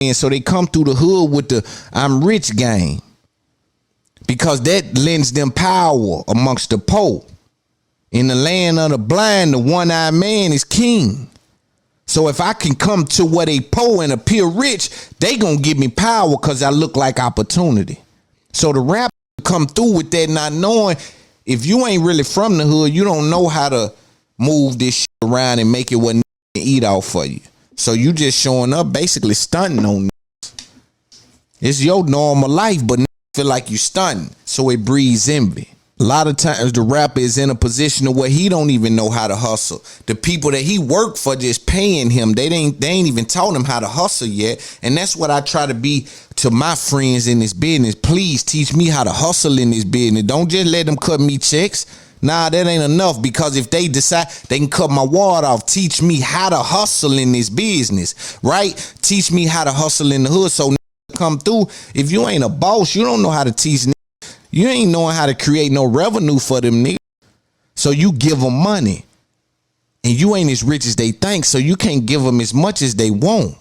And so they come through the hood with the I'm rich game, because that lends them power amongst the poor. In the land of the blind, the one-eyed man is king. So if I can come to where they poor and appear rich, they gonna give me power because I look like opportunity. So the rapper come through with that, not knowing if you ain't really from the hood, you don't know how to move this shit around and make it what eat out for you. So you just showing up basically stunting on it's your normal life, but feel like you stunting. So it breeds envy. A lot of times the rapper is in a position where he don't even know how to hustle. The people that he worked for just paying him, they ain't even taught him how to hustle yet. And that's what I try to be to my friends in this business. Please teach me how to hustle in this business. Don't just let them cut me checks. Nah, that ain't enough, because if they decide they can cut my water off, teach me how to hustle in this business, right? Teach me how to hustle in the hood. So come through. If you ain't a boss, you don't know how to teach. You ain't knowing how to create no revenue for them niggas. So you give them money, and you ain't as rich as they think. So you can't give them as much as they want,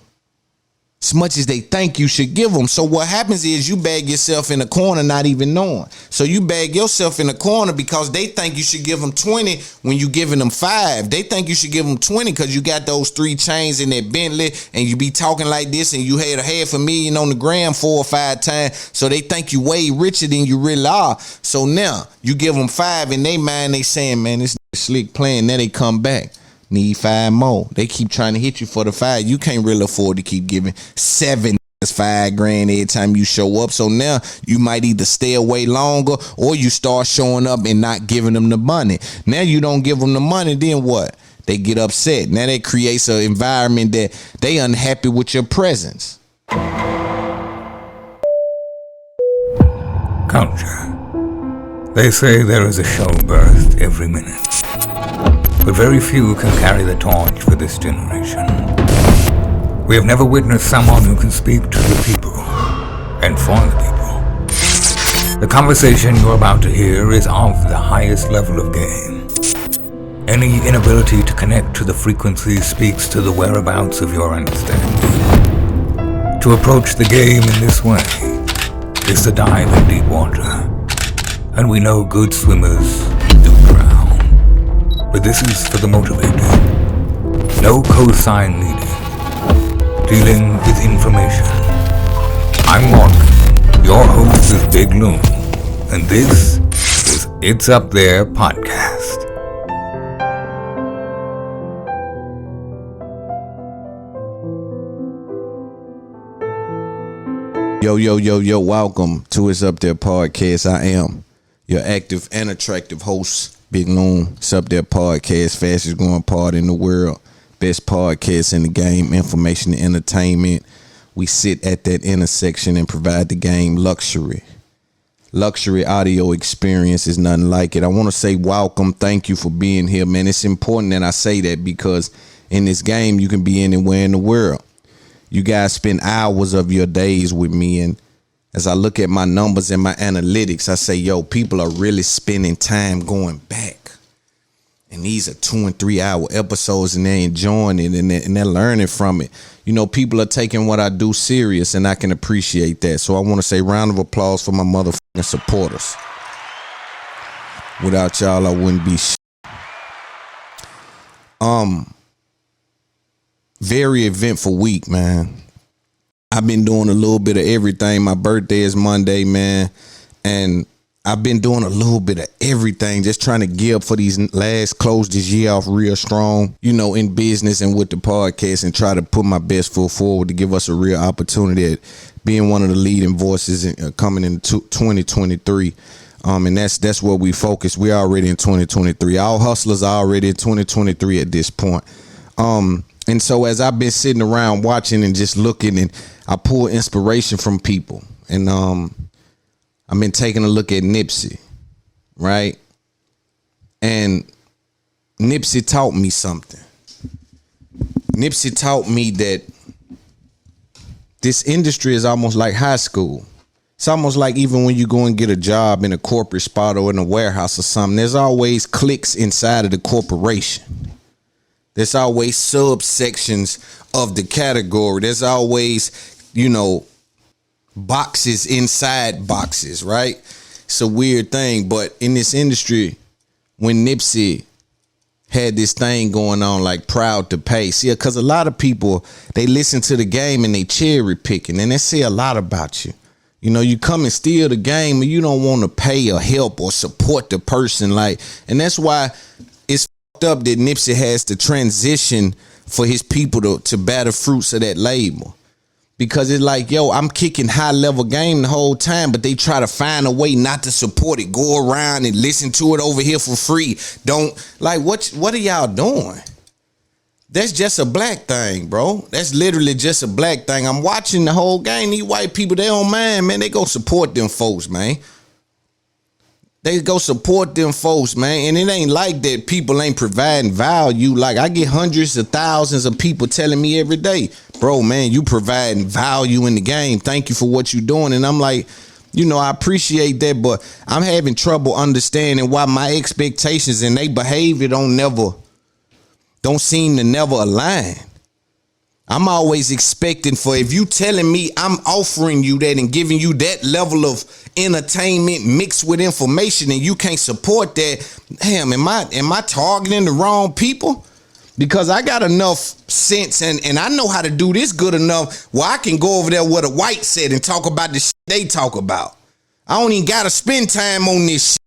as much as they think you should give them. So what happens is you bag yourself in a corner not even knowing. So you bag yourself in a corner because they think you should give them 20 when you giving them 5. They think you should give them 20 because you got those 3 chains in that Bentley and you be talking like this and you had $500,000 on the gram 4 or 5 times. So they think you way richer than you really are. So now you give them 5 in their mind, they saying, man, this slick playing. Then they come back. Need 5 more. They keep trying to hit you for the 5. You can't really afford to keep giving 7 $5 grand every time you show up. So now you might either stay away longer or you start showing up and not giving them the money. Now you don't give them the money, then what? They get upset. Now that creates an environment that they unhappy with your presence. Culture. They say there is a show birthed every minute. But very few can carry the torch for this generation. We have never witnessed someone who can speak to the people and for the people. The conversation you're about to hear is of the highest level of game. Any inability to connect to the frequency speaks to the whereabouts of your understanding. To approach the game in this way is to dive in deep water, and we know good swimmers do drown. But this is for the motivated. No cosign needed. Dealing with information. I'm Morgan. Your host is Big Loon. And this is It's Up There Podcast. Yo, welcome to It's Up There Podcast. I am your active and attractive host, Big Loon. It's Up There Podcast, fastest growing pod in the world, best podcast in the game, information and entertainment. We sit at that intersection and provide the game luxury audio experience is nothing like it. I want to say welcome, thank you for being here, man. It's important that I say that because in this game you can be anywhere in the world. You guys spend hours of your days with me, and as I look at my numbers and my analytics, I say, yo, people are really spending time going back. And these are 2 and 3 hour episodes, and they're enjoying it, and they're learning from it. You know, people are taking what I do serious, and I can appreciate that. So I want to say round of applause for my motherfucking supporters. Without y'all, I wouldn't be shit. Very eventful week, man. I've been doing a little bit of everything. My birthday is Monday, man. And I've been doing a little bit of everything, just trying to gear up for these close this year off real strong, you know, in business and with the podcast, and try to put my best foot forward to give us a real opportunity at being one of the leading voices coming in 2023. And that's where we focus. We're already in 2023. All hustlers are already in 2023 at this point. And so as I've been sitting around watching and just looking, and I pull inspiration from people, and I've been taking a look at Nipsey, right? And Nipsey taught me something. Nipsey taught me that this industry is almost like high school. It's almost like even when you go and get a job in a corporate spot or in a warehouse or something, there's always cliques inside of the corporation. There's always subsections of the category. There's always boxes inside boxes, right? It's a weird thing, but in this industry, when Nipsey had this thing going on like proud to pay, see, because a lot of people, they listen to the game and they cherry picking, and they say a lot about you. You come and steal the game and you don't want to pay or help or support the person, and that's why it's fucked up that Nipsey has to transition for his people to bear the fruits of that label. Because it's like, yo, I'm kicking high level game the whole time, but they try to find a way not to support it. Go around and listen to it over here for free. What are y'all doing? That's just a black thing, bro. That's literally just a black thing. I'm watching the whole game. These white people, they don't mind, man. They go support them folks, man. They go support them folks, man. And it ain't like that people ain't providing value. Like, I get hundreds of thousands of people telling me every day, bro, man, you providing value in the game. Thank you for what you're doing. And I'm like, I appreciate that, but I'm having trouble understanding why my expectations and their behavior don't seem to never align. I'm always expecting for, if you telling me I'm offering you that and giving you that level of entertainment mixed with information and you can't support that, damn, am I targeting the wrong people? Because I got enough sense and I know how to do this good enough where I can go over there what a white said and talk about the shit they talk about. I don't even gotta spend time on this shit.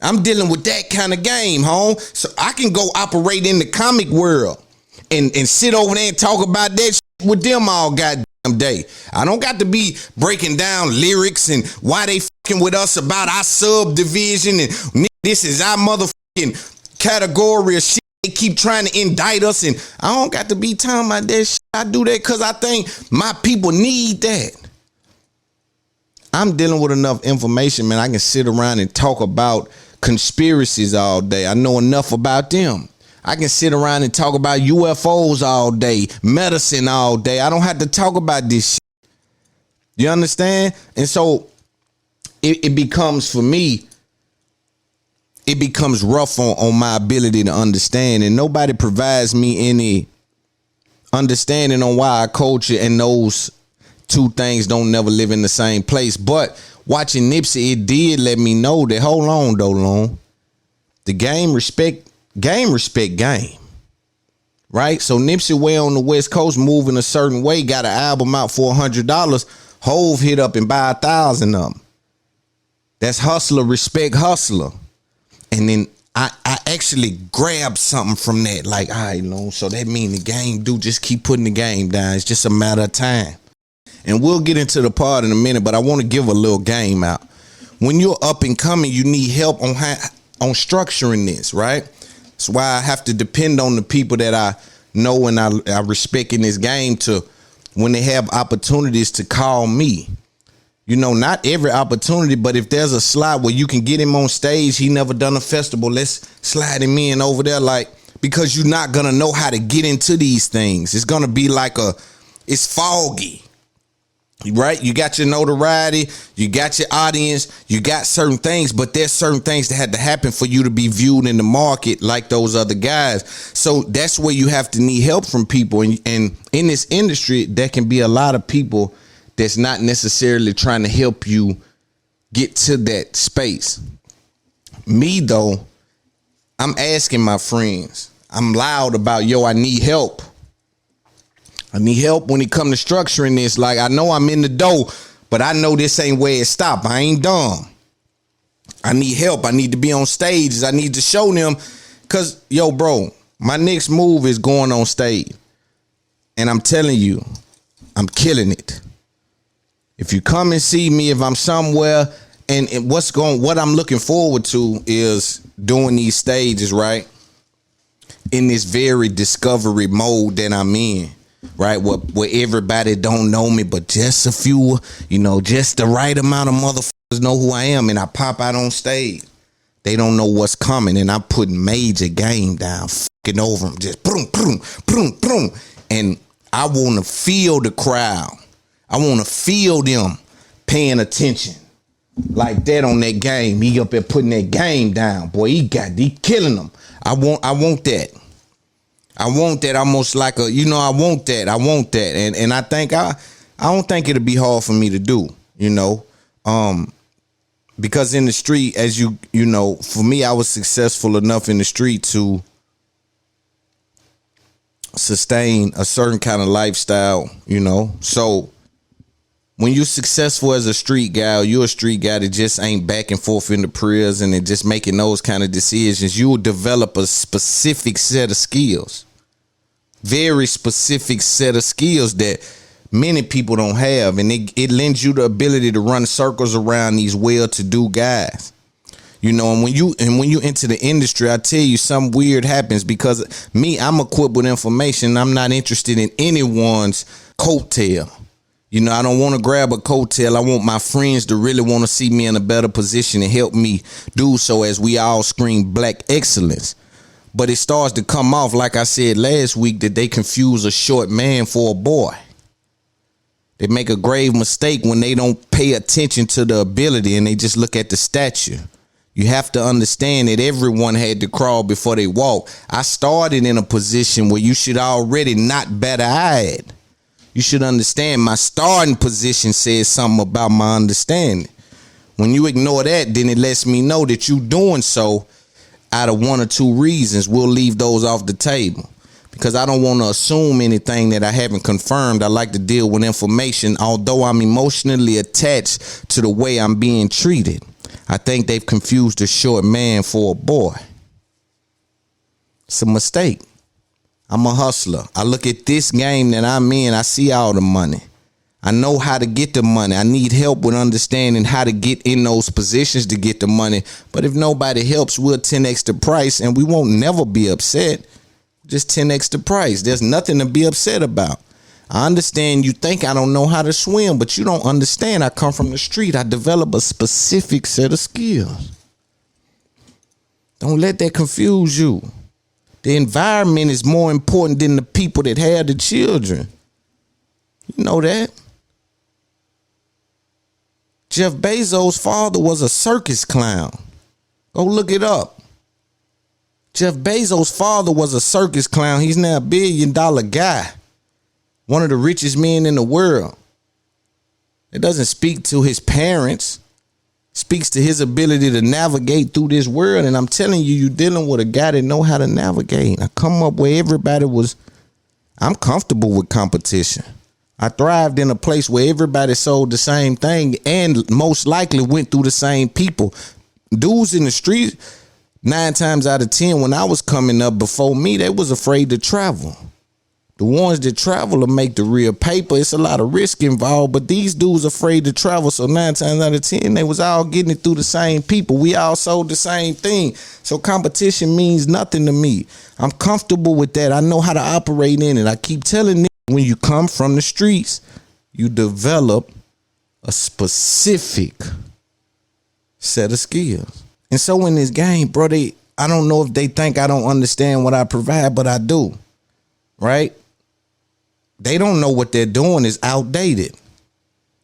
I'm dealing with that kind of game, home. So I can go operate in the comic world and sit over there and talk about that shit with them all goddamn day. I don't got to be breaking down lyrics and why they fucking with us about our subdivision and this is our motherfucking category of shit. They keep trying to indict us, and I don't got to be talking about that shit. I do that because I think my people need that. I'm dealing with enough information, man. I can sit around and talk about conspiracies all day. I know enough about them. I can sit around and talk about UFOs all day, medicine all day. I don't have to talk about this shit. You understand? And so it becomes, for me, it becomes rough on my ability to understand, and nobody provides me any understanding on why our culture and those two things don't never live in the same place. But watching Nipsey, it did let me know that, hold on though, Loon, the game respect game, right? So Nipsey way on the West Coast moving a certain way, got an album out for $100. Hove hit up and buy 1,000 of them. That's hustler, respect hustler. And then I actually grabbed something from that. Like, all right, Loon, so that mean the game do just keep putting the game down. It's just a matter of time. And we'll get into the part in a minute, but I want to give a little game out. When you're up and coming, you need help on structuring this, right? That's why I have to depend on the people that I know and I respect in this game to, when they have opportunities, to call me. You know, not every opportunity, but if there's a slot where you can get him on stage, he never done a festival, let's slide him in over there, like, because you're not gonna know how to get into these things. It's gonna be like it's foggy, right? You got your notoriety, you got your audience, you got certain things, but there's certain things that had to happen for you to be viewed in the market like those other guys. So that's where you have to need help from people. And in this industry, there can be a lot of people that's not necessarily trying to help you get to that space. Me, though, I'm asking my friends. I'm loud about, yo, I need help. I need help when it come to structuring this. Like, I know I'm in the dough, but I know this ain't where it stop. I ain't dumb. I need help. I need to be on stages. I need to show them. Because, yo, bro, my next move is going on stage. And I'm telling you, I'm killing it. If you come and see me, if I'm somewhere, and what I'm looking forward to is doing these stages, right? In this very discovery mode that I'm in, right? Where everybody don't know me, but just a few, just the right amount of motherfuckers know who I am, and I pop out on stage. They don't know what's coming, and I'm putting major game down, fucking over them, just boom, boom, boom, boom. And I want to feel the crowd. I want to feel them paying attention like that on that game. He up there putting that game down. Boy, he killing them. I want that. I want that almost like I want that. And I think I don't think it'll be hard for me to do, you know. Because in the street, as you know, for me, I was successful enough in the street to sustain a certain kind of lifestyle, you know. So when you're successful as a street guy, or you're a street guy that just ain't back and forth in the prison and just making those kind of decisions, you will develop a specific set of skills, very specific set of skills that many people don't have, and it lends you the ability to run circles around these well-to-do guys. You know, and when you enter the industry, I tell you, something weird happens because me, I'm equipped with information. I'm not interested in anyone's coattail. You know, I don't want to grab a coattail. I want my friends to really want to see me in a better position and help me do so as we all scream black excellence. But it starts to come off, like I said last week, that they confuse a short man for a boy. They make a grave mistake when they don't pay attention to the ability and they just look at the stature. You have to understand that everyone had to crawl before they walk. I started in a position where you should already not bat an eye at. You should understand my starting position says something about my understanding. When you ignore that, then it lets me know that you doing so out of one or two reasons. We'll leave those off the table because I don't want to assume anything that I haven't confirmed. I like to deal with information, although I'm emotionally attached to the way I'm being treated. I think they've confused a short man for a boy. It's a mistake. I'm a hustler. I look at this game that I'm in. I see all the money. I know how to get the money. I need help with understanding how to get in those positions to get the money. But if nobody helps, we'll 10x the price and we won't never be upset. Just 10x the price. There's nothing to be upset about. I understand you think I don't know how to swim, but you don't understand. I come from the street. I develop a specific set of skills. Don't let that confuse you. The environment is more important than the people that have the children. You know that. Jeff Bezos' father was a circus clown. Go look it up. Jeff Bezos' father was a circus clown. He's now $1 billion guy. One of the richest men in the world. It doesn't speak to his parents. It speaks to his ability to navigate through this world. And I'm telling you, you're dealing with a guy that know how to navigate. I come up where I'm comfortable with competition. I thrived in a place where everybody sold the same thing and most likely went through the same people. Dudes in the street, 9 times out of 10, when I was coming up before me, they was afraid to travel. The ones that travel will make the real paper. It's a lot of risk involved, but these dudes afraid to travel. So 9 times out of 10, they was all getting it through the same people. We all sold the same thing. So competition means nothing to me. I'm comfortable with that. I know how to operate in it. I keep telling them, when you come from the streets, you develop a specific set of skills. And so in this game, bro, I don't know if they think I don't understand what I provide, but I do. Right? They don't know what they're doing is outdated.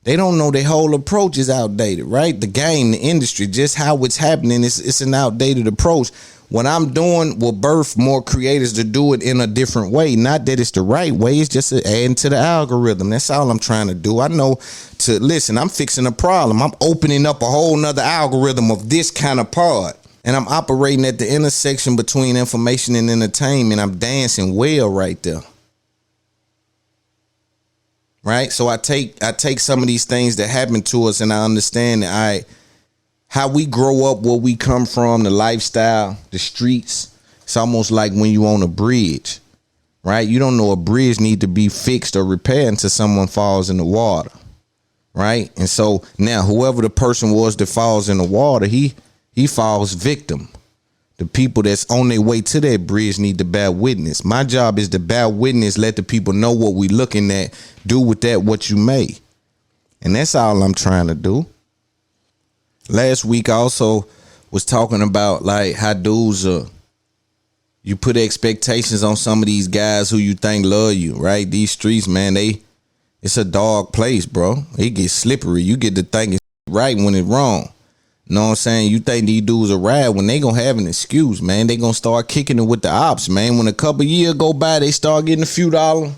They don't know their whole approach is outdated, right? The game, the industry, just how it's happening, it's an outdated approach. What I'm doing will birth more creators to do it in a different way. Not that it's the right way, it's just adding to the algorithm. That's all I'm trying to do. I know I'm fixing a problem. I'm opening up a whole nother algorithm of this kind of part. And I'm operating at the intersection between information and entertainment. I'm dancing well right there. Right? So I take some of these things that happen to us and I understand that how we grow up, where we come from, the lifestyle, the streets. It's almost like when you on a bridge, right? You don't know a bridge need to be fixed or repaired until someone falls in the water, right? And so now whoever the person was that falls in the water, he falls victim. The people that's on their way to that bridge need to bear witness. My job is to bear witness, let the people know what we looking at, do with that what you may. And that's all I'm trying to do. Last week I also was talking about like how dudes you put expectations on some of these guys who you think love you, right? These streets, man, it's a dog place, bro. It gets slippery. You get to think it's right when it's wrong. You know what I'm saying? You think these dudes are rad when they gonna have an excuse, man. They gonna start kicking it with the ops, man. When a couple years go by, they start getting a few dollars,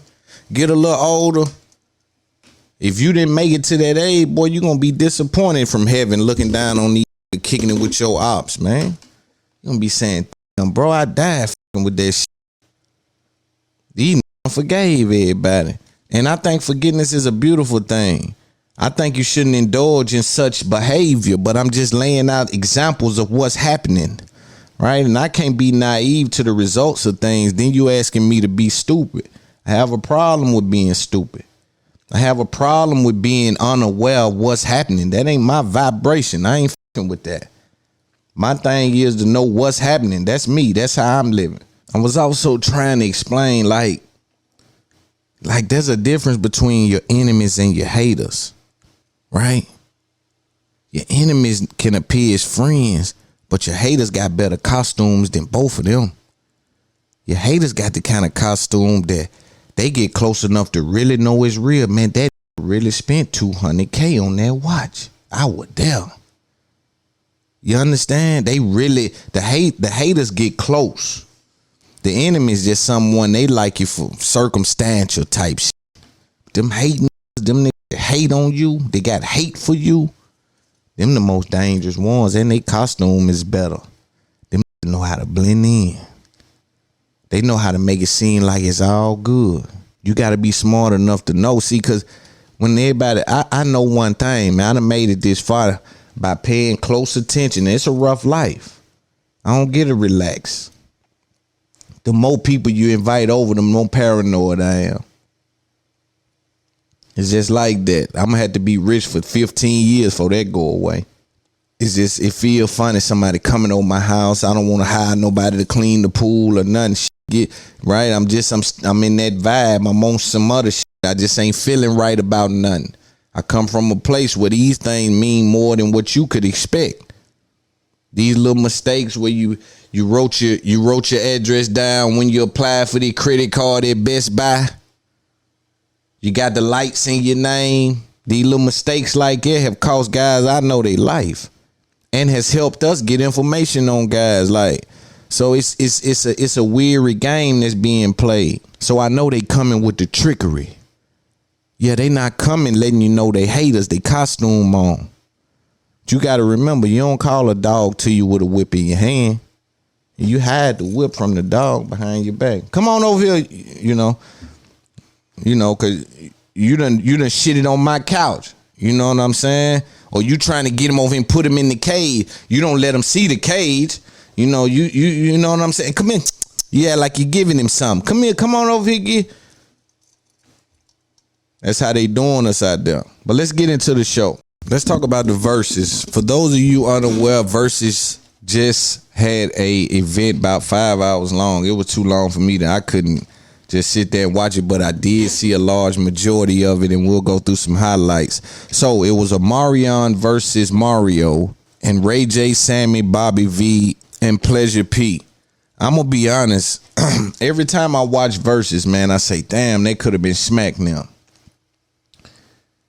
get a little older. If you didn't make it to that age, boy, you're gonna be disappointed from heaven looking down on these kicking it with your ops, man. You're gonna be saying, bro, I died with that shit. These forgave everybody. And I think forgiveness is a beautiful thing. I think you shouldn't indulge in such behavior, but I'm just laying out examples of what's happening, right? And I can't be naive to the results of things. Then you asking me to be stupid. I have a problem with being stupid. I have a problem with being unaware of what's happening. That ain't my vibration. I ain't fucking with that. My thing is to know what's happening. That's me. That's how I'm living. I was also trying to explain, like there's a difference between your enemies and your haters, right? Your enemies can appear as friends, but your haters got better costumes than both of them. Your haters got the kind of costume that they get close enough to really know it's real. Man, that really spent $200K on that watch. I was there. You understand? They really, the haters get close. The enemy is just someone they like you for circumstantial type shit. Them hating, them niggas hate on you. They got hate for you. Them the most dangerous ones, and they costume is better. Them know how to blend in. They know how to make it seem like it's all good. You got to be smart enough to know. See, because when everybody, I know one thing, man. I done made it this far by paying close attention. It's a rough life. I don't get to relax. The more people you invite over, the more paranoid I am. It's just like that. I'm going to have to be rich for 15 years before that go away. It's just, it feel funny somebody coming over my house. I don't want to hire nobody to clean the pool or nothing. Right? I'm in that vibe. I'm on some other shit. I just ain't feeling right about nothing. I come from a place where these things mean more than what you could expect. These little mistakes where you wrote your address down when you applied for the credit card at Best Buy. You got the lights in your name. These little mistakes like that have cost guys I know their life, and has helped us get information on guys. Like, so it's a weary game that's being played. So I know they coming with the trickery. Yeah, they not coming letting you know they haters. They costume on. But you got to remember, you don't call a dog to you with a whip in your hand. You hide the whip from the dog behind your back. Come on over here, you know, cause you done shitted on my couch. You know what I'm saying? Or you trying to get him over and put him in the cage. You don't let him see the cage. You know, you know what I'm saying? Come in. Yeah, like you're giving him something. Come here, come on over here. That's how they doing us out there. But let's get into the show. Let's talk about the Versuz. For those of you unaware, Versuz just had a event about 5 hours long. It was too long for me that I couldn't just sit there and watch it, but I did see a large majority of it, and we'll go through some highlights. So it was a Marion versus Mario, and Ray J, Sammy, Bobby V, and Pleasure P. I'm gonna be honest. Every time I watch Versuz, man, I say, damn, they could have been smacked now.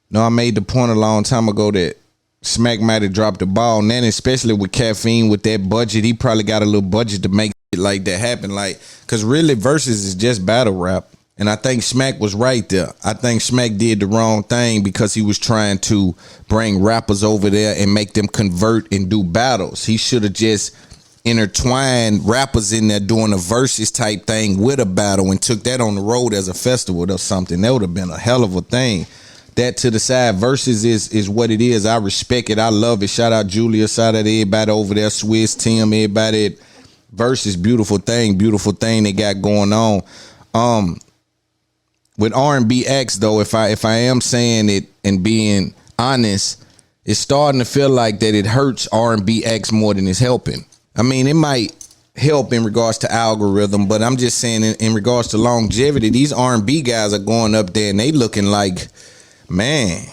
No, I made the point a long time ago that Smack might have dropped the ball. And then, especially with Caffeine, with that budget, he probably got a little budget to make it like that happen. Like, because really, Versuz is just battle rap. And I think Smack was right there. I think Smack did the wrong thing because he was trying to bring rappers over there and make them convert and do battles. He should have just intertwined rappers in there doing a Versuz type thing with a battle and took that on the road as a festival or something. That would have been a hell of a thing. That to the side, Versuz is what it is. I respect it. I love it. Shout out Julia. Shout out everybody over there. Swiss, Tim, everybody at Versuz. Beautiful thing they got going on. With R&B acts though, if I am saying it and being honest, it's starting to feel like that it hurts R&B acts more than it's helping. I mean, it might help in regards to algorithm, but I'm just saying in regards to longevity, these R&B guys are going up there and they looking like, man,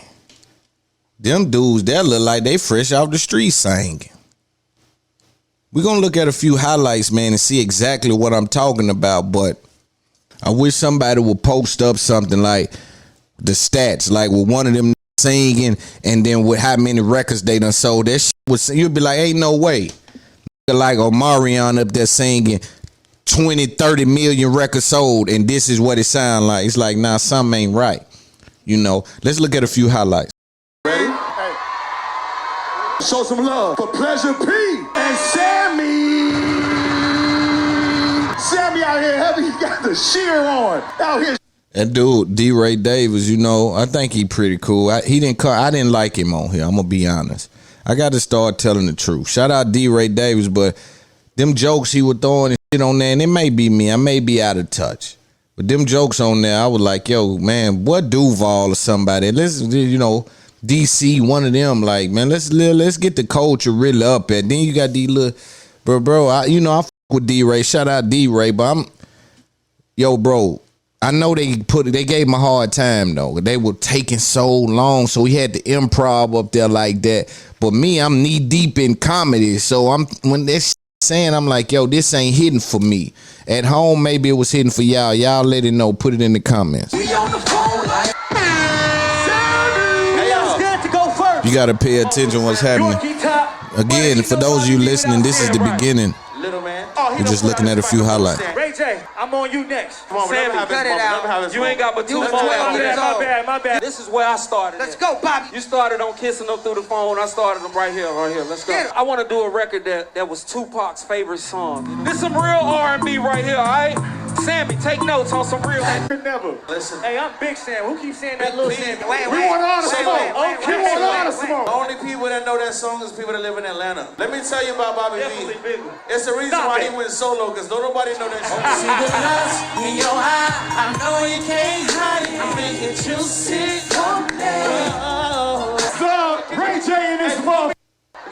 them dudes, they look like they fresh off the street singing. We're going to look at a few highlights, man, and see exactly what I'm talking about, but I wish somebody would post up something like the stats, like with one of them singing and then with how many records they done sold. That shit was, you'd be like, ain't no way. Like Omarion up there singing 20, 30 million records sold, and this is what it sound like. It's like, nah, something ain't right. You know, let's look at a few highlights. Ready? Hey. Show some love for Pleasure P and Sammy. Sammy out here heavy. He got the sheer on. Out here. That dude, D. Ray Davis, you know, I think he pretty cool. I didn't like him on here. I'm gonna be honest. I got to start telling the truth. Shout out D. Ray Davis, but them jokes he was throwing and shit on there, and it may be me. I may be out of touch. But them jokes on there, I was like, yo, man, what Duval or somebody? Let's, you know, DC, one of them, like, man, let's get the culture really up at. Then you got these little, bro, I fuck with D-Ray. Shout out D-Ray, but bro, I know they gave him a hard time, though. They were taking so long, so he had to improv up there like that. But me, I'm knee deep in comedy, so when they're saying, I'm like, yo, this ain't hitting for me. At home, maybe it was hitting for y'all. Y'all let it know. Put it in the comments. We on the phone like Hey, y'all scared to go first. You got to pay attention what's happening. Again, for those of you listening, this is the beginning. Little man. We're just looking at a few highlights. Ray J, I'm on you next. Come on, Sammy, cut it out. you ain't got but 2 more. My bad. This is where I started. Let's go, Bobby. You started on kissing them through the phone. I started them right here. Let's go. I want to do a record that was Tupac's favorite song. This some real R&B right here, all right? Sammy, take notes on some real. Never. Listen. Hey, I'm Big Sam. Who keeps saying that little Sammy? We want all the smoke. We want all the smoke. The only people that know that song is people that live in Atlanta. Let me tell you about Bobby Definitely V. bigger. It's the reason why he went solo, because nobody know that song. See the lust in your eye. I know you can't hide it. I'm making you sick all day. So, Ray J in this motherfucker.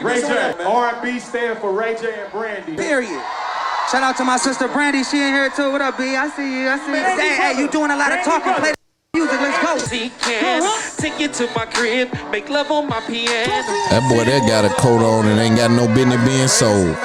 Ray J. R&B stand for Ray J and Brandy. Period. Shout out to my sister Brandy. She in here too. What up, B? I see you. Hey, you doing a lot of talking. Play the music. Let's go. Take you to my crib, make love on my piano. That boy that got a coat on and ain't got no business being sold.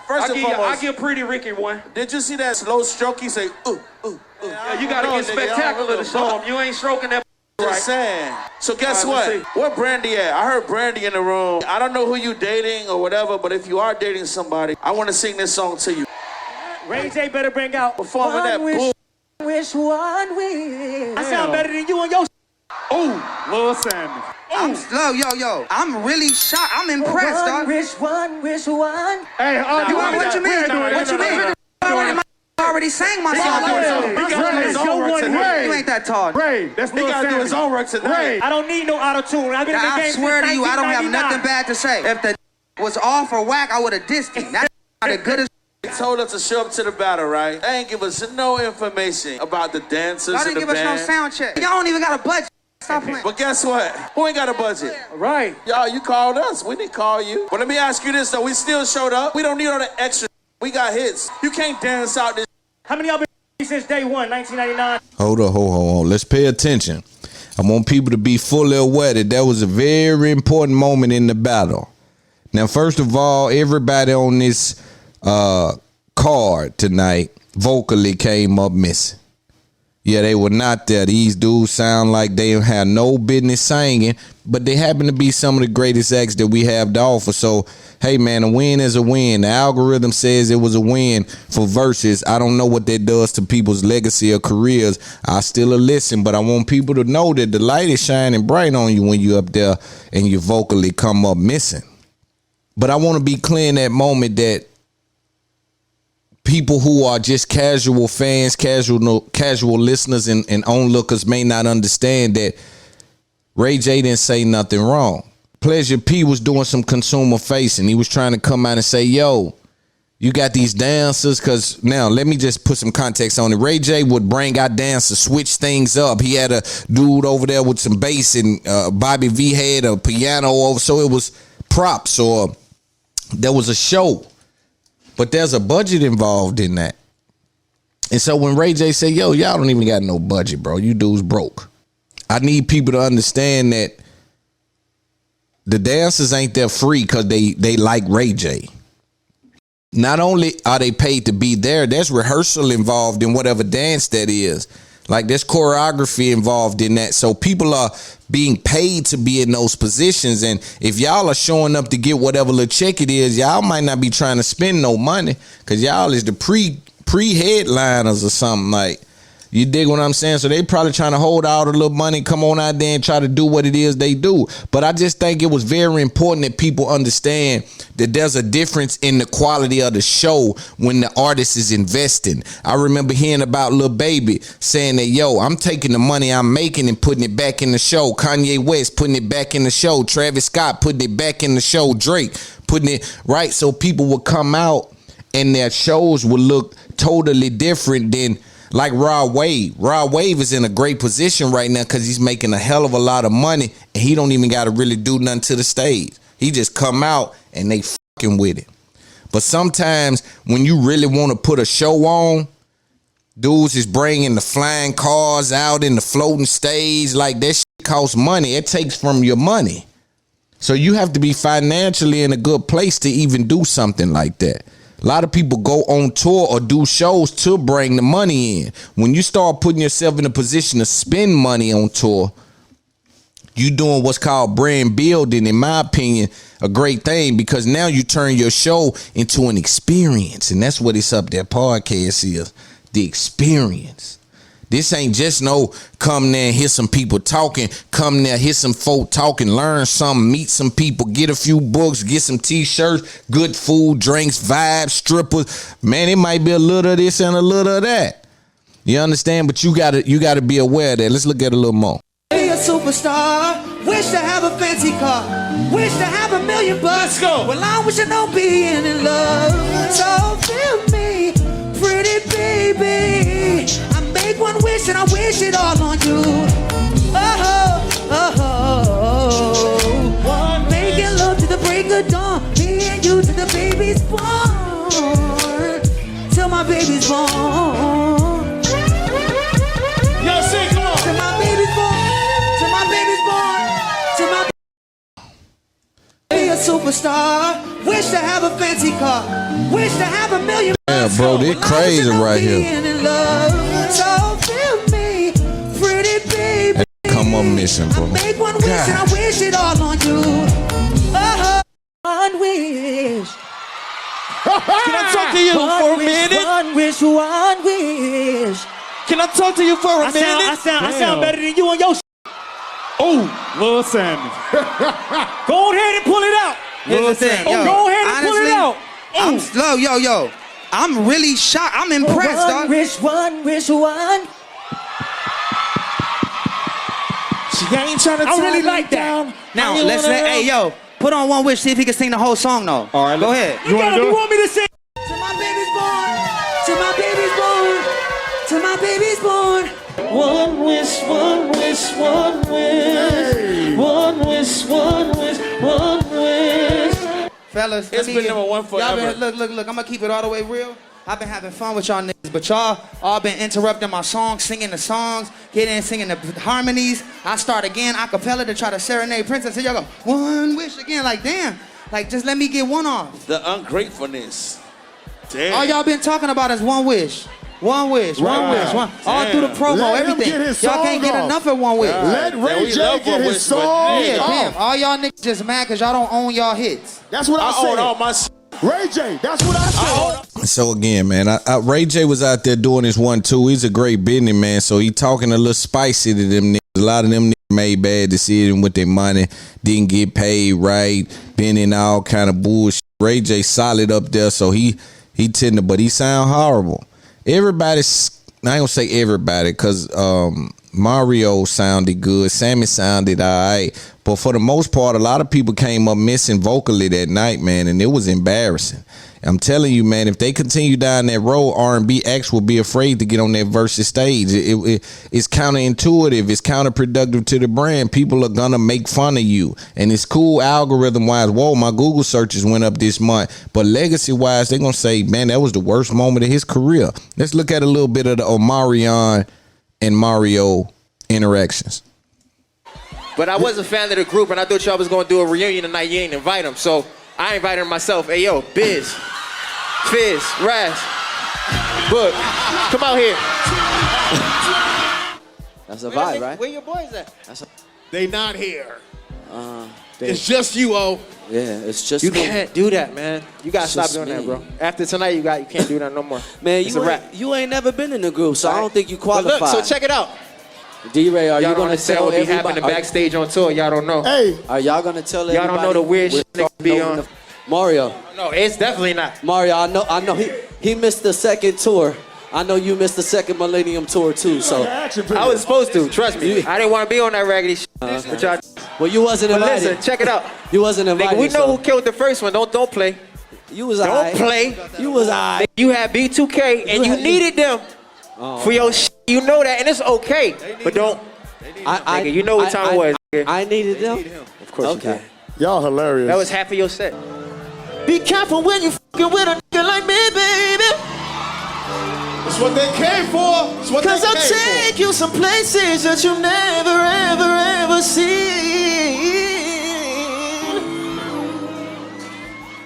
First and foremost, I give Pretty Ricky one. did you see that slow stroke? He say, ooh. You gotta get spectacular to show him. You ain't stroking that right. Just saying. So guess All right, what? let's see. Where Brandy at? I heard Brandy in the room. I don't know who you dating or whatever, but if you are dating somebody, I want to sing this song to you. Ray J better bring out Performing that bull. Wish one wish. I sound better than you on your. Ooh, Lil Sammy. I'm slow, yo. I'm really shocked. I'm impressed, dog. Wish one. Hey, What you mean? What you mean? I already sang my song. He got to do his own work tonight. You ain't that tall. Ray, that's He Lil got to do his Sammy. own work tonight. I don't need no auto-tune. I've been in the game I swear to since you, I don't have 1999. nothing bad to say. If the was off or whack, I would have dissed him. That's the goodest. He told us to show up to the battle, right? They ain't give us no information about the dancers Y'all and didn't the give us no band. sound check. Y'all don't even got a budget. Stop playing. But guess what? Who ain't got a budget? Right. Y'all, you called us. We didn't call you. But let me ask you this, though. We still showed up. We don't need all the extra. We got hits. You can't dance out this. How many of y'all been since day one, 1999? Hold on. Let's pay attention. I want people to be fully aware that was a very important moment in the battle. Now, first of all, everybody on this card tonight vocally came up missing. Yeah, they were not there. These dudes sound like they had no business singing, but they happen to be some of the greatest acts that we have to offer. So, hey, man, a win is a win. The algorithm says it was a win for Versuz. I don't know what that does to people's legacy or careers. I still listen, but I want people to know that the light is shining bright on you when you're up there and you vocally come up missing. But I want to be clear in that moment that people who are just casual fans, casual listeners and onlookers may not understand that Ray J didn't say nothing wrong. Pleasure P was doing some consumer facing. He was trying to come out and say, yo, you got these dancers, because now let me just put some context on it. Ray J would bring out dancers, switch things up. He had a dude over there with some bass, and Bobby V had a piano over, so it was props, or there was a show. But there's a budget involved in that. And so when Ray J said, yo, y'all don't even got no budget, bro. You dudes broke. I need people to understand that the dancers ain't there free because they like Ray J. Not only are they paid to be there, there's rehearsal involved in whatever dance that is. Like, there's choreography involved in that. So people are being paid to be in those positions. And if y'all are showing up to get whatever little check it is, y'all might not be trying to spend no money because y'all is the pre-headliners or something. Like, You dig what I'm saying? So they probably trying to hold all the little money, come on out there and try to do what it is they do. But I just think it was very important that people understand that there's a difference in the quality of the show when the artist is investing. I remember hearing about Lil Baby saying that, yo, I'm taking the money I'm making and putting it back in the show. Kanye West putting it back in the show. Travis Scott putting it back in the show. Drake putting it right. So people would come out and their shows would look totally different than like Rod Wave. Rod Wave is in a great position right now because he's making a hell of a lot of money and he don't even got to really do nothing to the stage. He just come out and they fucking with it. But sometimes when you really want to put a show on, dudes is bringing the flying cars out in the floating stage. Like that shit costs money. It takes from your money. So you have to be financially in a good place to even do something like that. A lot of people go on tour or do shows to bring the money in. When you start putting yourself in a position to spend money on tour, you doing what's called brand building, in my opinion, a great thing, because now you turn your show into an experience. And that's what it's up there podcast is, the experience. This ain't just no come there and hear some people talking, come there, hear some folk talking, learn something, meet some people, get a few books, get some t-shirts, good food, drinks, vibes, strippers. Man, it might be a little of this and a little of that. You understand? But you gotta be aware of that. Let's look at it a little more. Be a superstar, wish to have a fancy car, wish to have $1 million bucks. Let's go. Well, I wish I know being in love. So feel me, pretty baby. I make one wish and I wish it all on you. Oh, making love to the break of dawn, me and you to the baby's born, till my baby's born. Yo, sing, come on. Till my baby's born, till my baby's born, till my be a superstar, wish to have a fancy car, wish to have $1 million. Yeah, bro, they crazy right here. So feel me, pretty baby. Come on, mission, bro. I make one wish and I wish it all on you. Oh, one wish. Can I talk to you for a minute? One wish, one wish. Can I talk to you for a minute? I sound better than you on your Oh, Lil Sammy. Go ahead and pull it out. Here's the thing, yo, Go ahead and pull it out. I'm slow, yo. I'm really shocked. I'm impressed, dog. One wish, one. She ain't trying to I really like that. down. Now, let's let, hey, yo, put on one wish, see if he can sing the whole song, though. All right, go ahead. You want me to sing? Till my baby's born, till my baby's born, till my baby's born. One wish, one wish, one wish. One wish, one wish, one wish. Fellas, It's been number one y'all forever. look, I'm gonna keep it all the way real. I've been having fun with y'all niggas, but y'all all been interrupting my songs, singing the songs, getting in, singing the harmonies. I start again, a cappella to try to serenade Princess. Here y'all go, one wish again, like damn. Like just let me get one off. The ungratefulness. Damn. All y'all been talking about is one wish. One wish, one wish, one. All through the promo, Let him everything. get his Y'all can't song get off. enough of one wish. Let Ray we J love get one his wish, but song Yeah, off. damn. All y'all niggas just mad because y'all don't own y'all hits. That's what I I own said. all my shit. Ray J, that's what I said. So again, man, Ray J was out there doing his 1-2. He's a great business man, so he talking a little spicy to them niggas. A lot of them niggas made bad decisions with their money, didn't get paid right, been in all kind of bullshit. Ray J solid up there, so he tender, but he sound horrible. Everybody's, I ain't gonna say everybody, cause Mario sounded good, Sammy sounded alright, but for the most part, a lot of people came up missing vocally that night, man, and it was embarrassing. I'm telling you, man, if they continue down that road, R&B acts will be afraid to get on that Versuz stage. It's counterintuitive. It's counterproductive to the brand. People are going to make fun of you. And it's cool algorithm-wise. Whoa, my Google searches went up this month. But legacy-wise, they're going to say, man, that was the worst moment of his career. Let's look at a little bit of the Omarion and Mario interactions. But I was a fan of the group, and I thought y'all was going to do a reunion tonight. You ain't invite them, so I invited myself. Hey, yo, Biz, Fizz, Raz, Book, come out here. That's a vibe, right? Where your boys at? They not here. It's just you, oh. Yeah, it's just You me. can't do that, man. You gotta It's stop just doing that, me. bro. After tonight, you can't do that no more. Man, it's a wrap. you ain't never been in a group, so I don't think you But qualify. look, so check it out. D-Ray, are Y'all you don't gonna understand tell what be everybody? happening backstage on tour. Y'all don't know. Hey, Are y'all gonna tell Y'all everybody? don't know the weird shit we're niggas be going on. to- Mario, No, it's definitely not. Mario, I know he missed the second tour. I know you missed the second Millennium tour too. So, I was supposed to. Trust me. I didn't want to be on that raggedy shit. But y'all. well, you wasn't But invited. listen, check it out. You wasn't invited. Nigga, we know so who killed the first one. Don't play. you was Don't alright. play. You was alright. You had B2K and you needed them for your shit. You know that, and it's okay. But don't. Nigga, you know what time it was. nigga. I needed them. Of course you Okay. did. y'all hilarious. That was half of your set. Be careful when you fucking with a nigga like me, baby. That's what they came for. That's what they Cause I'll came take you some places that you've never, ever seen.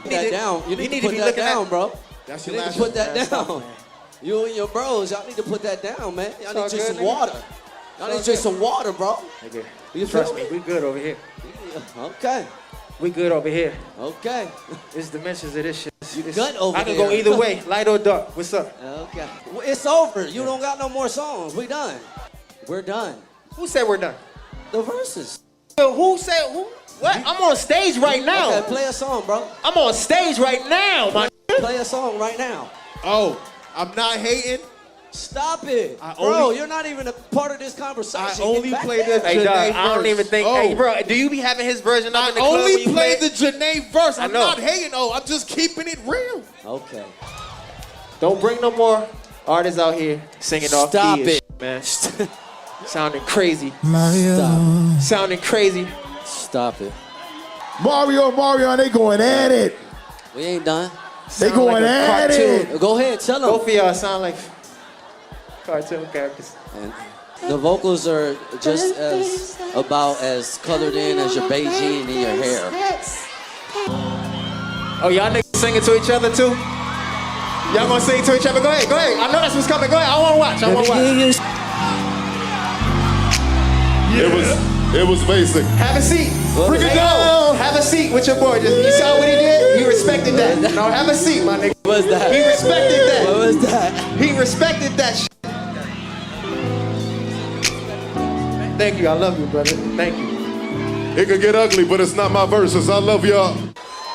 Put that down. You need to need to put be that looking down, at- bro. That's You your need last to put that one. down. You and your bros, y'all need to put that down, man. Y'all need all to drink good, some nigga. water. Y'all need to drink some water, bro. Nigga, You trust feel me, we good over here. Okay. We good over here. Okay. It's dimensions of this shit. good over I can there. go either way, light or dark. What's up? Okay. Well, it's over. You don't got no more songs. We done. We're done. Who said we're done? The verses. Who said who? What? I'm on stage right now. Okay, play a song, bro. I'm on stage right now, my nigga. Play a song right now. Oh, I'm not hating. Stop it. I Bro, only- you're not even a part of this conversation. I only Get back played there. the Hey, dog, Janae I don't verse. even think. Oh. Hey, bro, do you be having his version up I in the club when only you played play? the Janae verse. I'm know. not hating. Oh, I'm just keeping it real. Okay. Don't bring no more artists out here singing off Stop key and it. shit, man. Sounding crazy. Stop. Sounding crazy. Stop it. Mario, they going at it. We ain't done. They Sound going like a at cartoon. it. Go ahead, tell them. Both of y'all sound like cartoon characters. And the vocals are just as about as colored in as your Beijing and your hair. Oh, y'all niggas singing to each other too? Y'all gonna sing to each other? Go ahead, go ahead. I know that's what's coming. Go ahead. I wanna watch. It was basic. Have a seat. Bring it Hey, down. yo, have a seat with your boy. You saw what he did? He respected that. No, have a seat, my nigga. What was that? He respected that. What was that? He respected that shit. Thank you. I love you, brother. Thank you. It could get ugly, but it's not my verses. I love y'all.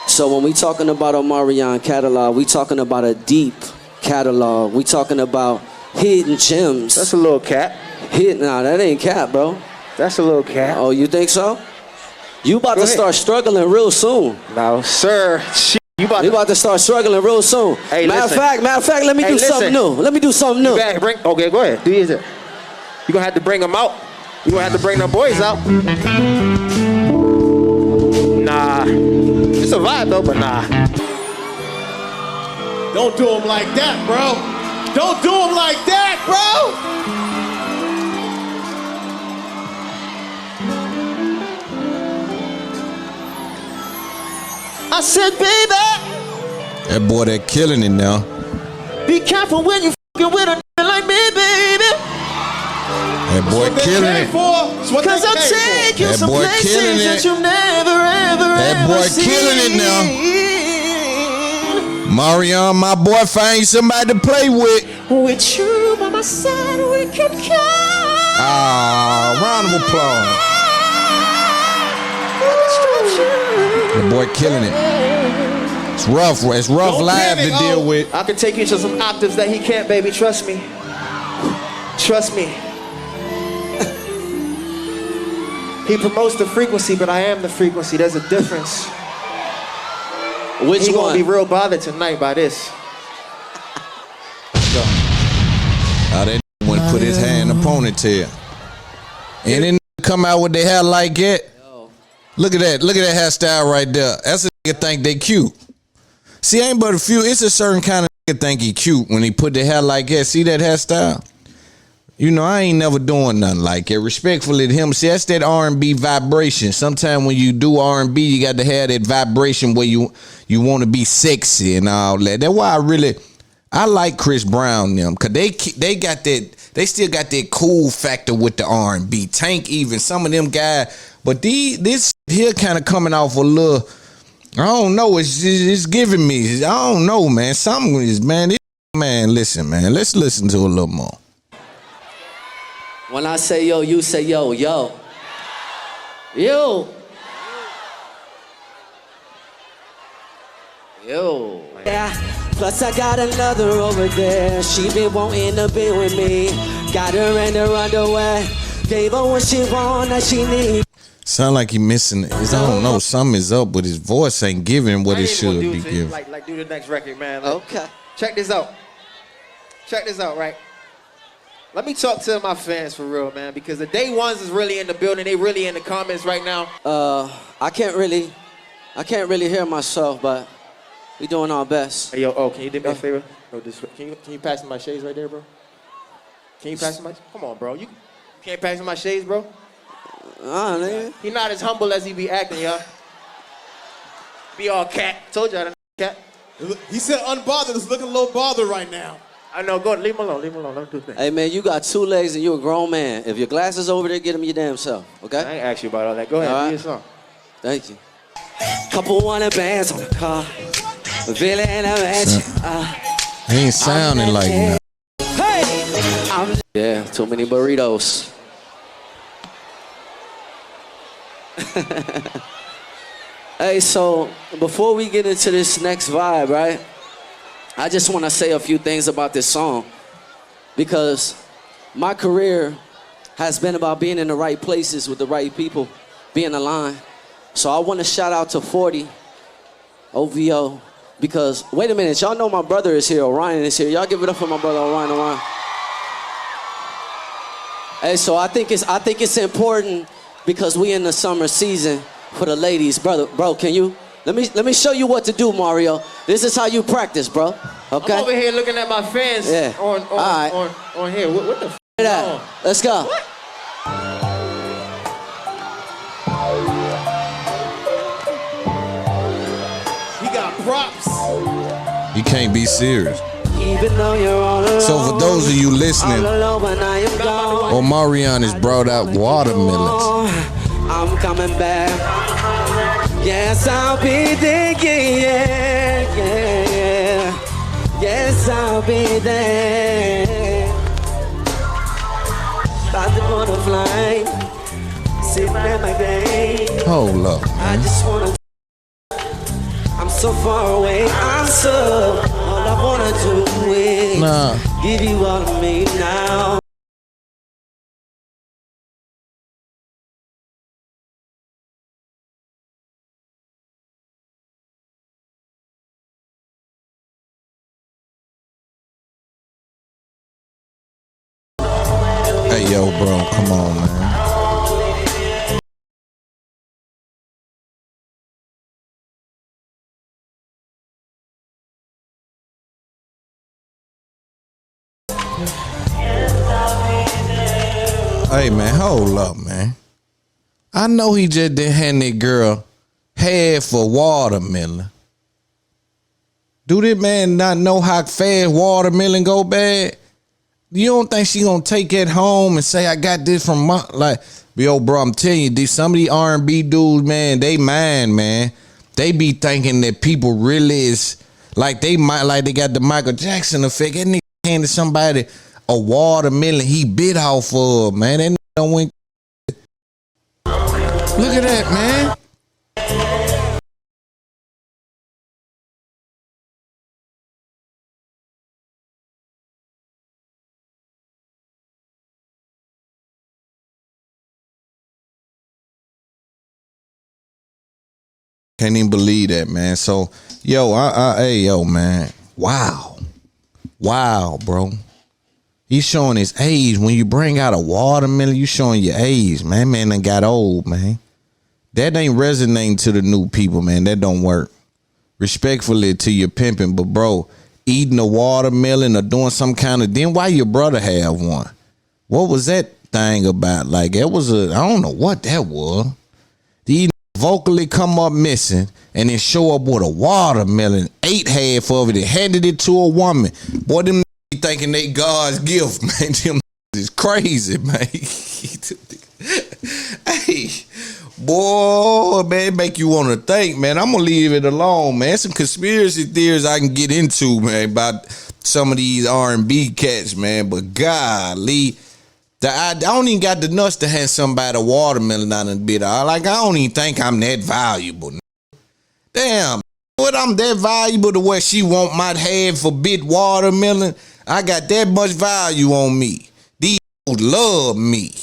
So when we talking about Omarion catalog, we talking about a deep catalog. We talking about hidden gems. That's a little cat. Nah, that ain't cat, bro. That's a little cat. Oh, you think so? You about Go to ahead. start struggling real soon. No, sir. Shit. You about You to about to start struggling real soon. Hey, matter of listen. fact, let me Hey, do something listen. new. Let me do something new. Okay, go ahead. Do yours. You gonna have to bring them out. You gonna have to bring them boys out. Nah. It's a vibe though, but nah. Don't do them like that, bro. Don't do them like that, bro. I said, baby, That boy that killing it now. be careful when you fucking with a nigga like me, baby. That boy What they killing came it. for. That's what Cause they I'll came take you That some boy killing places that it. you never, That ever boy killing it now. Marion, my boy, find you somebody to play with. With you by my side, we can come. Ah, round of applause. The boy killing it. It's rough. It's rough Don't live panic, to deal with. I can take you to some octaves that he can't, baby. Trust me. Trust me. He promotes the frequency, but I am the frequency. There's a difference. Which He gonna be one? real bothered tonight by this. Oh, that one put his hand in the ponytail. And then come out with their hair like that. Look at that. Look at that hairstyle right there. That's a nigga think they cute. See, ain't but a few. It's a certain kind of nigga think he cute when he put the hair like that. See that hairstyle? You know, I ain't never doing nothing like it. Respectfully to him. See, that's that R&B vibration. Sometimes when you do R&B, you got to have that vibration where you want to be sexy and all that. That's why I like Chris Brown them, cause they got that they still got that cool factor with the R&B. Tank even, some of them guys. But this here kind of coming off a little, I don't know, it's giving me, I don't know, man. Something is, man, listen, man. Let's listen to a little more. When I say yo, you say yo, yo. Yo. Yo. Yeah. Plus I got another over there. She been wanting to be with me. Got her in her underwear. Gave her what she want that she need. Sound like he missing it. I don't know. Something is up, but his voice ain't giving what it should be giving. Like do the next record, man. Okay. Check this out. Check this out, right? Let me talk to my fans for real, man, because the day ones is really in the building. They really in the comments right now. I can't really hear myself, but we doing our best. Hey, yo, can you do me a favor? Can you pass me my shades right there, bro? Can you pass me my? Come on, bro. You can't pass me my shades, bro. Nigga. He not as humble as he be acting, y'all. Be all cat. Told y'all that cat. He said unbothered. It's looking a little bothered right now. I know. Go leave him alone. Leave him alone. Don't do things. Hey man, you got 2 legs and you a grown man. If your glasses over there, get them your damn self. Okay. I ain't ask you about all that. Go ahead. All right. Do your song. Thank you. Couple wanted bands on the car. Feeling a match. He ain't sounding like that. Hey, Yeah, too many burritos. Hey, so before we get into this next vibe, right? I just want to say a few things about this song because my career has been about being in the right places with the right people, being aligned. So I want to shout out to 40, OVO, because wait a minute, y'all know my brother is here, Orion is here. Y'all give it up for my brother Orion. Hey, so I think it's important because we in the summer season for the ladies, bro. Can you let me show you what to do, Mario? This is how you practice, bro. Okay. I'm over here looking at my fans. Yeah. On here. What the f? That. Let's go. What? He got props. You can't be serious. even though you're all alone. So for those of you listening, all alone when I am gone. Omarion has brought out watermelons. I'm coming back. Yes, I'll be there. Yeah, yeah, yeah. Yes, I'll be there. About the butterfly, sitting at my grave. Hold up, I man. just wanna. I'm so far away. I'm so. All I wanna do is give you all of me now. Hey, yo, bro, come on, man. Hey, man, hold up, man. I know he just didn't hand that girl head for watermelon. Do this man not know how fast watermelon go bad? You don't think she gonna take it home and say, I got this from my, like, yo, bro, I'm telling you, some of these R&B dudes, man, they mind, man. They be thinking that people really is, like they got the Michael Jackson effect. That nigga handed somebody a watermelon he bit off of, man. That nigga don't went. Look at that, man. Can't even believe that, man. So, yo, hey, yo, man. Wow, bro. He's showing his age. When you bring out a watermelon, you showing your age, man. Man done got old, man. That ain't resonating to the new people, man. That don't work. Respectfully to your pimping, but bro, eating a watermelon or doing some kind of, then why your brother have one? What was that thing about? Like, it was I don't know what that was. These vocally come up missing and then show up with a watermelon, ate half of it and handed it to a woman. Boy, them thinking they God's gift, man. Them crazy, man. Hey, boy, man, make you want to think, man. I'm gonna leave it alone, man. Some conspiracy theories I can get into, man, about some of these R&B cats, man. But golly, I don't even got the nuts to hand somebody a watermelon out and bit. I don't even think I'm that valuable. Damn, what I'm that valuable to where she want my head for bit watermelon? I got that much value on me. These love me.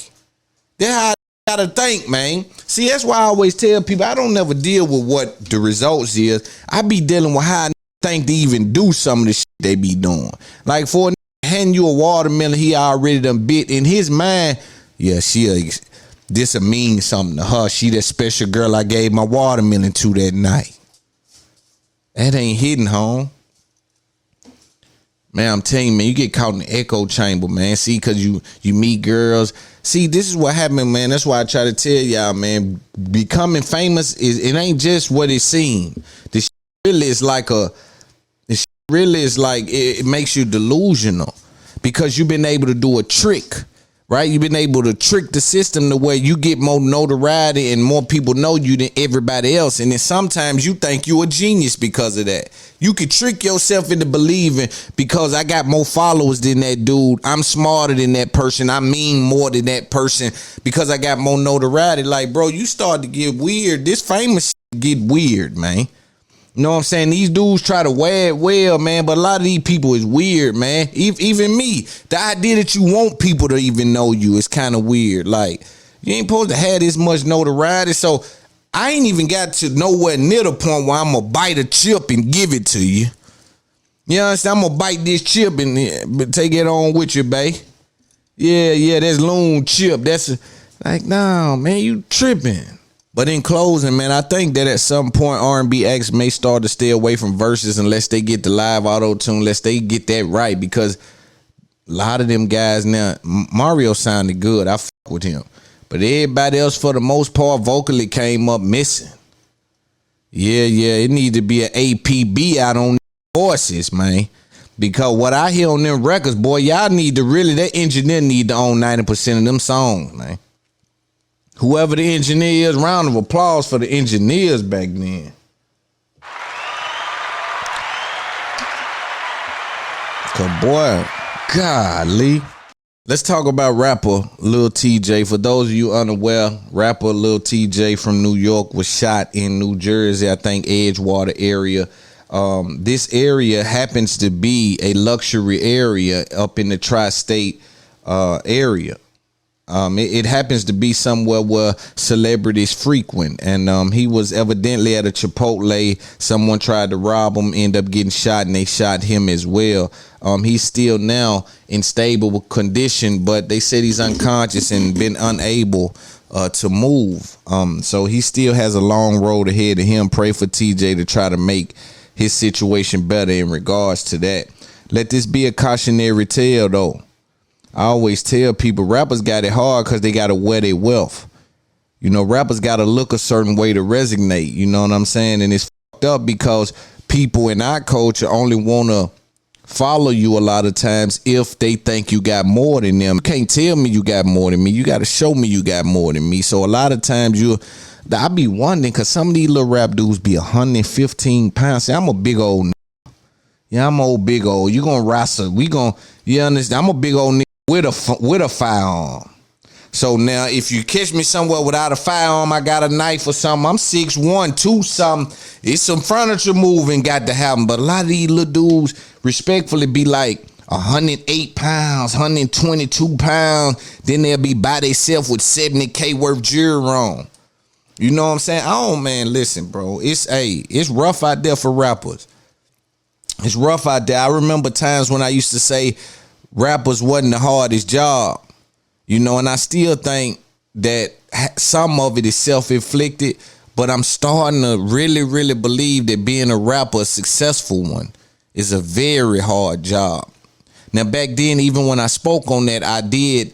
That's how I gotta think, man. See, that's why I always tell people I don't never deal with what the results is. I be dealing with how I think to even do some of the shit they be doing. Like for a hand you a watermelon, he already done bit in his mind. Yeah, this'll mean something to her. She that special girl I gave my watermelon to that night. That ain't hitting home. Man, I'm telling you, man, you get caught in the echo chamber, man. See, because you meet girls. See, this is what happened, man. That's why I try to tell y'all, man. Becoming famous, it ain't just what it seems. This really is like it makes you delusional because you've been able to do a trick, right? You've been able to trick the system to where you get more notoriety and more people know you than everybody else. And then sometimes you think you a genius because of that. You could trick yourself into believing because I got more followers than that dude. I'm smarter than that person. I mean more than that person because I got more notoriety. Like, bro, you start to get weird. This famous shit get weird, man. You know what I'm saying? These dudes try to wear it well, man, but a lot of these people is weird, man. Even me. The idea that you want people to even know you is kind of weird. Like, you ain't supposed to have this much notoriety, so I ain't even got to nowhere near the point where I'm going to bite a chip and give it to you. You understand? I'm going to bite this chip and take it on with you, babe. Yeah, that's Loon chip. That's like, no, man, you tripping. But in closing, man, I think that at some point R&B acts may start to stay away from verses unless they get the live auto-tune, unless they get that right. Because a lot of them guys now, Mario sounded good. I fuck with him. But everybody else, for the most part, vocally came up missing. Yeah, it need to be an APB out on voices, man. Because what I hear on them records, boy, y'all need to really, that engineer need to own 90% of them songs, man. Whoever the engineer is, round of applause for the engineers back then. Cause boy, golly. Let's talk about rapper Lil TJ. For those of you unaware, rapper Lil TJ from New York was shot in New Jersey, I think Edgewater area. This area happens to be a luxury area up in the tri-state area. It happens to be somewhere where celebrities frequent, and he was evidently at a Chipotle. Someone tried to rob him, ended up getting shot, and they shot him as well. He's still now in stable condition, but they said he's unconscious and been unable to move. So he still has a long road ahead of him. Pray for TJ to try to make his situation better in regards to that. Let this be a cautionary tale, though. I always tell people rappers got it hard because they got to wear their wealth. You know, rappers got to look a certain way to resonate. You know what I'm saying? And it's fucked up because people in our culture only want to follow you a lot of times if they think you got more than them. You can't tell me you got more than me. You got to show me you got more than me. So a lot of times I be wondering because some of these little rap dudes be 115 pounds. See, I'm a big old yeah, I'm old big old. You gonna wrestle. You understand? I'm a big old nigga with a firearm. So now if you catch me somewhere without a firearm, I got a knife or something, I'm 6'1", 2 something. It's some furniture moving got to happen. But a lot of these little dudes respectfully be like 108 pounds, 122 pounds. Then they'll be by themselves with 70K worth jewelry on. You know what I'm saying? Oh man, listen, bro. It's rough out there for rappers. It's rough out there. I remember times when I used to say rappers wasn't the hardest job, you know, and I still think that some of it is self-inflicted, but I'm starting to really, really believe that being a rapper, a successful one, is a very hard job. Now, back then, even when I spoke on that, I did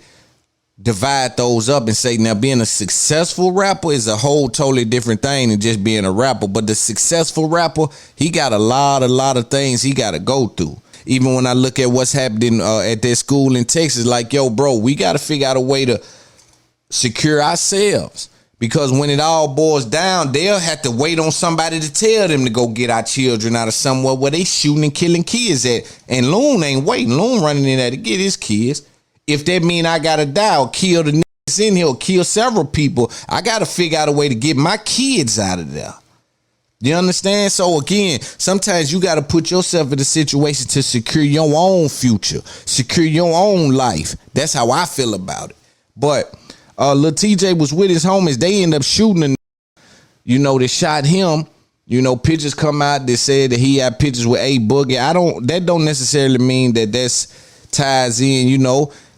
divide those up and say, now, being a successful rapper is a whole totally different thing than just being a rapper. But the successful rapper, he got a lot of things he got to go through. even when I look at what's happening at that school in Texas, like, yo, bro, we got to figure out a way to secure ourselves. Because when it all boils down, they'll have to wait on somebody to tell them to go get our children out of somewhere where they shooting and killing kids at. And Loon ain't waiting. Loon running in there to get his kids. If that mean I got to die or kill the niggas in here or kill several people, I got to figure out a way to get my kids out of there. You understand? So again, sometimes you got to put yourself in a situation to secure your own future, secure your own life. That's how I feel about it. But Lil TJ was with his homies. They end up shooting and they shot him. Pictures come out that said that he had pictures with A Boogie. That don't necessarily mean that that's ties in,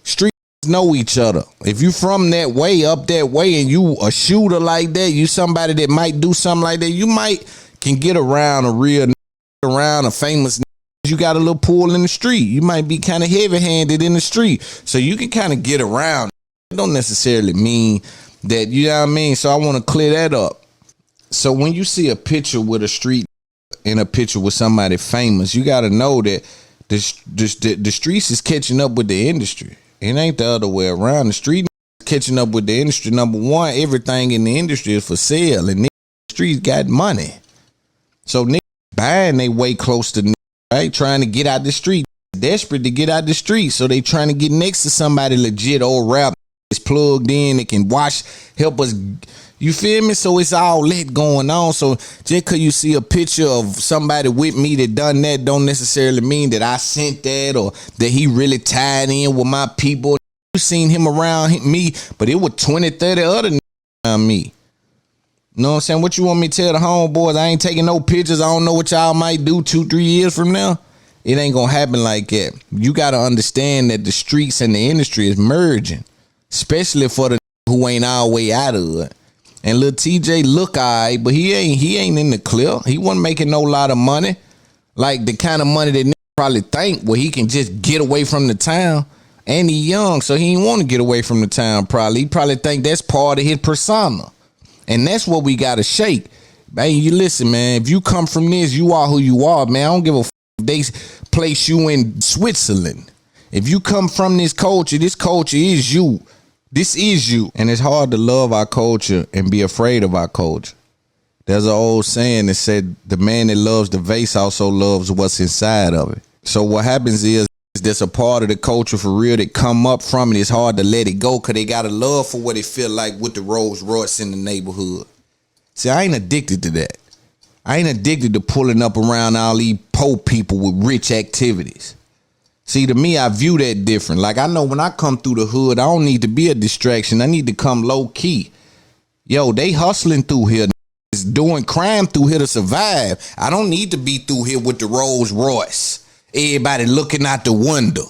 streets know each other. If you from that way, up that way, and you a shooter like that, you somebody that might do something like that, you can get around a real around a famous. You got a little pull in the street. You might be kind of heavy-handed in the street. So you can kind of get around. It don't necessarily mean that, you know what I mean? So I want to clear that up. So when you see a picture with a street and a picture with somebody famous, you got to know that the streets is catching up with the industry. It ain't the other way around. The street is catching up with the industry. Number one, everything in the industry is for sale, and the streets got money. So niggas buying they way close to, right? Trying to get out the street. Desperate to get out the street. So they trying to get next to somebody legit old rap is plugged in, it can help us, you feel me? So it's all lit going on. So just because you see a picture of somebody with me that done that don't necessarily mean that I sent that or that he really tied in with my people. You seen him around me, but it was 20, 30 other around me. You know what I'm saying? What you want me to tell the homeboys? I ain't taking no pictures. I don't know what y'all might do 2-3 years from now. It ain't gonna happen like that. You gotta understand that the streets and the industry is merging. Especially for the who ain't all the way out of it. And Lil TJ look alright, but he ain't in the clear. He wasn't making no lot of money. Like the kind of money that probably think where he can just get away from the town. And he young, so he ain't want to get away from the town probably. He probably think that's part of his persona. And that's what we gotta shake. Man, you listen, man, if you come from this, you are who you are, man. I don't give a f if they place you in Switzerland. If you come from this culture is you. This is you. And it's hard to love our culture and be afraid of our culture. There's an old saying that said, the man that loves the vase also loves what's inside of it. So what happens is there's a part of the culture for real that come up from it. It's hard to let it go because they got a love for what it feel like with the Rolls Royce in the neighborhood. See, I ain't addicted to that. I ain't addicted to pulling up around all these poor people with rich activities. See, to me, I view that different. Like, I know when I come through the hood, I don't need to be a distraction. I need to come low key. Yo, they hustling through here, doing crime through here to survive. I don't need to be through here with the Rolls Royce. Everybody looking out the window.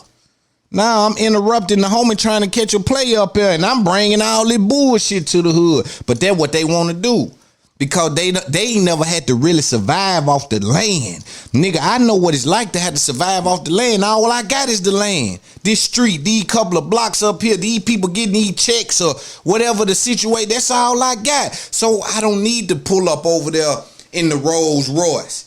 Now I'm interrupting the homie trying to catch a play up here, and I'm bringing all this bullshit to the hood. But that's what they want to do. Because they ain't never had to really survive off the land. Nigga, I know what it's like to have to survive off the land. All I got is the land. This street, these couple of blocks up here, these people getting these checks or whatever the situation, that's all I got. So I don't need to pull up over there in the Rolls Royce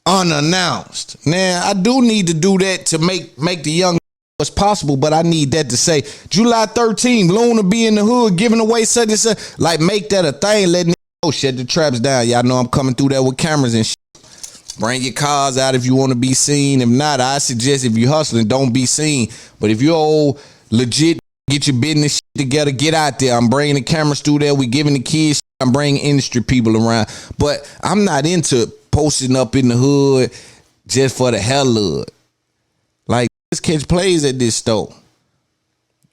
unannounced. Now, I do need to do that to make the young as possible, but I need that to say July 13th, Loon will be in the hood giving away such and such. Like, make that a thing, letting shut the traps down. Y'all know I'm coming through there with cameras and shit. Bring your cars out if you want to be seen. If not, I suggest if you're hustling, don't be seen. But if you're old, legit, get your business shit together, get out there. I'm bringing the cameras through there. We giving the kids shit. I'm bringing industry people around. But I'm not into posting up in the hood just for the hell of it. Like, let's catch plays at this store.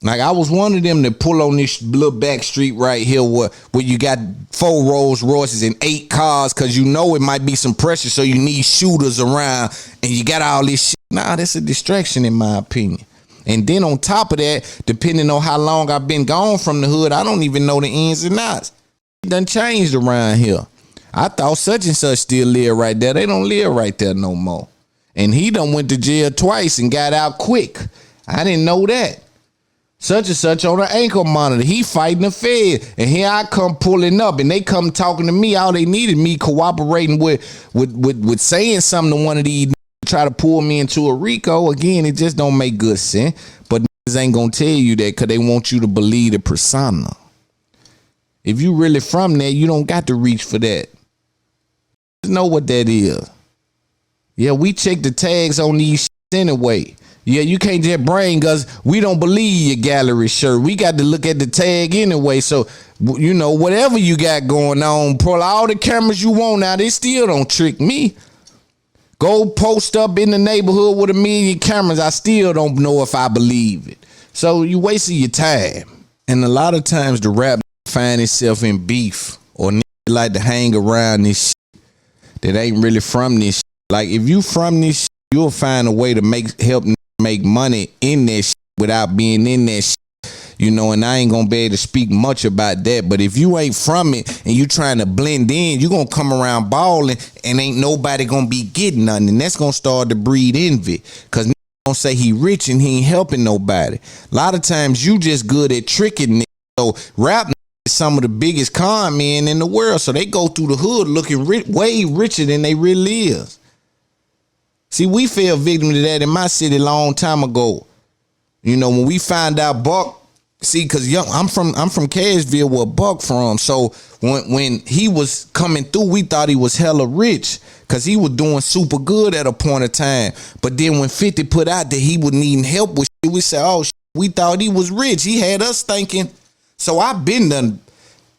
Like, I was one of them that pull on this little back street right here where you got 4 Rolls Royces and 8 cars because you know it might be some pressure, so you need shooters around and you got all this shit. Nah, that's a distraction in my opinion. And then on top of that, depending on how long I've been gone from the hood, I don't even know the ins and outs. It done changed around here. I thought such and such still live right there. They don't live right there no more. And he done went to jail twice and got out quick. I didn't know that. Such and such on the ankle monitor. He fighting the Fed. And here I come pulling up and they come talking to me. All they needed me cooperating with saying something to one of these try to pull me into a RICO, again, it just don't make good sense. But niggas ain't gonna tell you that because they want you to believe the persona. If you really from there, you don't got to reach for that. You know what that is. Yeah, we check the tags on these shit anyway. Yeah, you can't just bring us. We don't believe your gallery shirt. We got to look at the tag anyway. So, you know, whatever you got going on, pull all the cameras you want out. They still don't trick me. Go post up in the neighborhood with 1 million cameras. I still don't know if I believe it. So you wasting your time. And a lot of times the rap find itself in beef or like to hang around this shit that ain't really from this shit. Like if you from this shit, you'll find a way to help make money in that shit without being in that shit. You know, and I ain't gonna be able to speak much about that. But if you ain't from it and you trying to blend in, you gonna come around balling and ain't nobody gonna be getting nothing. And that's gonna start to breed envy. Cause gonna say he rich and he ain't helping nobody. A lot of times you just good at tricking niggas. So rap is some of the biggest con men in the world. So they go through the hood looking way richer than they really is. See, we fell victim to that in my city a long time ago. You know, when we find out Buck, see, because I'm from Cashville where Buck from. So when he was coming through, we thought he was hella rich because he was doing super good at a point of time. But then when 50 put out that he was needing help with shit, we said, oh, shit, we thought he was rich. He had us thinking. So I've been done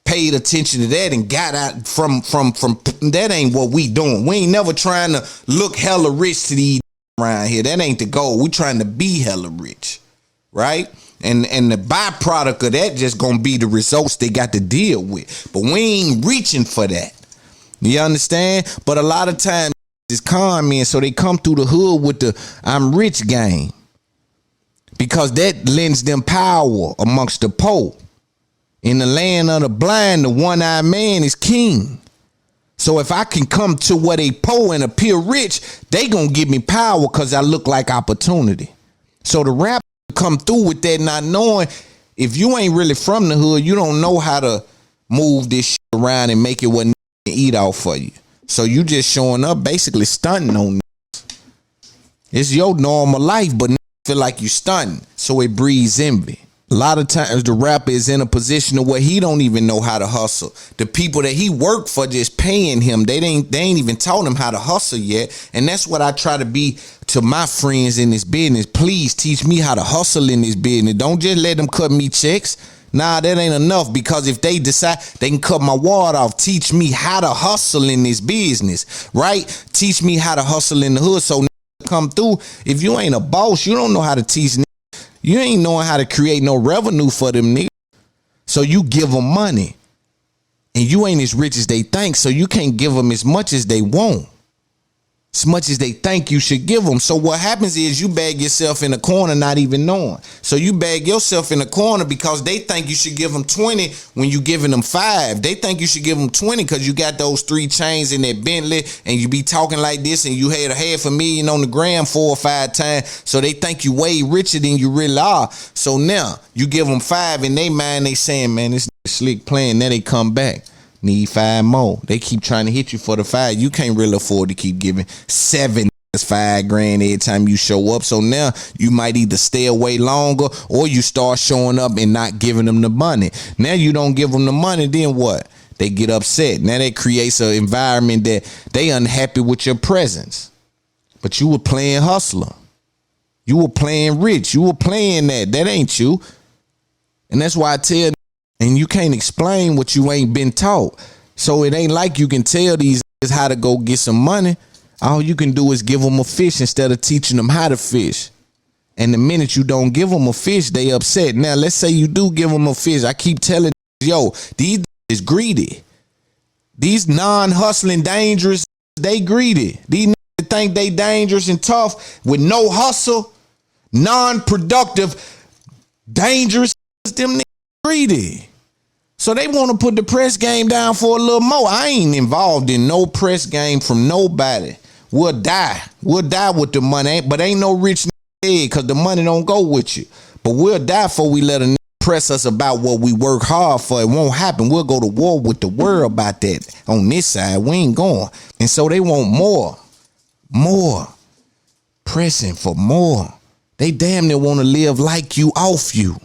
paid attention to that and got out from that ain't what we doing. We ain't never trying to look hella rich to these around here. That ain't the goal. We trying to be hella rich, right? And the byproduct of that just gonna be the results they got to deal with. But we ain't reaching for that. You understand? But a lot of times it's con men, so they come through the hood with the I'm rich game. Because that lends them power amongst the poor. In the land of the blind, the one-eyed man is king. So if I can come to where they poor and appear rich, they gonna give me power because I look like opportunity. So the rap come through with that, not knowing if you ain't really from the hood, you don't know how to move this shit around and make it what can eat out for you. So you just showing up basically stunting on niggas. It's your normal life, but feel like you stunting. So it breeds envy. A lot of times the rapper is in a position of where he don't even know how to hustle. The people that he worked for just paying him, they ain't even taught him how to hustle yet. And that's what I try to be to my friends in this business. Please teach me how to hustle in this business. Don't just let them cut me checks. Nah, that ain't enough, because if they decide they can cut my water off, teach me how to hustle in this business, right? Teach me how to hustle in the hood. So come through. If you ain't a boss, you don't know how to teach. You ain't knowing how to create no revenue for them niggas. So you give them money. And you ain't as rich as they think. So you can't give them as much as they want. As much as they think you should give them. So what happens is you bag yourself in a corner not even knowing. So you bag yourself in a corner because they think you should give them 20 when you giving them 5. They think you should give them 20 because you got those 3 chains in that Bentley and you be talking like this and you had $500,000 on the gram 4 or 5 times. So they think you way richer than you really are. So now you give them 5 in their mind, they saying, man, this slick playing. Then they come back. Need 5 more. They keep trying to hit you for the 5. You can't really afford to keep giving 7 $5 grand every time you show up. So now you might either stay away longer or you start showing up and not giving them the money. Now you don't give them the money, then what? They get upset. Now that creates an environment that they unhappy with your presence. But you were playing hustler. You were playing rich. You were playing that. That ain't you. And that's why I tell. And you can't explain what you ain't been taught. So it ain't like you can tell these niggas how to go get some money. All you can do is give them a fish instead of teaching them how to fish. And the minute you don't give them a fish, they upset. Now, let's say you do give them a fish. I keep telling yo, these is greedy. These non-hustling dangerous, they greedy. These niggas think they dangerous and tough with no hustle, non-productive, dangerous. Them niggas greedy. So they want to put the press game down for a little more. I ain't involved in no press game from nobody. We'll die. We'll die with the money. But ain't no rich nigga because the money don't go with you. But we'll die before we let a nigga press us about what we work hard for. It won't happen. We'll go to war with the world about that. On this side, we ain't going. And so they want more. More. pressing for more. They damn near want to live like you, off you.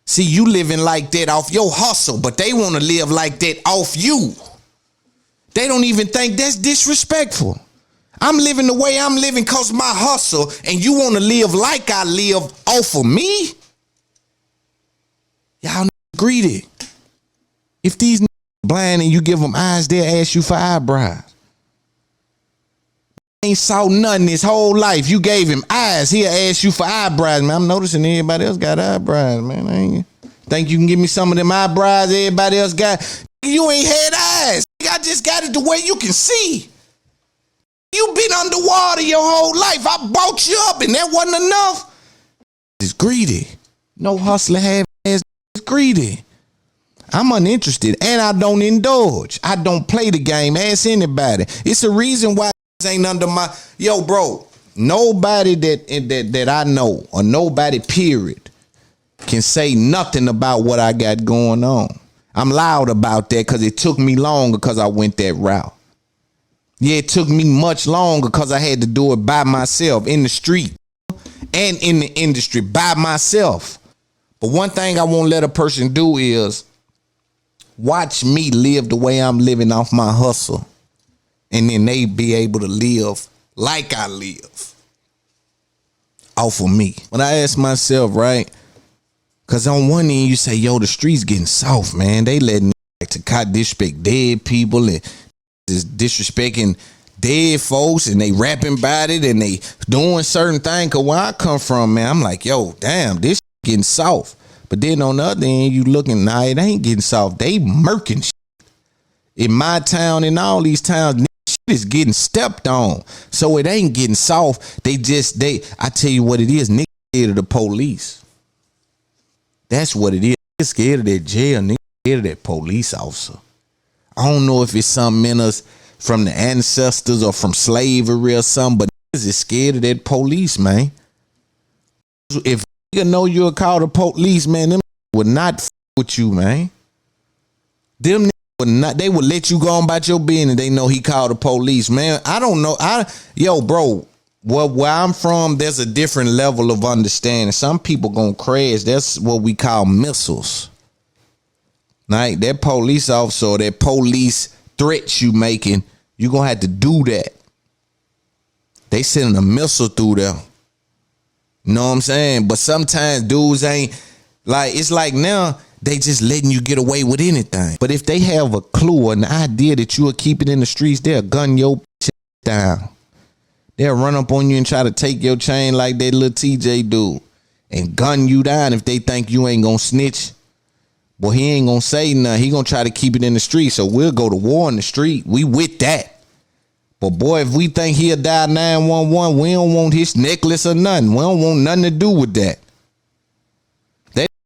See, you living like that off your hustle, but they want to live like that off you. They don't even think that's disrespectful. I'm living the way I'm living because my hustle, and you want to live like I live off of me? Y'all greedy. If these blind and you give them eyes, they'll ask you for eyebrows. Ain't saw nothing his whole life. You gave him eyes, he'll ask you for eyebrows, man. I'm noticing everybody else got eyebrows, man. I ain't think you can give me some of them eyebrows everybody else got. You ain't had eyes. I just got it the way you can see. You been underwater your whole life. I bought you up and that wasn't enough. It's greedy. No hustler have ass is greedy. I'm uninterested and I don't indulge. I don't play the game. Ask anybody. It's a reason why ain't under my bro. Nobody that I know or nobody period can say nothing about what I got going on. I'm loud about that because it took me longer because I went that route. Yeah, it took me much longer because I had to do it by myself in the street and in the industry by myself. But one thing I won't let a person do is watch me live the way I'm living off my hustle. And then they be able to live like I live off of me. When I ask myself, right, because on one end you say, yo, the streets getting soft, man. They letting to disrespect dead people and just disrespecting dead folks and they rapping about it and they doing certain things. Because where I come from, man, I'm like, yo, damn, this getting soft. But then on the other end, you looking, nah, it ain't getting soft. They murking shit. In my town, in all these towns, is getting stepped on, so it ain't getting soft. I tell you what it is, niggas scared of the police. That's what it is. Niggas scared of that jail, niggas scared of that police officer. I don't know if it's something in us from the ancestors or from slavery or something, but niggas is scared of that police, man. If you know you'll call the police, man, them would not with you, man. Them they would let you go on about your business. They know he called the police, man. I don't know. Bro, where I'm from, there's a different level of understanding. Some people gonna crash. That's what we call missiles. Right? That police officer or that police threats you making, you gonna have to do that. They sending a missile through there. You know what I'm saying? But sometimes dudes ain't like, it's like now, they just letting you get away with anything. But if they have a clue or an idea that you will keep it in the streets, they'll gun your shit down. They'll run up on you and try to take your chain like that little TJ dude and gun you down if they think you ain't gonna snitch. Well, he ain't gonna say nothing. He gonna try to keep it in the street. So we'll go to war in the street. We with that. But boy, if we think he'll die 911, we don't want his necklace or nothing. We don't want nothing to do with that.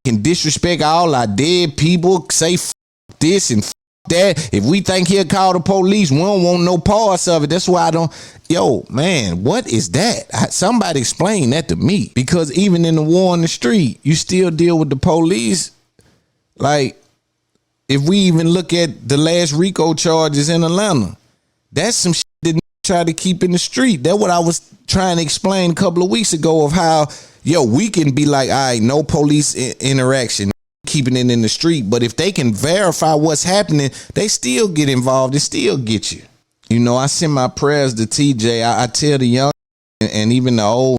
Can disrespect all our dead people, say f this and f that. If we think he'll call the police, we don't want no parts of it. That's why I don't. Yo, man, what is that? Somebody explain that to me. Because even in the war on the street, you still deal with the police. Like, if we even look at the last RICO charges in Atlanta, that's some shit that try to keep in the street. That's what I was trying to explain a couple of weeks ago of how, we can be like, all right, no police interaction, keeping it in the street. But if they can verify what's happening, they still get involved and still get you. I send my prayers to TJ. I tell the young and even the old,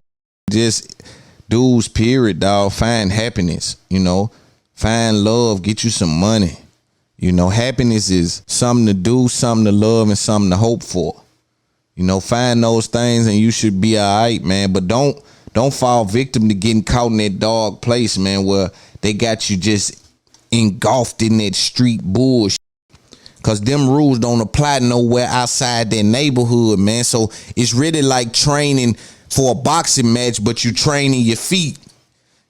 just dudes, period, dog, find happiness, find love, get you some money. Happiness is something to do, something to love, and something to hope for. Find those things and you should be all right, man. But don't fall victim to getting caught in that dark place, man, where they got you just engulfed in that street bullshit. Because them rules don't apply nowhere outside their neighborhood, man. So it's really like training for a boxing match, but you training your feet.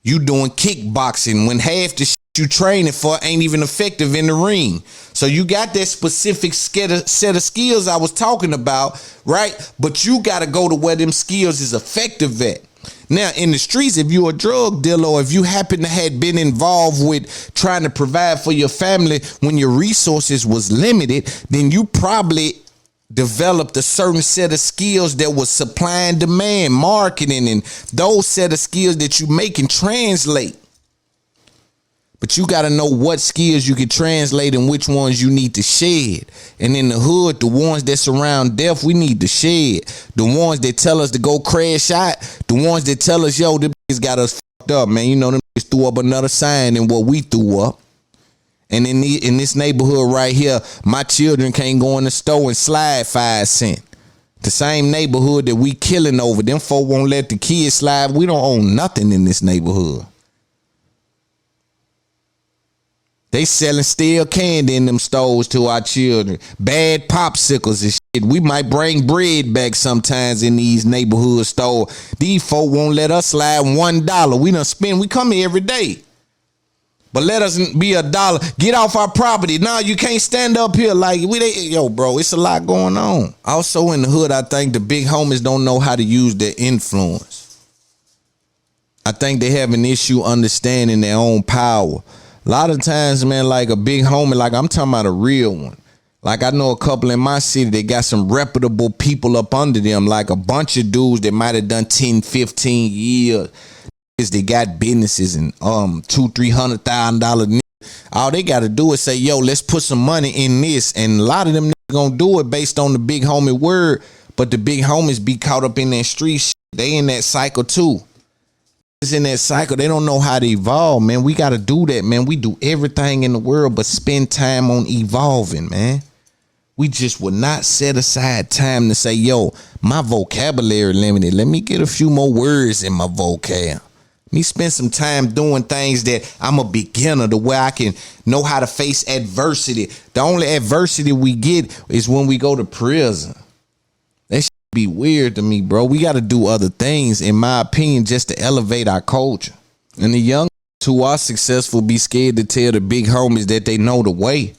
You doing kickboxing when half the shit you training for ain't even effective in the ring. So you got that specific set of skills I was talking about, right? But you got to go to where them skills is effective at. Now, in the streets, if you're a drug dealer or if you happen to have been involved with trying to provide for your family when your resources was limited, then you probably developed a certain set of skills that was supply and demand, marketing, and those set of skills that you make and translate. But you got to know what skills you can translate and which ones you need to shed. And in the hood, the ones that surround death, we need to shed. The ones that tell us to go crash out, the ones that tell us, yo, them niggas got us fucked up, man. You know, them niggas threw up another sign than what we threw up. And in this neighborhood right here, my children can't go in the store and slide 5 cents. The same neighborhood that we killing over, them folk won't let the kids slide. We don't own nothing in this neighborhood. They selling stale candy in them stores to our children. Bad popsicles and shit. We might bring bread back sometimes in these neighborhood stores. These folk won't let us slide $1. We done spend. We come here every day. But let us be $1. Get off our property. Now you can't stand up here like yo, bro, it's a lot going on. Also in the hood, I think the big homies don't know how to use their influence. I think they have an issue understanding their own power. A lot of times, man, like a big homie, like I'm talking about a real one. Like I know a couple in my city, they got some reputable people up under them, like a bunch of dudes that might have done 10, 15 years. They got businesses and $200,000-$300,000. All they got to do is say, yo, let's put some money in this. And a lot of them gonna do it based on the big homie word. But the big homies be caught up in that street shit. They in that cycle too. In that cycle, they don't know how to evolve, man. We got to do that, man. We do everything in the world but spend time on evolving, man. We just would not set aside time to say, yo, my vocabulary limited. Let me get a few more words in my vocab. Let me spend some time doing things that I'm a beginner to where I can know how to face adversity. The only adversity we get is when we go to prison. That shit be weird to me, bro. We got to do other things, in my opinion, just to elevate our culture. And the young who are successful be scared to tell the big homies that they know the way.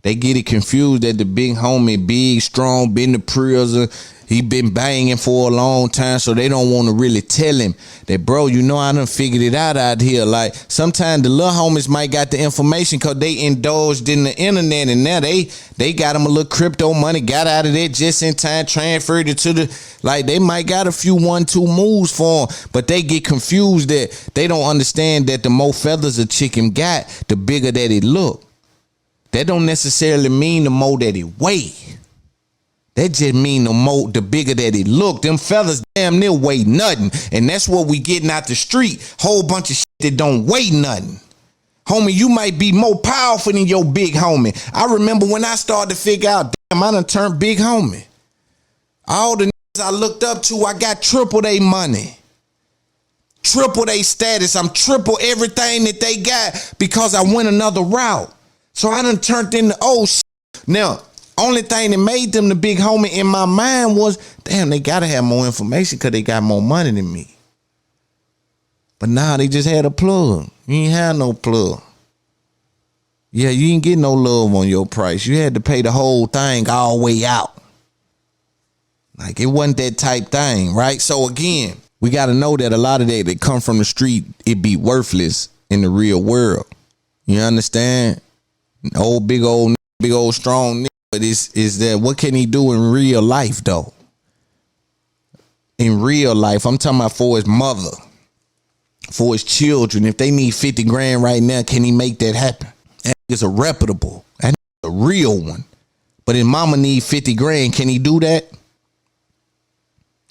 They get it confused that the big homie, big, strong, been to prison. He been banging for a long time, so they don't want to really tell him that, bro, you know, I done figured it out here. Like, sometimes the little homies might got the information because they indulged in the internet, and now they got them a little crypto money, got out of there just in time, transferred it to the, like, they might got a few 1-2 moves for them, but they get confused that they don't understand that the more feathers a chicken got, the bigger that it look. That don't necessarily mean the more that it weigh. That just mean the bigger that it look. Them feathers damn near weigh nothing. And that's what we getting out the street. Whole bunch of shit that don't weigh nothing. Homie, you might be more powerful than your big homie. I remember when I started to figure out, damn, I done turned big homie. All the niggas I looked up to, I got triple they money. Triple they status. I'm triple everything that they got because I went another route. So I done turned into old shit. Now, only thing that made them the big homie in my mind was, damn, they gotta have more information because they got more money than me. But now they just had a plug. You ain't had no plug. Yeah, you ain't get no love on your price. You had to pay the whole thing all the way out. Like, it wasn't that type thing, right? So again, we gotta know that a lot of that come from the street, it be worthless in the real world. You understand? Big old strong nigga. But is that what can he do in real life though? In real life, I'm talking about for his mother, for his children. If they need 50 grand right now, can he make that happen? That is a reputable, that is a real one. But his mama need 50 grand, can he do that?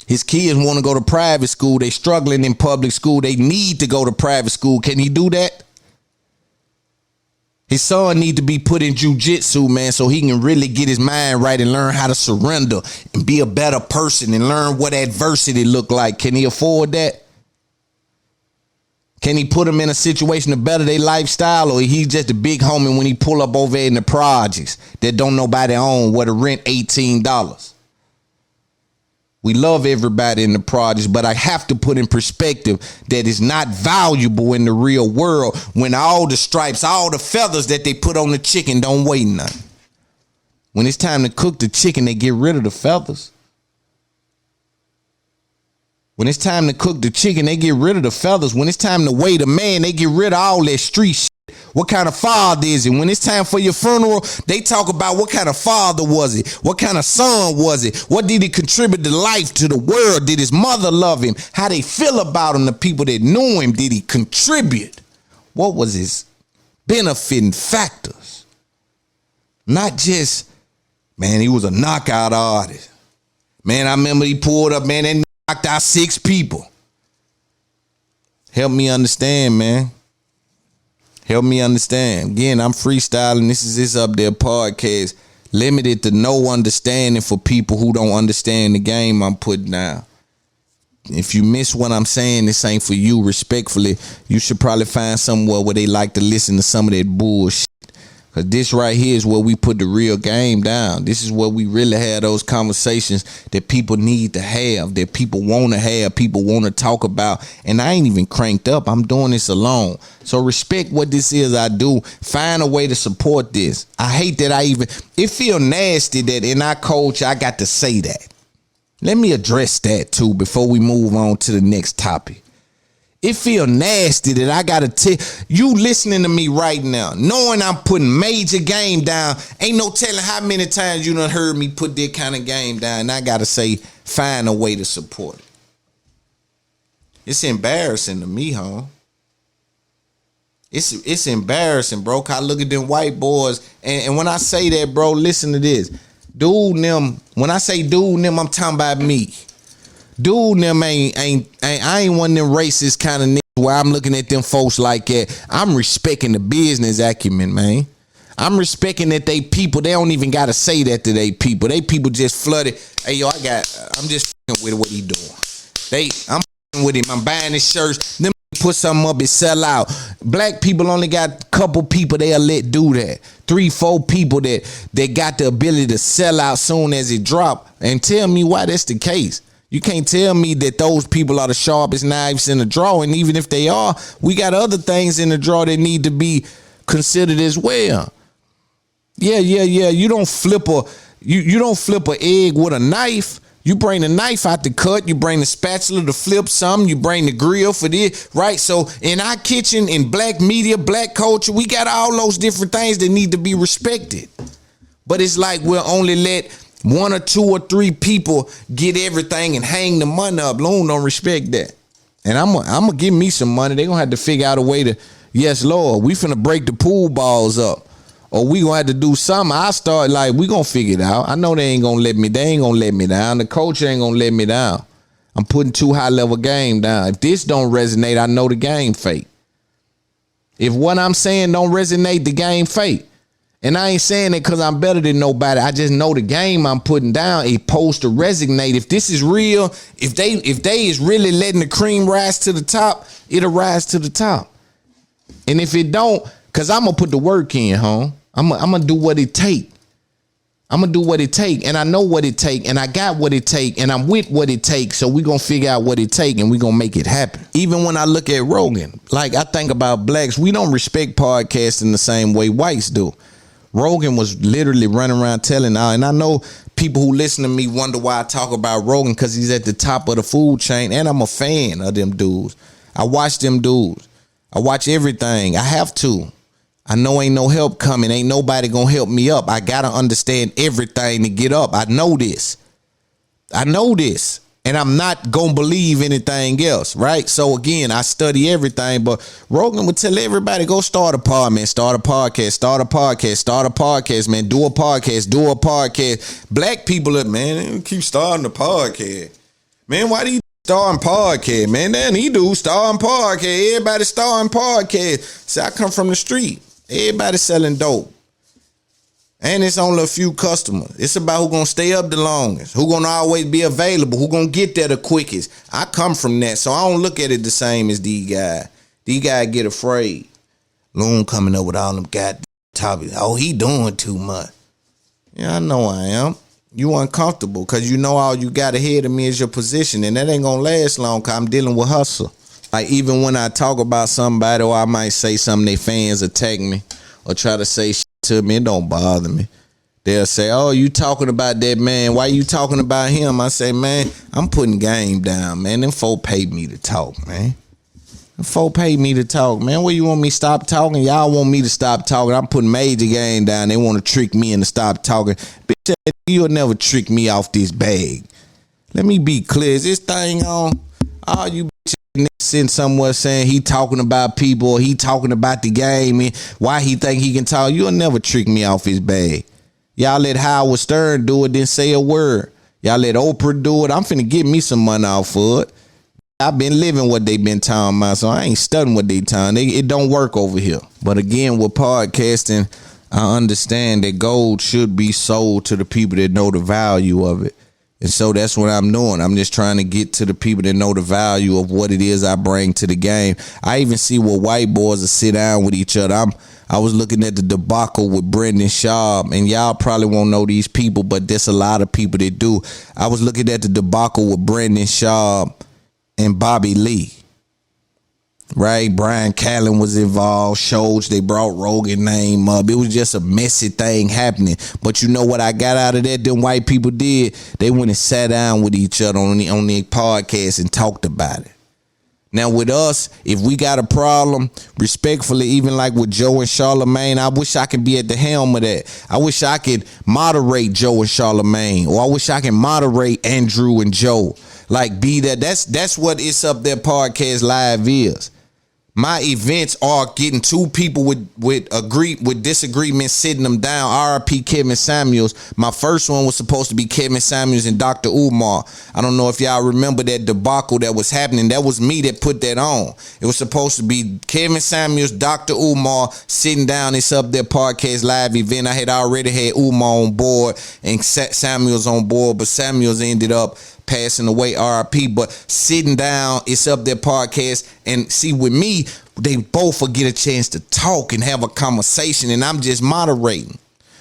His kids want to go to private school. They struggling in public school. They need to go to private school. Can he do that? His son need to be put in jujitsu, man, so he can really get his mind right and learn how to surrender and be a better person and learn what adversity look like. Can he afford that? Can he put him in a situation to better their lifestyle, or he's just a big homie when he pull up over in the projects that don't nobody own where the rent $18? We love everybody in the projects, but I have to put in perspective that it's not valuable in the real world when all the stripes, all the feathers that they put on the chicken don't weigh nothing. When it's time to cook the chicken, they get rid of the feathers. When it's time to cook the chicken, they get rid of the feathers. When it's time to weigh the man, they get rid of all that street shit. What kind of father is it? When it's time for your funeral, they talk about what kind of father was it? What kind of son was it? What did he contribute to life, to the world? Did his mother love him? How they feel about him, the people that knew him? Did he contribute? What was his benefiting factors? Not just, man, he was a knockout artist. Man, I remember he pulled up, man, and knocked out 6 people. Help me understand, man. Help me understand. Again, I'm freestyling. This is this Up There podcast. Limited to no understanding for people who don't understand the game I'm putting down. If you miss what I'm saying, this ain't for you. Respectfully, you should probably find somewhere where they like to listen to some of that bullshit. Because this right here is where we put the real game down. This is where we really have those conversations that people need to have, that people want to have, people want to talk about. And I ain't even cranked up. I'm doing this alone. So respect what this is I do. Find a way to support this. I hate that it feel nasty that in our culture I got to say that. Let me address that too before we move on to the next topic. It feel nasty that I gotta tell you listening to me right now, knowing I'm putting major game down. Ain't no telling how many times you done heard me put that kind of game down. And I gotta say, find a way to support it. It's embarrassing to me, huh? It's embarrassing, bro. 'Cause I look at them white boys, and when I say that, bro, listen to this. Dude, them. When I say dude, them, I'm talking about me. Dude, them I ain't one of them racist kind of niggas where I'm looking at them folks like that. I'm respecting the business acumen, man. I'm respecting that they people, they don't even gotta say that to they people. They people just flooded. Hey, yo, I'm just with what he doing. I'm with him. I'm buying his shirts. Them put something up and sell out. Black people only got a couple people they'll let do that. 3-4 people that got the ability to sell out soon as it drop. And tell me why that's the case. You can't tell me that those people are the sharpest knives in the drawer. And even if they are, we got other things in the drawer that need to be considered as well. Yeah. You don't flip a egg with a knife. You bring the knife out to cut. You bring the spatula to flip something. You bring the grill for this, right? So in our kitchen, in black media, black culture, we got all those different things that need to be respected. But it's like we'll only let 1 or 2 or 3 people get everything and hang the money up. Loon don't respect that. And I'm gonna give me some money. They gonna have to figure out a way to, yes, Lord, we finna break the pool balls up. Or we gonna have to do something. I start like, we gonna figure it out. I know they ain't gonna let me down. The culture ain't gonna let me down. I'm putting too high level game down. If this don't resonate, I know the game fake. If what I'm saying don't resonate, the game fake. And I ain't saying it because I'm better than nobody. I just know the game I'm putting down is supposed to resonate. If this is real, if they is really letting the cream rise to the top, it'll rise to the top. And if it don't, because I'm going to put the work in, huh? I'm going to do what it take. I'm going to do what it take. And I know what it take. And I got what it take. And I'm with what it takes. So we're going to figure out what it take. And we're going to make it happen. Even when I look at Rogan, like I think about blacks, we don't respect podcasting the same way whites do. Rogan was literally running around telling out, and I know people who listen to me wonder why I talk about Rogan, because he's at the top of the food chain, and I'm a fan of them dudes. I watch them dudes. I watch everything. I have to. I know ain't no help coming. Ain't nobody gonna help me up. I gotta understand everything to get up. I know this. And I'm not gonna believe anything else, right? So again, I study everything, but Rogan would tell everybody, go start a pod, man. Start a podcast, man. Do a podcast. Black people, man, keep starting a podcast. Man, why do you starting podcast, man? Then he do starting podcast. Everybody starting podcast. See, I come from the street. Everybody selling dope. And it's only a few customers. It's about who gonna stay up the longest, who gonna always be available, who gonna get there the quickest. I come from that, so I don't look at it the same as these guys. These guys get afraid. Loon coming up with all them goddamn topics. Oh, he doing too much. Yeah, I know I am. You uncomfortable because you know all you got ahead of me is your position, and that ain't gonna last long because I'm dealing with hustle. Like even when I talk about somebody, or I might say something, their fans attack me or try to say shit to me, it don't bother me. They'll say, oh, you talking about that man, why you talking about him? I say, man, I'm putting game down, man. Them folk paid me to talk, man. Folk pay me to talk, man. Where you want me to stop talking? Y'all want me to stop talking. I'm putting major game down. They want to trick me into stop talking. Bitch, you'll never trick me off this bag. Let me be clear. Is this thing on? All you bitches sitting somewhere saying he talking about people or he talking about the game and why he think he can talk. You'll never trick me off his bag. Y'all let Howard Stern do it, then say a word. Y'all let Oprah do it. I'm finna get me some money off for it. I've been living what they been talking about, so I ain't studying what they talking. It don't work over here. But again, with podcasting, I understand that gold should be sold to the people that know the value of it. And so that's what I'm doing. I'm just trying to get to the people that know the value of what it is I bring to the game. I even see where white boys will sit down with each other. I was looking at the debacle with Brendan Schaub, and y'all probably won't know these people, but there's a lot of people that do. I was looking at the debacle with Brendan Schaub and Bobby Lee, right? Brian Callen was involved. Shows they brought Rogan name up. It was just a messy thing happening. But you know what I got out of that? Them white people did. They went and sat down with each other on the podcast and talked about it. Now with us, if we got a problem, respectfully, even like with Joe and Charlamagne, I wish I could be at the helm of that. I wish I could moderate Joe and Charlamagne, or I wish I can moderate Andrew and Joe. Like be that. That's what It's Up There Podcast Live is. My events are getting two people with disagreements, sitting them down. RIP Kevin Samuels. My first one was supposed to be Kevin Samuels and Dr. Umar. I don't know if y'all remember that debacle that was happening. That was me that put that on. It was supposed to be Kevin Samuels, Dr. Umar sitting down. It's Up There Podcast Live event. I had already had Umar on board and Samuels on board, but Samuels ended up passing away, RIP. But sitting down, It's Up There Podcast, and see, with me, they both will get a chance to talk and have a conversation, and I'm just moderating,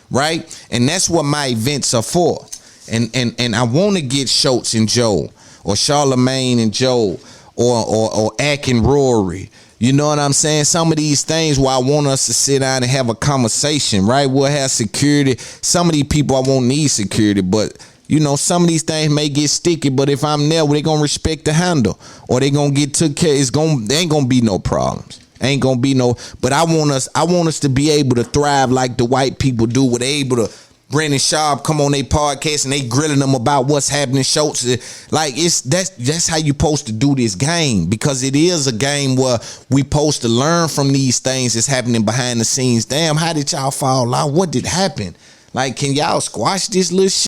right? And that's what my events are for. And I want to get Schultz and Joe, or Charlamagne and Joe, or Ack and Rory. You know what I'm saying? Some of these things where I want us to sit down and have a conversation, right? We'll have security. Some of these people I won't need security, but you know, some of these things may get sticky, but if I'm there, they gonna respect the handle, or they gonna get took care. There ain't gonna be no problems. Ain't gonna be no. But I want us to be able to thrive like the white people do. Where they able to. Brendan Schaub come on their podcast and they grilling them about what's happening. Schultz, like that's how you supposed to do this game, because it is a game where we supposed to learn from these things that's happening behind the scenes. Damn, how did y'all fall out? What did happen? Like, can y'all squash this little shit?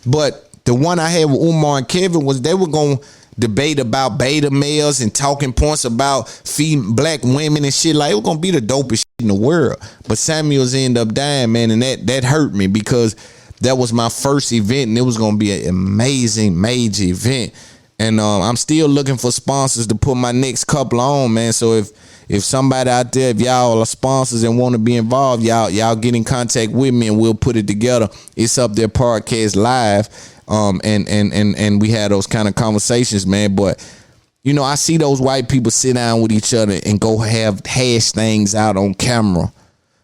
But the one I had with Umar and Kevin was they were going to debate about beta males and talking points about black women and shit. Like, it was going to be the dopest shit in the world. But Samuels ended up dying, man, and that hurt me, because that was my first event, and it was going to be an amazing, major event. And I'm still looking for sponsors to put my next couple on, man. So if somebody out there, if y'all are sponsors and want to be involved, y'all get in contact with me and we'll put it together. It's Up There Podcast Live. And we had those kind of conversations, man. But you know, I see those white people sit down with each other and go hash things out on camera,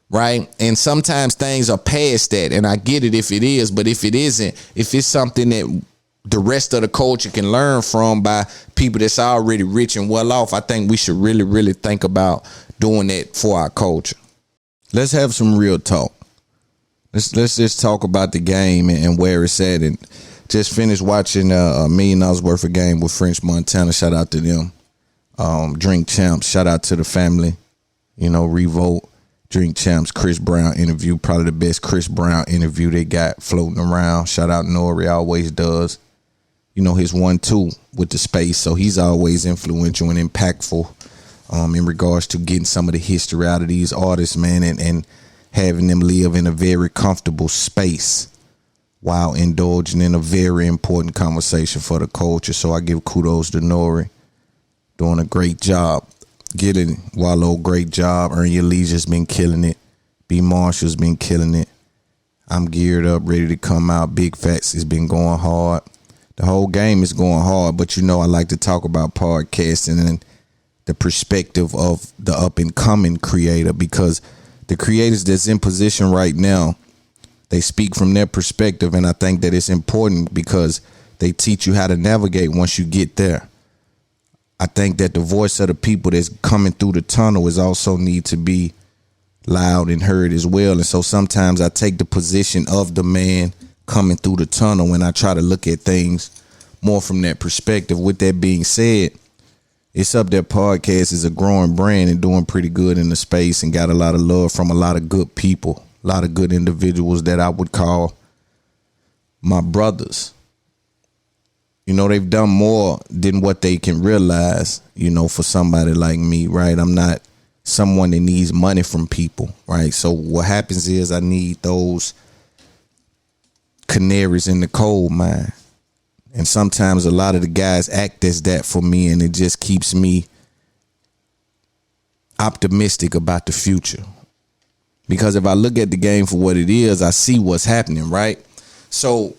right? And sometimes things are past that, and I get it if it is, but if it isn't, if it's something that the rest of the culture can learn from by people that's already rich and well off, I think we should really, really think about doing that for our culture. Let's have some real talk. Let's just talk about the game and where it's at. And just finished watching $1 million worth of game with French Montana. Shout out to them. Drink Champs. Shout out to the family. You know, Revolt. Drink Champs. Chris Brown interview. Probably the best Chris Brown interview they got floating around. Shout out Nori. Always does. You know, his 1-2 with the space. So he's always influential and impactful in regards to getting some of the history out of these artists, man, and having them live in a very comfortable space while indulging in a very important conversation for the culture. So I give kudos to Nori. Doing a great job. Getting Wallow, great job. Earn Your Leisure's been killing it. B Marshall's been killing it. I'm geared up, ready to come out. Big Fats has been going hard. The whole game is going hard, but you know I like to talk about podcasting and the perspective of the up-and-coming creator, because the creators that's in position right now, they speak from their perspective, and I think that it's important because they teach you how to navigate once you get there. I think that the voice of the people that's coming through the tunnel is also need to be loud and heard as well. And so sometimes I take the position of the man coming through the tunnel when I try to look at things more from that perspective. With that being said, It's Up There podcast is a growing brand and doing pretty good in the space and got a lot of love from a lot of good people, a lot of good individuals that I would call my brothers. You know, they've done more than what they can realize, you know, for somebody like me, right? I'm not someone that needs money from people, right? So what happens is I need those canaries in the coal mine. And sometimes a lot of the guys act as that for me, and it just keeps me optimistic about the future. Because if I look at the game for what it is, I see what's happening, right? So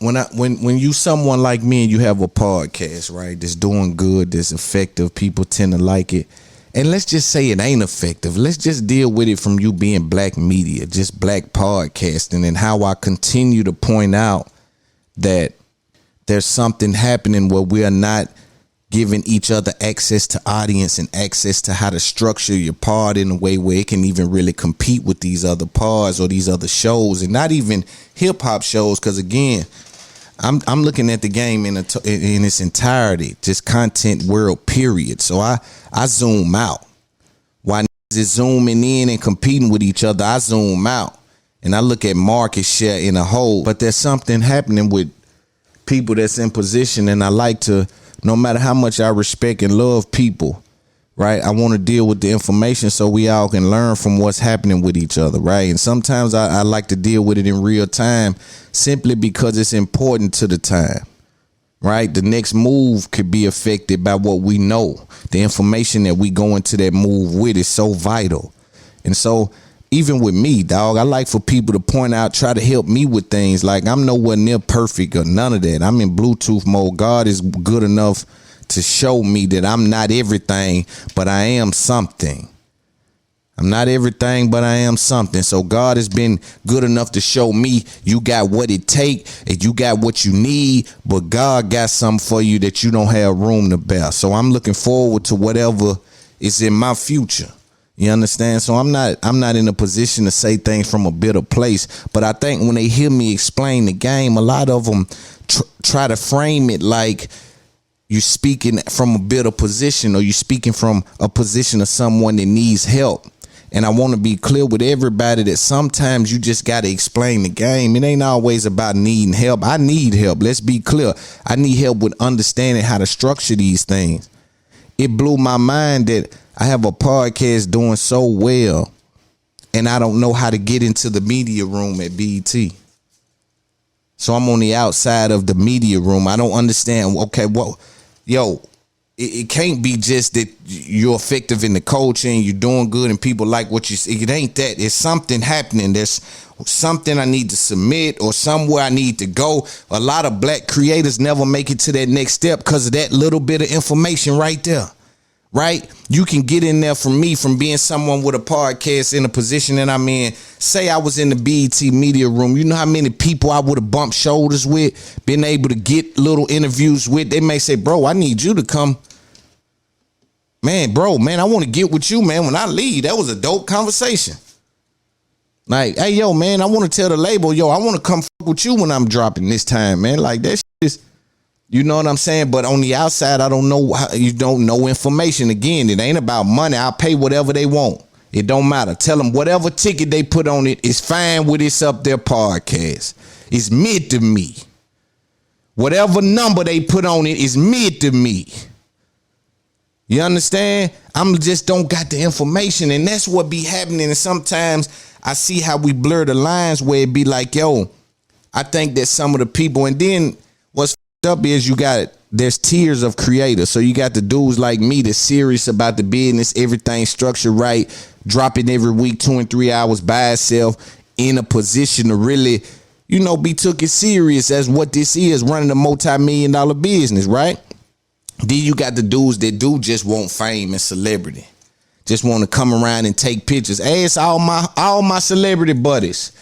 when you someone like me and you have a podcast, right, that's doing good, that's effective, people tend to like it. And let's just say it ain't effective. Let's just deal with it from you being black media, just black podcasting, and how I continue to point out that there's something happening where we are not giving each other access to audience and access to how to structure your pod in a way where it can even really compete with these other pods or these other shows, and not even hip hop shows. Because again, I'm looking at the game in its entirety, just content world, period. So I zoom out. While niggas is zooming in and competing with each other, I zoom out and I look at market share in a whole. But there's something happening with people that's in position, and I like to, no matter how much I respect and love people, right, I want to deal with the information so we all can learn from what's happening with each other, right? And sometimes I like to deal with it in real time simply because it's important to the time, right? The next move could be affected by what we know. The information that we go into that move with is so vital. And so even with me, dog, I like for people to point out, try to help me with things. Like, I'm nowhere near perfect or none of that. I'm in Bluetooth mode. God is good enough to show me that I'm not everything, but I am something. I'm not everything, but I am something. So God has been good enough to show me you got what it take and you got what you need, but God got something for you that you don't have room to bear. So I'm looking forward to whatever is in my future. You understand? So I'm not in a position to say things from a bitter place, but I think when they hear me explain the game, a lot of them try to frame it like you speaking from a bitter position, or you speaking from a position of someone that needs help. And I want to be clear with everybody that sometimes you just got to explain the game. It ain't always about needing help. I need help. Let's be clear. I need help with understanding how to structure these things. It blew my mind that I have a podcast doing so well, and I don't know how to get into the media room at BET. So I'm on the outside of the media room. I don't understand. Okay, well, it can't be just that you're effective in the coaching, you're doing good, and people like what you say. It ain't that. It's something happening. There's something I need to submit or somewhere I need to go. A lot of black creators never make it to that next step because of that little bit of information right there. Right? You can get in there from me, from being someone with a podcast in a position that I'm in. Say I was in the BET media room. You know how many people I would have bumped shoulders with, been able to get little interviews with. They may say, bro, I need you to come. Man, I want to get with you, man. When I leave, that was a dope conversation. Like, hey, yo, man, I want to tell the label, I want to come fuck with you when I'm dropping this time, man. Like, that shit is... You know what I'm saying? But on the outside, I don't know how, you don't know information. Again, it ain't about money. I'll pay whatever they want. It don't matter. Tell them whatever ticket they put on it is fine with It's Up There podcast. It's mid to me. Whatever number they put on it is mid to me. You understand? I'm just don't got the information, and that's what be happening. And sometimes I see how we blur the lines where it be like, I think that some of the people, and then what's up is there's tiers of creators. So you got the dudes like me that's serious about the business, everything structured right, dropping every week 2 and 3 hours by itself, in a position to really, be took it serious as what this is, running a multi-million-dollar business, right? Then you got the dudes that do just want fame and celebrity, just want to come around and take pictures. Hey, it's all my celebrity buddies.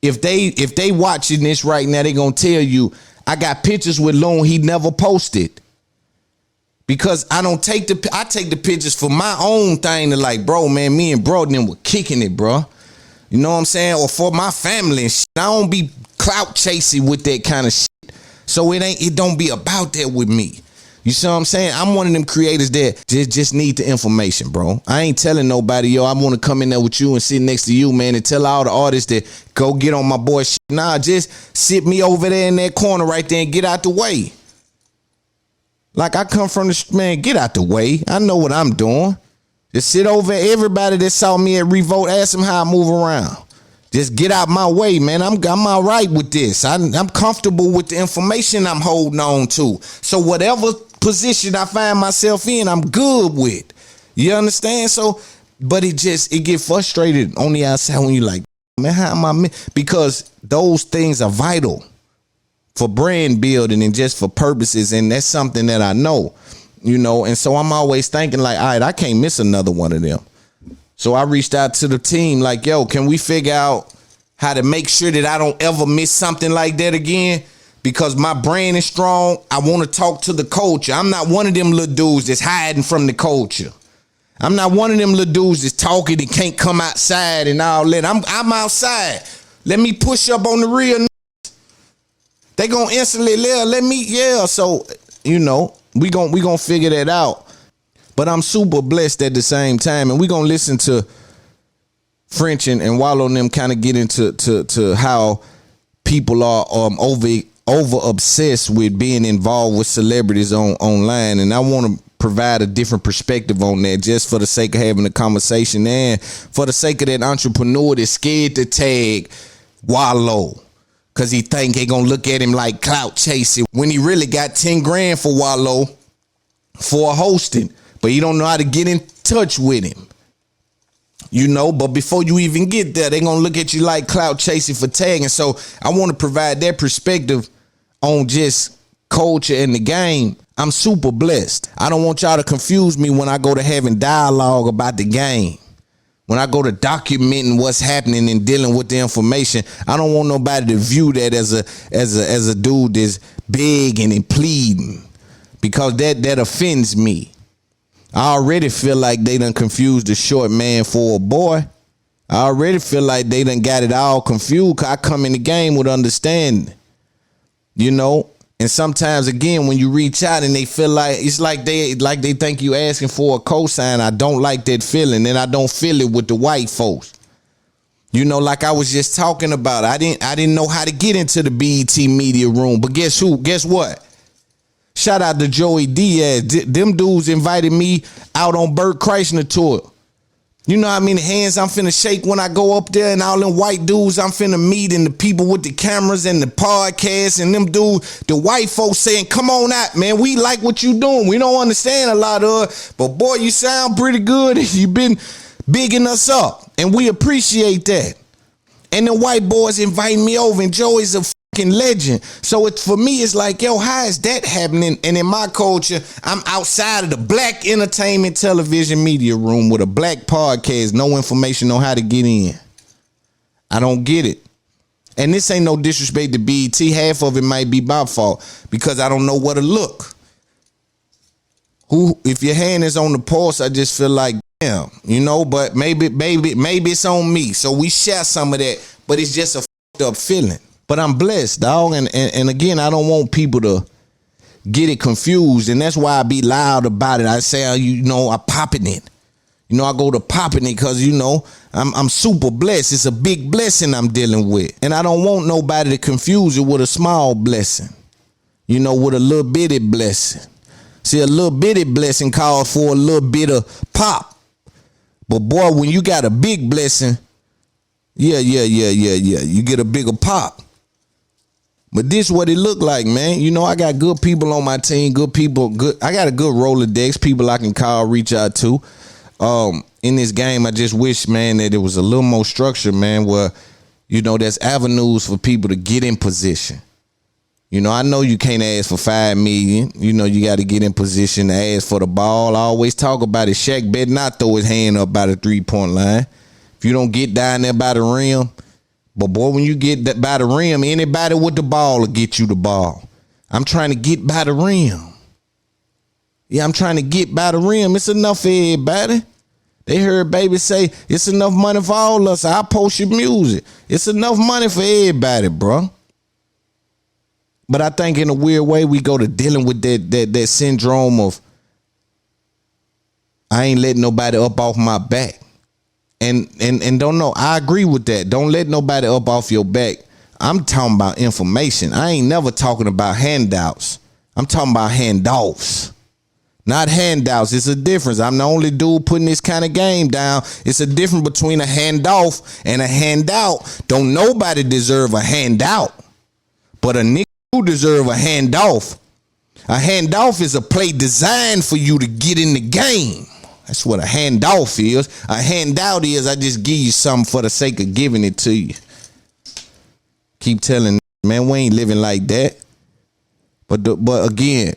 If they watching this right now, they gonna tell you, I got pictures with Loon he never posted Because I take the pictures for my own thing to like, bro, man, me and bro them were kicking it, bro. You know what I'm saying? Or for my family and shit. I don't be clout chasing with that kind of shit. So it don't be about that with me. You see what I'm saying? I'm one of them creators that just need the information, bro. I ain't telling nobody, yo, I want to come in there with you and sit next to you, man, and tell all the artists that go get on my boy shit. Nah, just sit me over there in that corner right there and get out the way. Like I come from the, man, get out the way. I know what I'm doing. Just sit over everybody that saw me at Revolt, ask them how I move around. Just get out my way, man. I'm all right with this. I'm comfortable with the information I'm holding on to. So whatever position I find myself in, I'm good with. You understand? So, but it get frustrated on the outside when you like, man, how am I? Because those things are vital for brand building and just for purposes. And that's something that I know, you know. And so I'm always thinking like, all right, I can't miss another one of them. So I reached out to the team like, yo, can we figure out how to make sure that I don't ever miss something like that again? Because my brand is strong. I want to talk to the culture. I'm not one of them little dudes that's hiding from the culture. I'm not one of them little dudes that's talking and can't come outside and all that. I'm outside. Let me push up on the real. They gonna instantly let me, yeah. So, you know, we gonna figure that out. But I'm super blessed at the same time, and we gonna listen to French and Wallow and them kind of get into to how people are over obsessed with being involved with celebrities online, and I want to provide a different perspective on that, just for the sake of having a conversation and for the sake of that entrepreneur that's scared to tag Wallow because he think they gonna look at him like clout chasing when he really got 10 grand for Wallow for hosting, but you don't know how to get in touch with him. You know, but before you even get there, they're going to look at you like clout chasing for tagging. So I want to provide that perspective on just culture and the game. I'm super blessed. I don't want y'all to confuse me when I go to having dialogue about the game. When I go to documenting what's happening and dealing with the information, I don't want nobody to view that as a dude that's begging and pleading, because that offends me. I already feel like they done confused the short man for a boy. I already feel like they done got it all confused, because I come in the game with understanding, you know. And sometimes, again, when you reach out and they feel like it's like they think you asking for a cosign, I don't like that feeling, and I don't feel it with the white folks. You know, like I was just talking about, I didn't know how to get into the BET media room, but guess who? Guess what? Shout out to Joey Diaz. Them dudes invited me out on Burt Kreischer tour. You know how many hands I'm finna shake when I go up there, and all them white dudes I'm finna meet, and the people with the cameras and the podcasts, and them dudes, the white folks saying, come on out, man. We like what you doing. We don't understand a lot of it, but boy, you sound pretty good. You've been bigging us up, and we appreciate that. And the white boys inviting me over, and Joey's a legend. So for me, it's like, yo, how is that happening? And in my culture, I'm outside of the black entertainment television media room with a black podcast, no information on how to get in. I don't get it. And this ain't no disrespect to BET. Half of it might be my fault, because I don't know where to look. If your hand is on the pulse, I just feel like, damn, you know, but maybe it's on me. So we share some of that, but it's just a fucked up feeling. But I'm blessed, dog. And again, I don't want people to get it confused. And that's why I be loud about it. I say, you know, I popping it. You know, I go to popping it because, you know, I'm super blessed. It's a big blessing I'm dealing with. And I don't want nobody to confuse it with a small blessing. You know, with a little bitty blessing. See, a little bitty blessing calls for a little bit of pop. But boy, when you got a big blessing, yeah. You get a bigger pop. But this what it look like, man. You know, I got good people on my team, good people, I got a good Rolodex, people I can call, reach out to. In this game, I just wish, man, that it was a little more structure, man, where, you know, there's avenues for people to get in position. You know, I know you can't ask for $5 million. You know, you got to get in position to ask for the ball. I always talk about it. Shaq better not throw his hand up by the 3-point line. If you don't get down there by the rim, but boy, when you get that by the rim, anybody with the ball will get you the ball. I'm trying to get by the rim. Yeah, I'm trying to get by the rim. It's enough for everybody. They heard Baby say, it's enough money for all of us. I'll post your music. It's enough money for everybody, bro. But I think in a weird way, we go to dealing with that syndrome of, I ain't letting nobody up off my back. And don't know, I agree with that. Don't let nobody up off your back. I'm talking about information. I ain't never talking about handouts. I'm talking about handoffs. Not handouts. It's a difference. I'm the only dude putting this kind of game down. It's a difference between a handoff and a handout. Don't nobody deserve a handout. But a nigga do deserve a handoff. A handoff is a play designed for you to get in the game. That's what a handoff is. A handout is I just give you something for the sake of giving it to you. Keep telling, man, we ain't living like that. But again,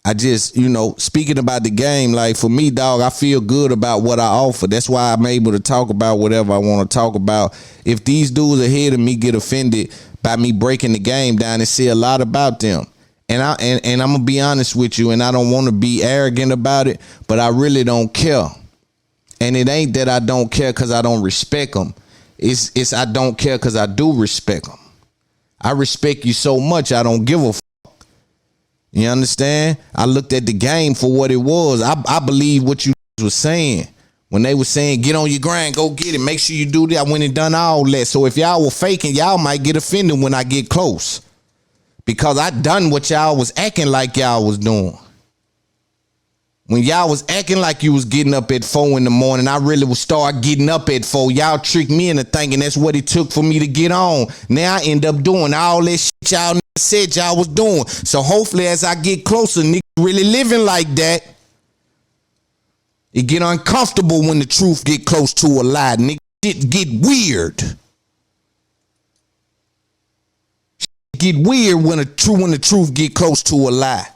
I just, speaking about the game, like for me, dog, I feel good about what I offer. That's why I'm able to talk about whatever I want to talk about. If these dudes ahead of me get offended by me breaking the game down, and say a lot about them. And I'm gonna be honest with you, and I don't want to be arrogant about it, but I really don't care. And it ain't that I don't care because I don't respect them. It's I don't care because I do respect them. I respect you so much I don't give a fuck. You understand? I looked at the game for what it was. I believe what you was saying. When they were saying, get on your grind, go get it, make sure you do that. I went and done all that. So if y'all were faking, y'all might get offended when I get close. Because I done what y'all was acting like y'all was doing. When y'all was acting like you was getting up at 4 in the morning, I really would start getting up at 4. Y'all tricked me into thinking that's what it took for me to get on. Now I end up doing all that shit y'all said y'all was doing. So hopefully as I get closer, niggas really living like that. It get uncomfortable when the truth get close to a lie. Nigga, shit get weird. Shit get weird when the truth get close to a lie.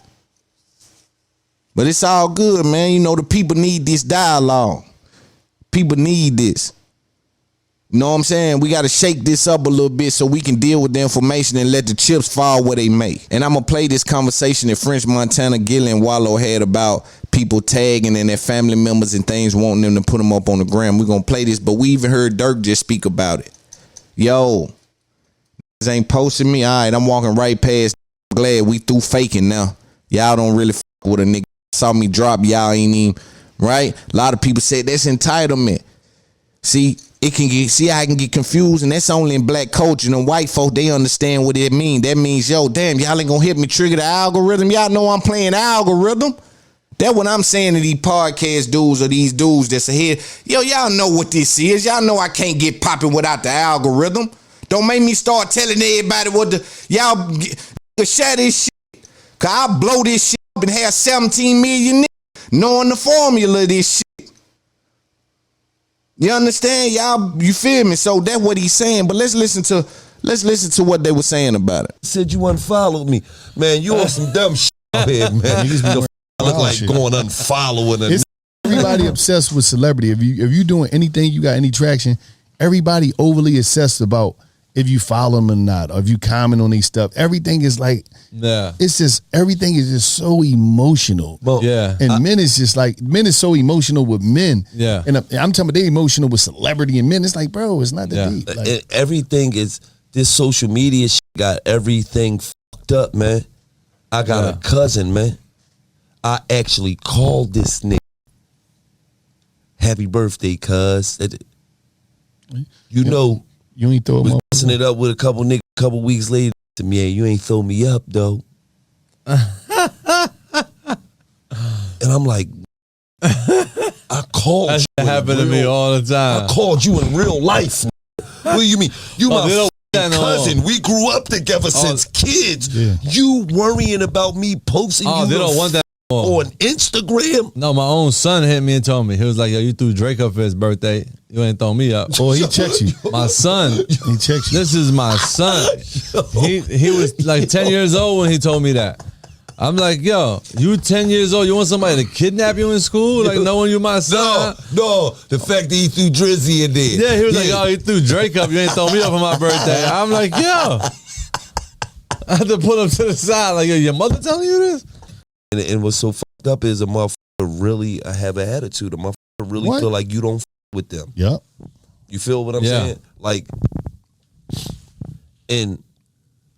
But it's all good, man. The people need this dialogue. People need this. You know what I'm saying? We got to shake this up a little bit so we can deal with the information and let the chips fall where they may. And I'm going to play this conversation that French Montana, Gilly, and Wallow had about people tagging and their family members and things, wanting them to put them up on the gram. We're going to play this, but we even heard Dirk just speak about it. Yo, niggas ain't posting me. All right, I'm walking right past. Glad we through faking now. Y'all don't really fuck with a nigga. Saw me drop, y'all ain't even, right? A lot of people say that's entitlement. See how I can get confused, and that's only in black culture. And white folk, they understand what it means. That means, yo, damn, y'all ain't gonna help me trigger the algorithm. Y'all know I'm playing algorithm. That's what I'm saying to these podcast dudes or these dudes that's ahead. Yo, y'all know what this is. Y'all know I can't get popping without the algorithm. Don't make me start telling everybody what y'all share this shit. Cause I'll blow this shit up and have 17 million niggas knowing the formula of this shit. You understand? Y'all, you feel me? So that's what he's saying. But let's listen to what they were saying about it. Said you unfollowed me. Man, you on some dumb shit out here, man. You just look like going unfollowing. Everybody obsessed with celebrity. If you doing anything, you got any traction, everybody overly obsessed about if you follow them or not, or if you comment on these stuff. Everything is like, it's just, everything is just so emotional. And men is just like, men is so emotional with men. And I'm talking about they emotional with celebrity and men. It's like, bro, it's not that deep. Like, everything is, this social media shit got everything fucked up, man. I got a cousin, man. I actually called this nigga. Happy birthday, cuz. You know, you ain't throw him up. Messing it up with a couple niggas a couple weeks later to me, hey, you ain't throw me up, though. And I'm like, I called you. That happened to me all the time. I called you in real life. What do you mean? You my cousin. We grew up together since kids. You worrying about me posting you they don't want that on Instagram? No, my own son hit me and told me. He was like, yo, you threw Drake up for his birthday. You ain't throw me up. Oh, he checks you. My son. He checks you. This is my son. He was like 10 years old when he told me that. I'm like, yo, you 10 years old, you want somebody to kidnap you in school? Like, knowing you my son? No, the fact that he threw Drizzy in there. Yeah, he was like, oh, he threw Drake up, you ain't throw me up for my birthday. I'm like, yo. I had to pull him to the side, like, yo, your mother telling you this? And what's so fucked up is a motherfucker really have an attitude. A motherfucker really What? feel like you don't with them. Yep. You feel what I'm Yeah. saying? Like, and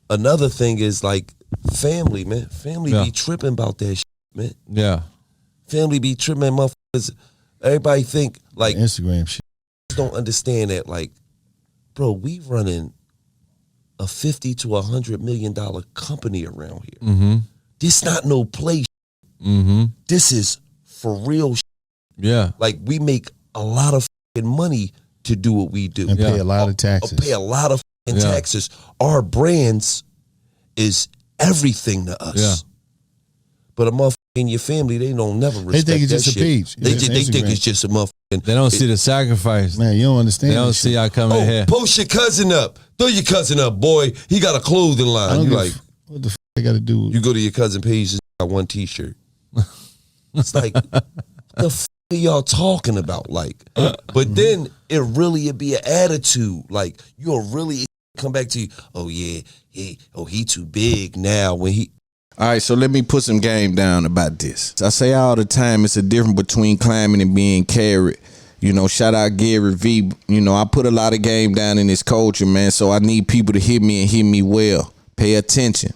another thing is like family, man. Family Yeah. be tripping about that shit, man. Yeah. Family be tripping, motherfuckers. Everybody think like Instagram shit. don't understand that, like, bro, we running a $50 to $100 million company around here. Mm-hmm. This not no play. Mm-hmm. This is for real. Yeah. Like, we make a lot of money to do what we do And pay a lot of taxes. Pay a lot of taxes. Our brands is everything to us. Yeah. But a motherfucker in your family, they don't never respect think it's that just a shit. page. They, It's they think Instagram. it's just a motherfucking. They don't see the sacrifice. Man, you don't understand. They don't this see shit. I come in here. Post your cousin up. Throw your cousin up, boy. He got a clothing I line. don't You give a like, what the I got to do? you go to your cousin page, just got one T-shirt. It's like, the are y'all talking about? Like, but then it'd be an attitude. Like, you'll really come back to you. Oh yeah, he too big now. When he. All right, so let me put some game down about this. I say all the time, it's a difference between climbing and being carried. You know, shout out Gary V. You know, I put a lot of game down in this culture, man, so I need people to hear me and hear me well. Pay attention.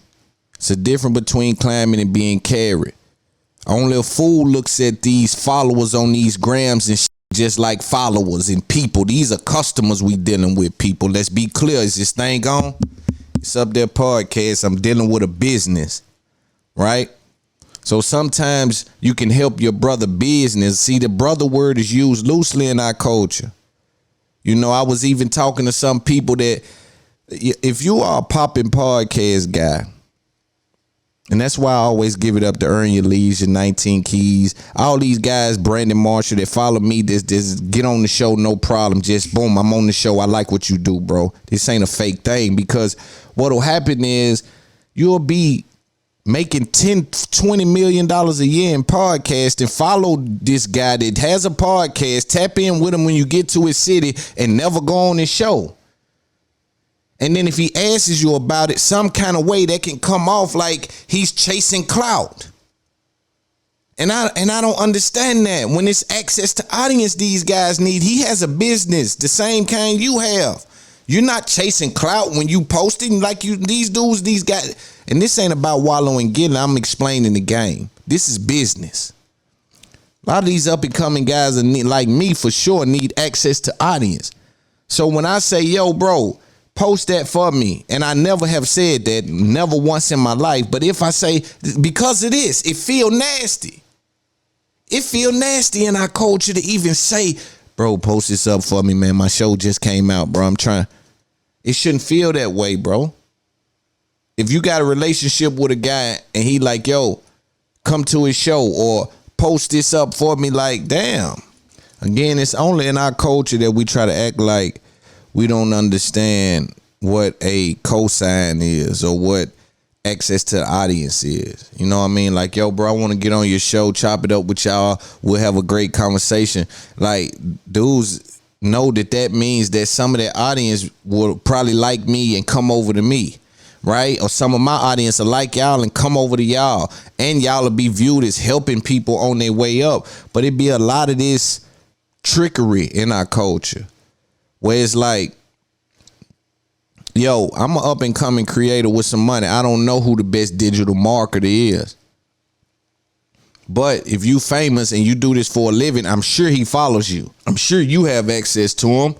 It's a difference between climbing and being carried. Only a fool looks at these followers on these grams and shit just like followers and people. These are customers we dealing with, people. Let's be clear. Is this thing on? It's up there podcast. I'm dealing with a business. Right? So sometimes you can help your brother business. See, the brother word is used loosely in our culture. You know, I was even talking to some people that if you are a popping podcast guy, and that's why I always give it up to Earn Your Leads, your 19 Keys, all these guys, Brandon Marshall, that follow me, this get on the show, no problem. Just boom, I'm on the show. I like what you do, bro. This ain't a fake thing, because what'll happen is you'll be making $10-20 million a year in podcast and follow this guy that has a podcast, tap in with him when you get to his city and never go on his show. And then if he asks you about it some kind of way, that can come off like he's chasing clout. And I don't understand that. When it's access to audience these guys need, he has a business, the same kind you have. You're not chasing clout when you posting like these dudes, these guys. And this ain't about wallowing getting. I'm explaining the game. This is business. A lot of these up and coming guys like me for sure need access to audience. So when I say, yo, bro, post that for me, and I never have said that, never once in my life. But if I say, because of this, it feel nasty. It feel nasty in our culture to even say, bro, post this up for me, man. My show just came out, bro. I'm trying. It shouldn't feel that way, bro. If you got a relationship with a guy and he like, yo, come to his show or post this up for me, like, damn. Again, it's only in our culture that we try to act like we don't understand what a cosign is or what access to the audience is. You know what I mean? Like, yo, bro, I want to get on your show, chop it up with y'all. We'll have a great conversation. Like, dudes know that means that some of that audience will probably like me and come over to me. Right? Or some of my audience will like y'all and come over to y'all. And y'all will be viewed as helping people on their way up. But it be a lot of this trickery in our culture where it's like, yo, I'm an up and coming creator with some money. I don't know who the best digital marketer is. But if you famous and you do this for a living, I'm sure he follows you. I'm sure you have access to him.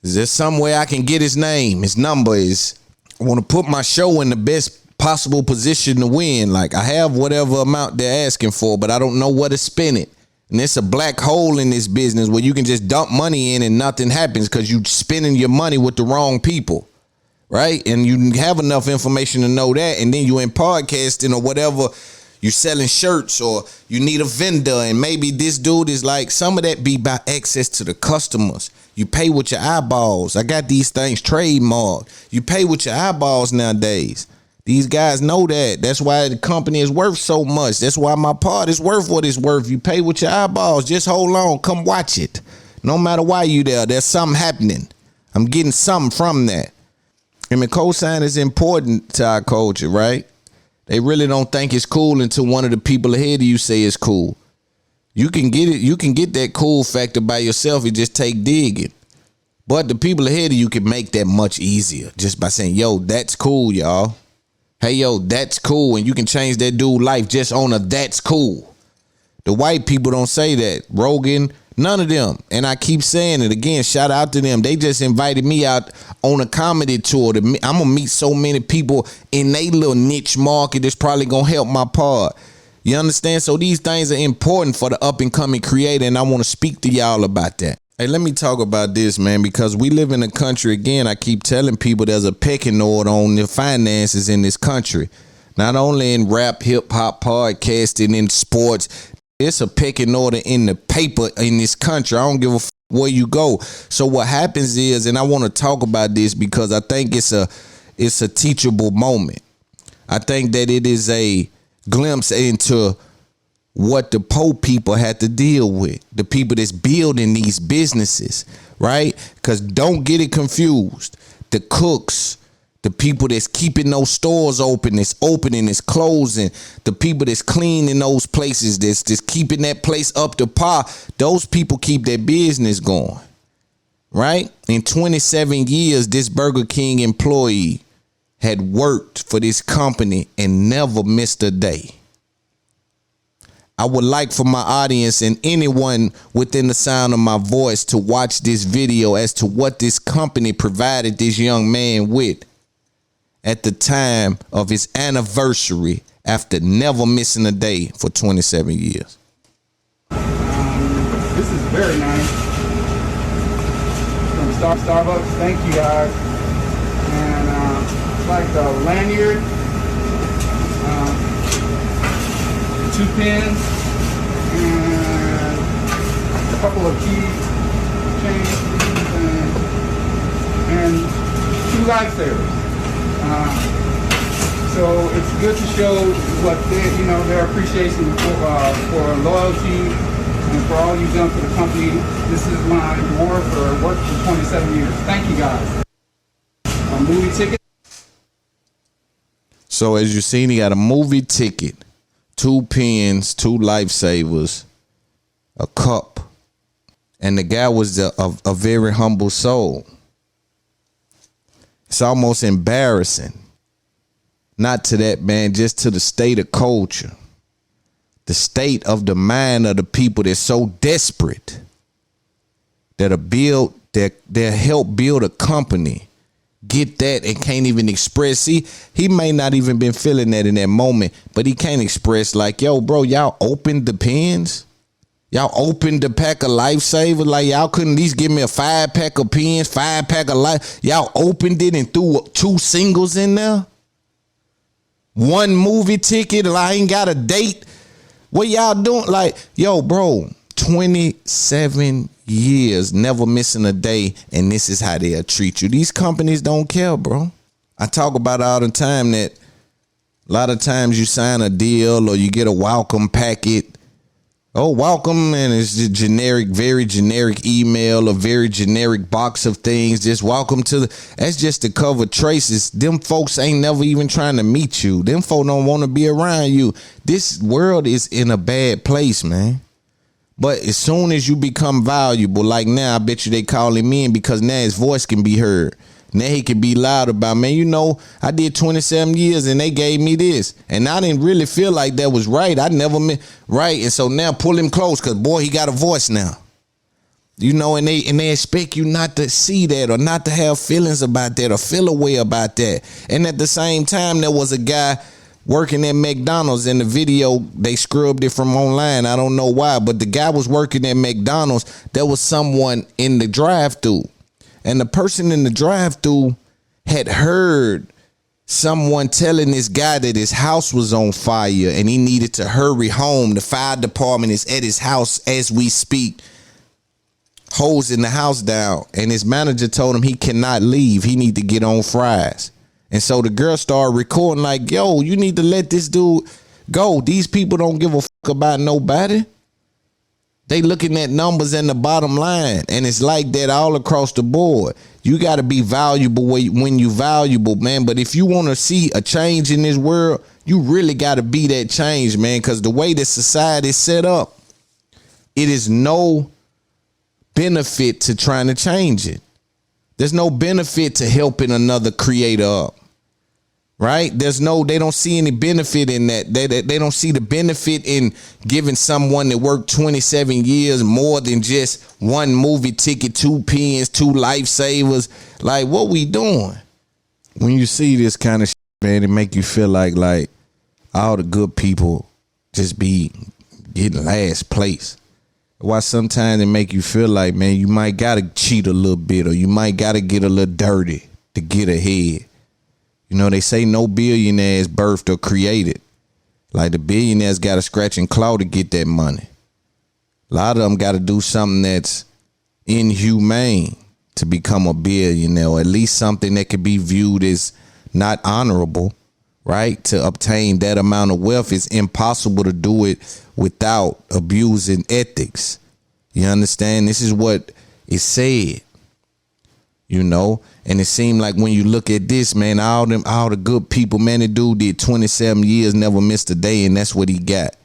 Is there some way I can get his name, his number? I want to put my show in the best possible position to win. Like, I have whatever amount they're asking for, but I don't know where to spend it. And it's a black hole in this business where you can just dump money in and nothing happens because you spending your money with the wrong people. Right? And you have enough information to know that. And then you in podcasting or whatever, you're selling shirts or you need a vendor. And maybe this dude is like, some of that be by access to the customers. You pay with your eyeballs. I got these things trademarked. You pay with your eyeballs nowadays. These guys know that. That's why the company is worth so much. That's why my part is worth what it's worth. You pay with your eyeballs. Just hold on. Come watch it. No matter why you there, there's something happening. I'm getting something from that. And the cosign is important to our culture, right? They really don't think it's cool until one of the people ahead of you say it's cool. You can get it. You can get that cool factor by yourself. You just take digging. But the people ahead of you can make that much easier just by saying, yo, that's cool, y'all. Hey, yo, that's cool. And you can change that dude's life just on a that's cool. The white people don't say that. Rogan, none of them. And I keep saying it again. Shout out to them. They just invited me out on a comedy tour. I'm going to meet so many people in their little niche market that's probably going to help my part. You understand? So these things are important for the up and coming creator, and I want to speak to y'all about that. Hey, let me talk about this, man, because we live in a country, again, I keep telling people there's a pecking order on the finances in this country. Not only in rap, hip hop, podcasting, in sports, it's a pecking order in the paper in this country. I don't give a where you go. So what happens is, and I want to talk about this because I think it's a teachable moment. I think that it is a glimpse into what the poor people had to deal with, the people that's building these businesses, right? Because don't get it confused. The cooks, the people that's keeping those stores open, that's opening, that's closing, the people that's cleaning those places, that's just keeping that place up to par, those people keep their business going, right? In 27 years, this Burger King employee had worked for this company and never missed a day. I would like for my audience and anyone within the sound of my voice to watch this video as to what this company provided this young man with at the time of his anniversary after never missing a day for 27 years. This is very nice. From Starbucks, thank you guys. And it's like a lanyard, 2 pins, and a couple of key chains, and 2 lifesavers. So it's good to show what their appreciation for loyalty and for all you've done for the company. This is my reward for work for 27 years. Thank you guys. A movie ticket. So as you seen, he got a movie ticket, 2 pens, 2 lifesavers, a cup, and the guy was a very humble soul. It's almost embarrassing. Not to that, man, just to the state of culture. The state of the mind of the people that's so desperate that they'll help build a company. Get that and can't even express. See, he may not even been feeling that in that moment, but he can't express like, yo, bro, y'all opened the pens? Y'all opened the pack of lifesavers? Like, y'all couldn't at least give me a 5-pack of pens, 5-pack of life? Y'all opened it and threw 2 singles in there? 1 movie ticket, I ain't got a date. What y'all doing? Like, yo, bro, 27 years, never missing a day, and this is how they'll treat you. These companies don't care, bro. I talk about it all the time that a lot of times you sign a deal or you get a welcome packet. Oh, welcome, and it's just generic, very generic email, a very generic box of things. Just welcome to that's just to cover traces. Them folks ain't never even trying to meet you. Them folks don't want to be around you. This world is in a bad place, man. But as soon as you become valuable, like now, I bet you they calling me in because now his voice can be heard. Now he can be loud about, man, you know, I did 27 years and they gave me this. And I didn't really feel like that was right. I never meant right. And so now pull him close because, boy, he got a voice now. You know, and they expect you not to see that or not to have feelings about that or feel a way about that. And at the same time, there was a guy working at McDonald's. In the video, they scrubbed it from online. I don't know why, but the guy was working at McDonald's. There was someone in the drive-thru. And the person in the drive-thru had heard someone telling this guy that his house was on fire and he needed to hurry home. The fire department is at his house as we speak, hosing the house down. And his manager told him he cannot leave. He need to get on fries. And so the girl started recording like, yo, you need to let this dude go. These people don't give a fuck about nobody. They looking at numbers and the bottom line, and it's like that all across the board. You got to be valuable when you valuable, man. But if you want to see a change in this world, you really got to be that change, man, because the way that society is set up, it is no benefit to trying to change it. There's no benefit to helping another creator up. Right? They don't see any benefit in that. They don't see the benefit in giving someone that worked 27 years more than just one movie ticket, 2 pens, 2 lifesavers. Like, what we doing? When you see this kind of shit, man, it make you feel like all the good people just be getting last place. Why sometimes it make you feel like, man, you might gotta cheat a little bit, or you might gotta get a little dirty to get ahead. You know, they say no billionaire is birthed or created. Like, the billionaires got to scratch and claw to get that money. A lot of them got to do something that's inhumane to become a billionaire, or at least something that could be viewed as not honorable, right? To obtain that amount of wealth, it's impossible to do it without abusing ethics. You understand? This is what is said. You know, and it seemed like when you look at this, man, all the good people, man, the dude did 27 years, never missed a day, and that's what he got.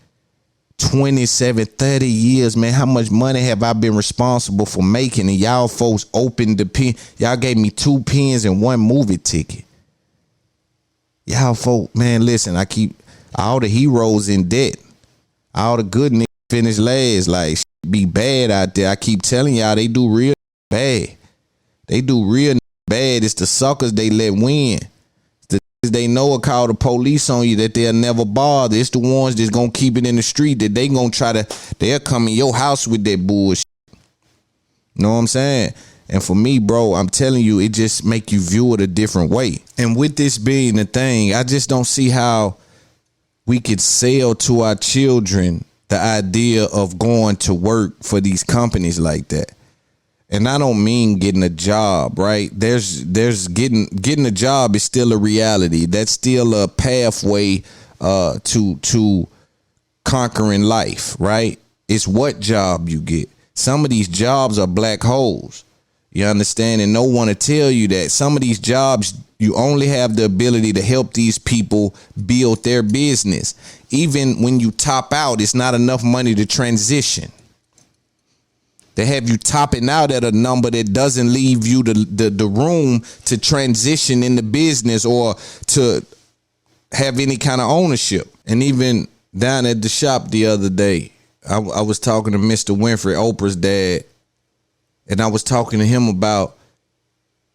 27, 30 years, man. How much money have I been responsible for making? And y'all folks opened the pen. Y'all gave me 2 pens and 1 movie ticket. Y'all folk, man, listen, I keep all the heroes in debt. All the good niggas finish last. Like, be bad out there. I keep telling y'all, they do real bad. They do real bad. It's the suckers they let win. It's the they know will call the police on you that they'll never bother. It's the ones that's gonna keep it in the street that they gonna they'll come in your house with that bullshit. Know what I'm saying? And for me, bro, I'm telling you, it just make you view it a different way. And with this being the thing, I just don't see how we could sell to our children the idea of going to work for these companies like that. And I don't mean getting a job, right? There's getting a job is still a reality. That's still a pathway to conquering life, right? It's what job you get. Some of these jobs are black holes. You understand? And no one to tell you that. Some of these jobs, you only have the ability to help these people build their business. Even when you top out, it's not enough money to transition. They have you topping out at a number that doesn't leave you the room to transition in the business or to have any kind of ownership. And even down at the shop the other day, I was talking to Mr. Winfrey, Oprah's dad, and I was talking to him about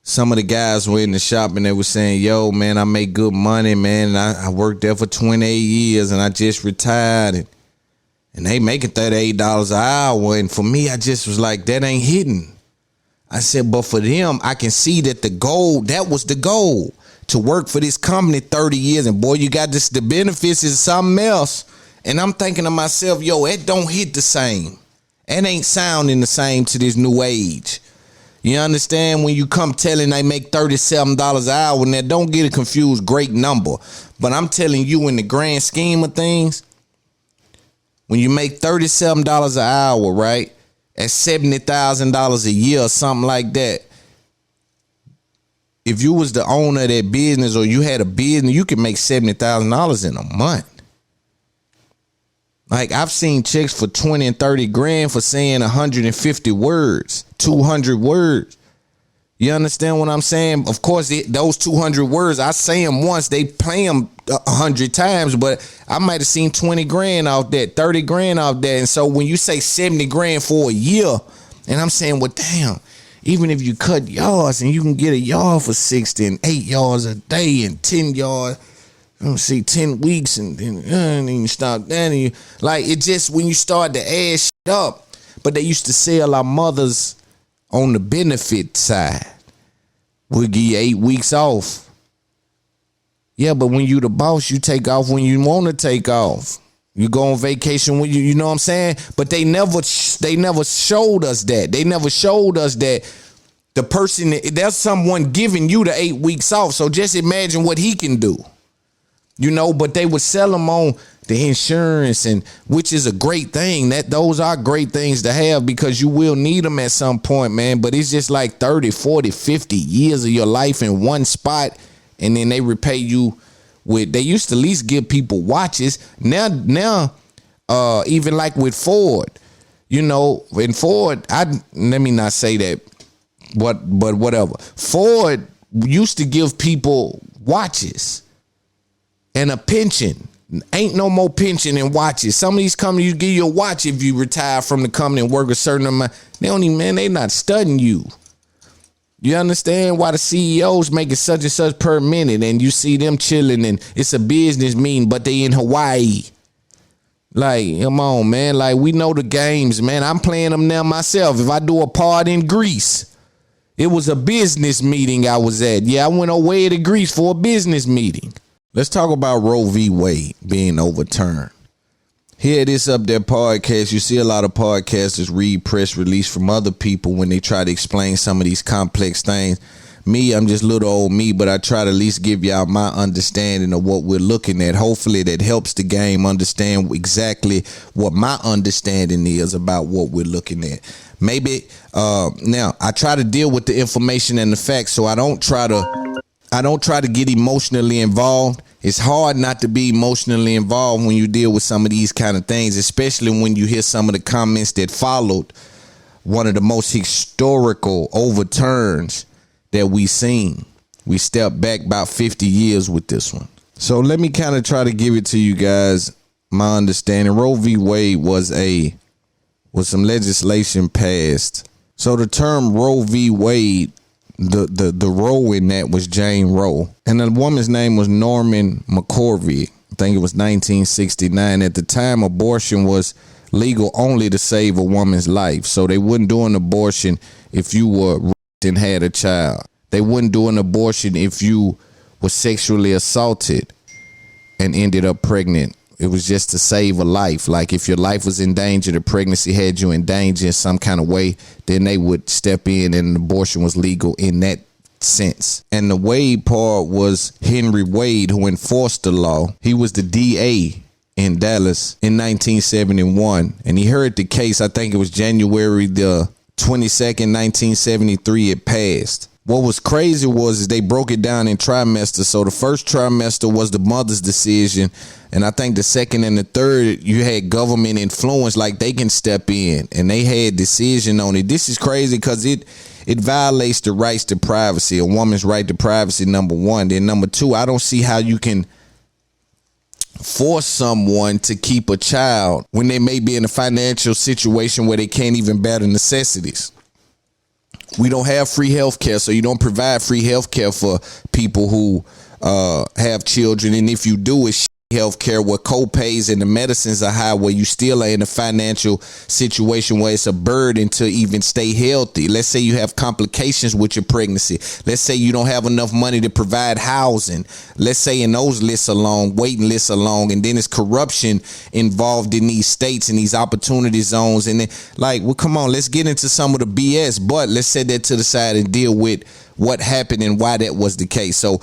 some of the guys were in the shop and they were saying, yo, man, I make good money, man. And I worked there for 28 years and I just retired. And they making $38 an hour. And for me, I just was like, that ain't hitting. I said, but for them, I can see that that was the goal, to work for this company 30 years. And boy, you got the benefits is something else. And I'm thinking to myself, yo, it don't hit the same. It ain't sounding the same to this new age. You understand? When you come telling they make $37 an hour, now don't get it confused, great number. But I'm telling you, in the grand scheme of things, when you make $37 an hour, right, at $70,000 a year or something like that, if you was the owner of that business or you had a business, you could make $70,000 in a month. Like, I've seen checks for 20 and 30 grand for saying 150 words, 200 words. You understand what I'm saying? Of course, those 200 words, I say them once, they play them 100 times, but I might have seen 20 grand off that, 30 grand off that. And so when you say 70 grand for a year, and I'm saying, well, damn, even if you cut yards and you can get a yard for 60 and 8 yards a day and 10 yards, I don't see 10 weeks and then you stop that. And you, like, it just, when you start to add shit up, but they used to sell our mothers on the benefit side. We'll give you 8 weeks off. Yeah, but when you the boss, you take off when you want to take off. You go on vacation when you know what I'm saying? But they never showed us that. They never showed us that the person, there's someone giving you the 8 weeks off. So just imagine what he can do. You know, but they would sell them on the insurance, and which is a great thing. Those are great things to have because you will need them at some point, man. But it's just like 30, 40, 50 years of your life in one spot, and then they repay you with, they used to at least give people watches. Now, even like with Ford, you know, in Ford, let me not say that, but whatever. Ford used to give people watches and a pension. Ain't no more pension and watches. Some of these companies, you give you a watch if you retire from the company and work a certain amount. They don't even, man, they not studying you. You understand why the CEOs making such and such per minute, and you see them chilling and it's a business meeting, but they in Hawaii. Like, come on, man. Like, we know the games, man. I'm playing them now myself. If I do a part in Greece, it was a business meeting I was at. Yeah, I went away to Greece for a business meeting. Let's talk about Roe v. Wade being overturned. Here it is up there podcast. You see a lot of podcasters read press release from other people when they try to explain some of these complex things. Me, I'm just little old me, but I try to at least give y'all my understanding of what we're looking at. Hopefully that helps the game understand exactly what my understanding is about what we're looking at. Maybe now I try to deal with the information and the facts, so I don't try to get emotionally involved. It's hard not to be emotionally involved when you deal with some of these kind of things, especially when you hear some of the comments that followed one of the most historical overturns that we seen. We stepped back about 50 years with this one. So let me kind of try to give it to you guys, my understanding. Roe v. Wade was some legislation passed. So the term Roe v. Wade, the Roe in that was Jane Roe, and the woman's name was Norman McCorvey. I think it was 1969. At the time, abortion was legal only to save a woman's life. So they wouldn't do an abortion if you were raped and had a child. They wouldn't do an abortion if you were sexually assaulted and ended up pregnant. It was just to save a life. Like if your life was in danger, the pregnancy had you in danger in some kind of way, then they would step in and an abortion was legal in that sense. And the Wade part was Henry Wade, who enforced the law. He was the DA in Dallas in 1971. And he heard the case, I think it was January the 22nd, 1973, it passed. What was crazy was they broke it down in trimesters. So the first trimester was the mother's decision. And I think the second and the third, you had government influence, like they can step in and they had decision on it. This is crazy because it violates the rights to privacy, a woman's right to privacy, number one. Then number two, I don't see how you can force someone to keep a child when they may be in a financial situation where they can't even bear the necessities. We don't have free health care, so you don't provide free health care for people who have children. And if you do, it's healthcare where co-pays and the medicines are high, where you still are in a financial situation where it's a burden to even stay healthy. Let's say you have complications with your pregnancy. Let's say you don't have enough money to provide housing. Let's say in those lists alone, waiting lists alone, and then it's corruption involved in these states and these opportunity zones. And then, like, well, come on, let's get into some of the BS, but let's set that to the side and deal with what happened and why that was the case. So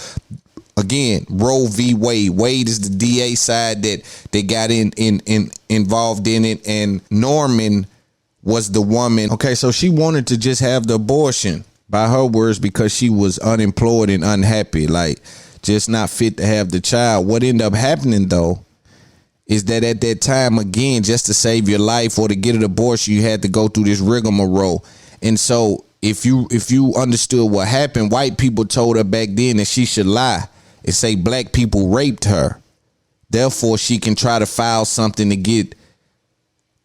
again, Roe v. Wade. Wade is the DA side that they got involved in it, and Norman was the woman. Okay, so she wanted to just have the abortion, by her words, because she was unemployed and unhappy, like just not fit to have the child. What ended up happening though is that at that time, again, just to save your life or to get an abortion, you had to go through this rigmarole. And so if you understood what happened, white people told her back then that she should lie and say black people raped her. Therefore, she can try to file something to get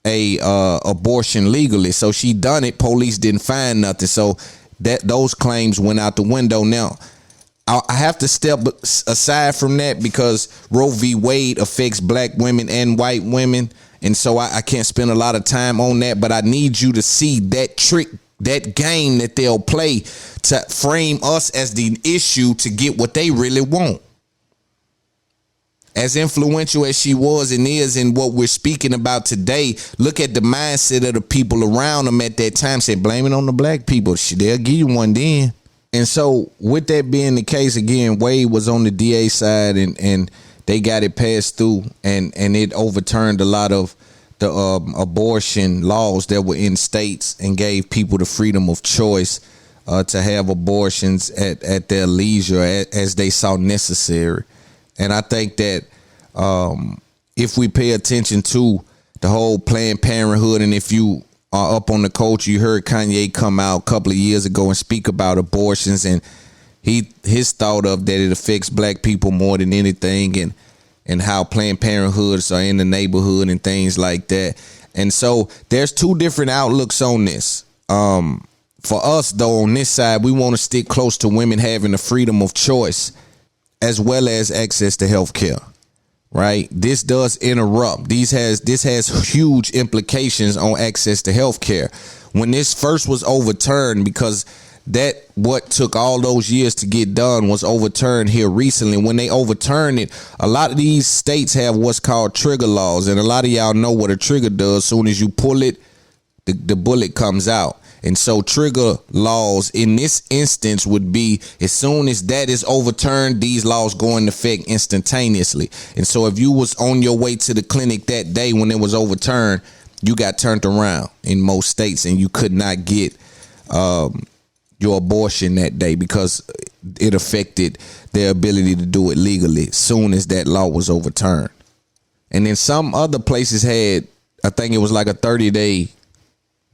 a abortion legally. So she done it. Police didn't find nothing. So those claims went out the window. Now, I have to step aside from that because Roe v. Wade affects black women and white women. And so I can't spend a lot of time on that. But I need you to see that trick, that game that they'll play to frame us as the issue to get what they really want. As influential as she was and is in what we're speaking about today, look at the mindset of the people around them at that time. Say, blame it on the black people. They'll give you one then. And so with that being the case, again, Wade was on the DA side and they got it passed through, and it overturned a lot of the abortion laws that were in states and gave people the freedom of choice to have abortions at their leisure as they saw necessary. And I think that if we pay attention to the whole Planned Parenthood, and if you are up on the culture, you heard Kanye come out a couple of years ago and speak about abortions, and his thought of that it affects black people more than anything, and how Planned Parenthoods are in the neighborhood and things like that. And so there's two different outlooks on this. For us, though, on this side, we want to stick close to women having the freedom of choice as well as access to health care. Right? This does interrupt. This has huge implications on access to health care. When this first was overturned, because that what took all those years to get done was overturned here recently. When they overturned it, a lot of these states have what's called trigger laws, and a lot of y'all know what a trigger does. As soon as you pull it, the bullet comes out. And so trigger laws in this instance would be, as soon as that is overturned, these laws go into effect instantaneously. And so if you was on your way to the clinic that day when it was overturned, you got turned around in most states, and you could not get your abortion that day because it affected their ability to do it legally as soon as that law was overturned. And then some other places had, I think it was like a 30-day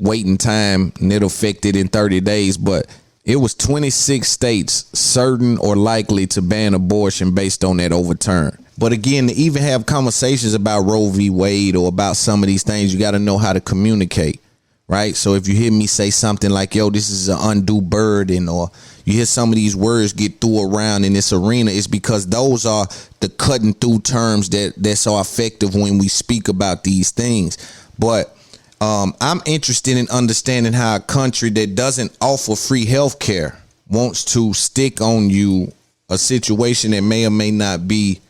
waiting time, and it affected in 30 days, but it was 26 states certain or likely to ban abortion based on that overturn. But again, to even have conversations about Roe v. Wade or about some of these things, you got to know how to communicate, right? So if you hear me say something like, yo, this is an undue burden, or you hear some of these words get through around in this arena, it's because those are the cutting through terms that's so effective when we speak about these things. But I'm interested in understanding how a country that doesn't offer free health care wants to stick on you a situation that may or may not be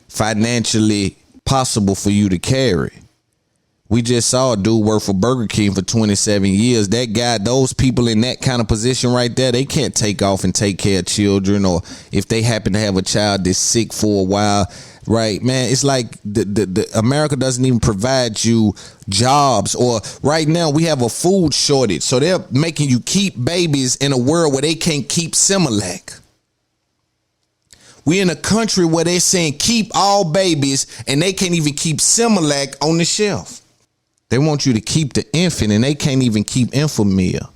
financially possible for you to carry. We just saw a dude work for Burger King for 27 years. That guy, those people in that kind of position right there, they can't take off and take care of children, or if they happen to have a child that's sick for a while. Right, man, it's like the America doesn't even provide you jobs, or right now we have a food shortage. So they're making you keep babies in a world where they can't keep Similac. We're in a country where they're saying keep all babies, and they can't even keep Similac on the shelf. They want you to keep the infant, and they can't even keep Infamil.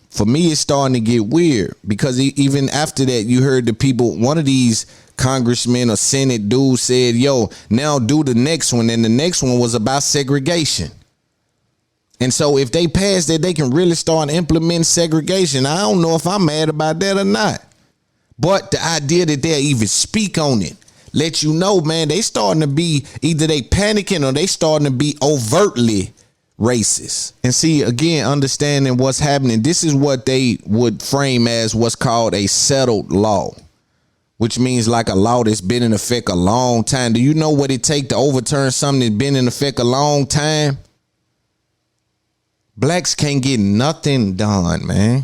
For me, it's starting to get weird, because even after that, you heard the people, one of these congressmen or Senate dudes said, yo, now do the next one. And the next one was about segregation. And so if they pass that, they can really start implementing segregation. I don't know if I'm mad about that or not. But the idea that they'll even speak on it, let you know, man, they starting to be, either they panicking or they starting to be overtly racist. And see, again, understanding what's happening, this is what they would frame as what's called a settled law, which means like a law that's been in effect a long time. Do you know what it takes to overturn something that's been in effect a long time? Blacks can't get nothing done, man.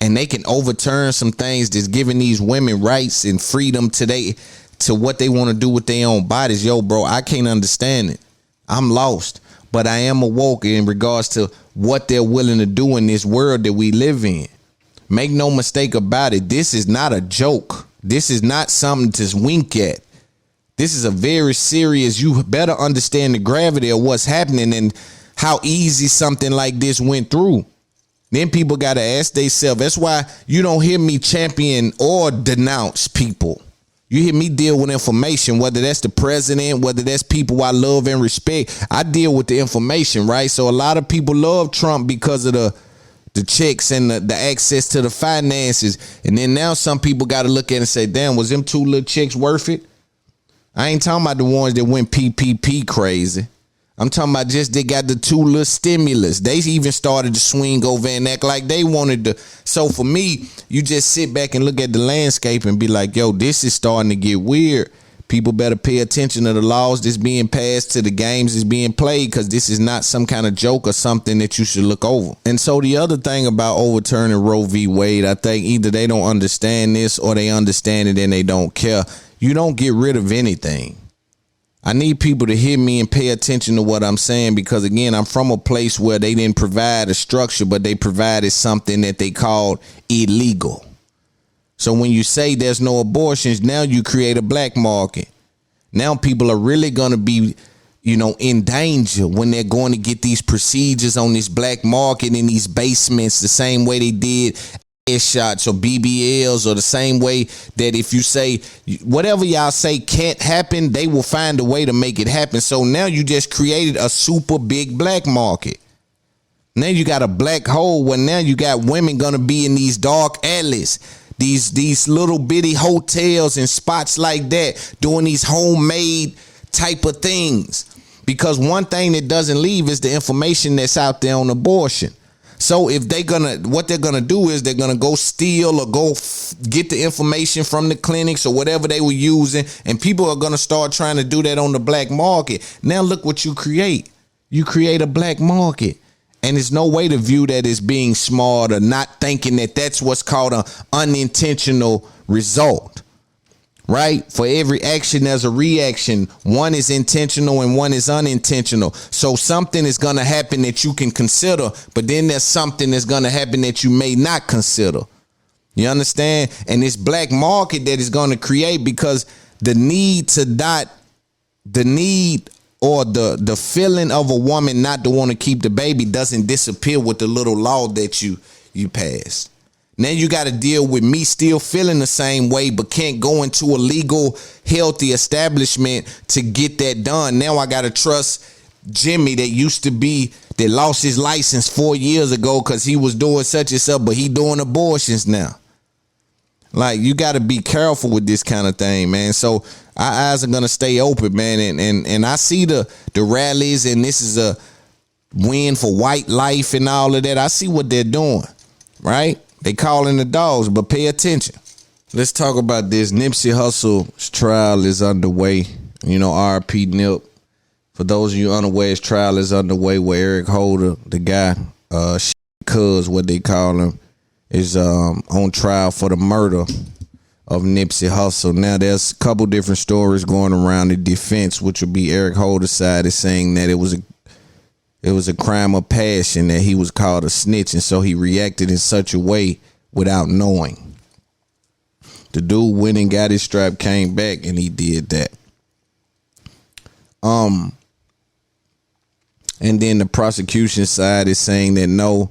And they can overturn some things that's giving these women rights and freedom today to what they want to do with their own bodies. Yo, bro, I can't understand it. I'm lost. But I am awoke in regards to what they're willing to do in this world that we live in. Make no mistake about it. This is not a joke. This is not something to wink at. This is a very serious, you better understand the gravity of what's happening and how easy something like this went through. Then people got to ask themselves. That's why you don't hear me champion or denounce people. You hear me deal with information, whether that's the president, whether that's people I love and respect. I deal with the information, right? So a lot of people love Trump because of the checks and the access to the finances. And then now some people got to look at it and say, damn, was them 2 little checks worth it? I ain't talking about the ones that went PPP crazy. I'm talking about just they got the 2 little stimulus. They even started to swing over and act like they wanted to. So for me, you just sit back and look at the landscape and be like, yo, this is starting to get weird. People better pay attention to the laws that's being passed, to the games that's being played, because this is not some kind of joke or something that you should look over. And so the other thing about overturning Roe v. Wade, I think either they don't understand this or they understand it and they don't care. you don't get rid of anything. I need people to hear me and pay attention to what I'm saying, because again, I'm from a place where they didn't provide a structure, but they provided something that they called illegal. So when you say there's no abortions, now you create a black market. Now people are really going to be, in danger when they're going to get these procedures on this black market in these basements, the same way they did shots or BBLs, or the same way that if you say whatever y'all say can't happen, they will find a way to make it happen. So now you just created a super big black market. Now you got a black hole where now you got women gonna be in these dark alleys, these little bitty hotels and spots like that, doing these homemade type of things. Because one thing that doesn't leave is the information that's out there on abortion. So if what they're gonna do is they're gonna go steal or go get the information from the clinics or whatever they were using, and people are gonna start trying to do that on the black market. Now look what you create. You create a black market, and there's no way to view that as being smart or not thinking that that's what's called an unintentional result. Right? For every action, there's a reaction. One is intentional and one is unintentional. So something is going to happen that you can consider, but then there's something that's going to happen that you may not consider. You understand? And this black market that is going to create, because the need or the feeling of a woman not to want to keep the baby doesn't disappear with the little law that you passed. Now you got to deal with me still feeling the same way, but can't go into a legal, healthy establishment to get that done. Now I got to trust Jimmy that lost his license 4 years ago because he was doing such and such, but he doing abortions now. Like, you got to be careful with this kind of thing, man. So our eyes are going to stay open, man. And I see the rallies, and this is a win for white life and all of that. I see what they're doing, right? They calling the dogs, but pay attention. Let's talk about this. Nipsey Hussle's trial is underway. R.I.P. Nip. For those of you unaware, his trial is underway where Eric Holder, the guy, cuz what they call him, is on trial for the murder of Nipsey Hussle. Now, there's a couple different stories going around. The defense, which would be Eric Holder's side, is saying that it was a crime of passion, that he was called a snitch, and so he reacted in such a way without knowing. The dude went and got his strap, came back, and he did that. And then the prosecution side is saying that no,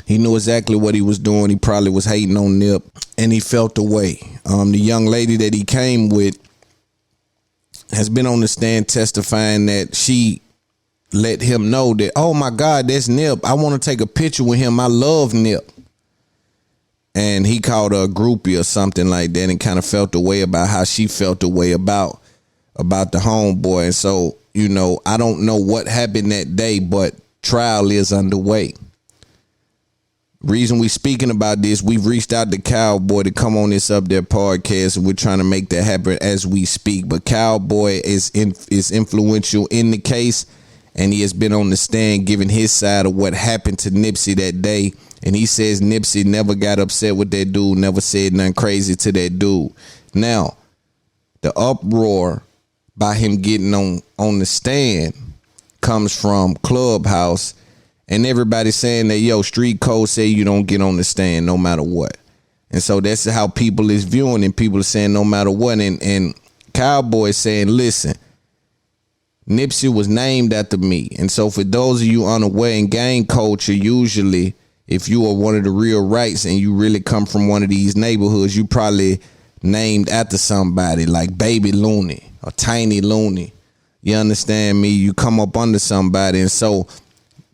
he knew exactly what he was doing. He probably was hating on Nip, and he felt the way. The young lady that he came with has been on the stand testifying that she let him know that, oh my God, that's Nip. I want to take a picture with him. I love Nip. And he called her a groupie or something like that, and kind of felt the way about how she felt the way about the homeboy. And so, I don't know what happened that day, but trial is underway. Reason we speaking about this, we've reached out to Cowboy to come on this Up There podcast, and we're trying to make that happen as we speak. But Cowboy is influential in the case, and he has been on the stand giving his side of what happened to Nipsey that day. And he says Nipsey never got upset with that dude, never said nothing crazy to that dude. Now, the uproar by him getting on the stand comes from Clubhouse, and everybody saying that, street code say you don't get on the stand no matter what. And so that's how people is viewing, and people are saying no matter what. And Cowboy saying, listen, Nipsey was named after me. And so for those of you unaware, in gang culture, usually if you are one of the real rights and you really come from one of these neighborhoods, you probably named after somebody like Baby Looney or Tiny Looney. You understand me? You come up under somebody. And so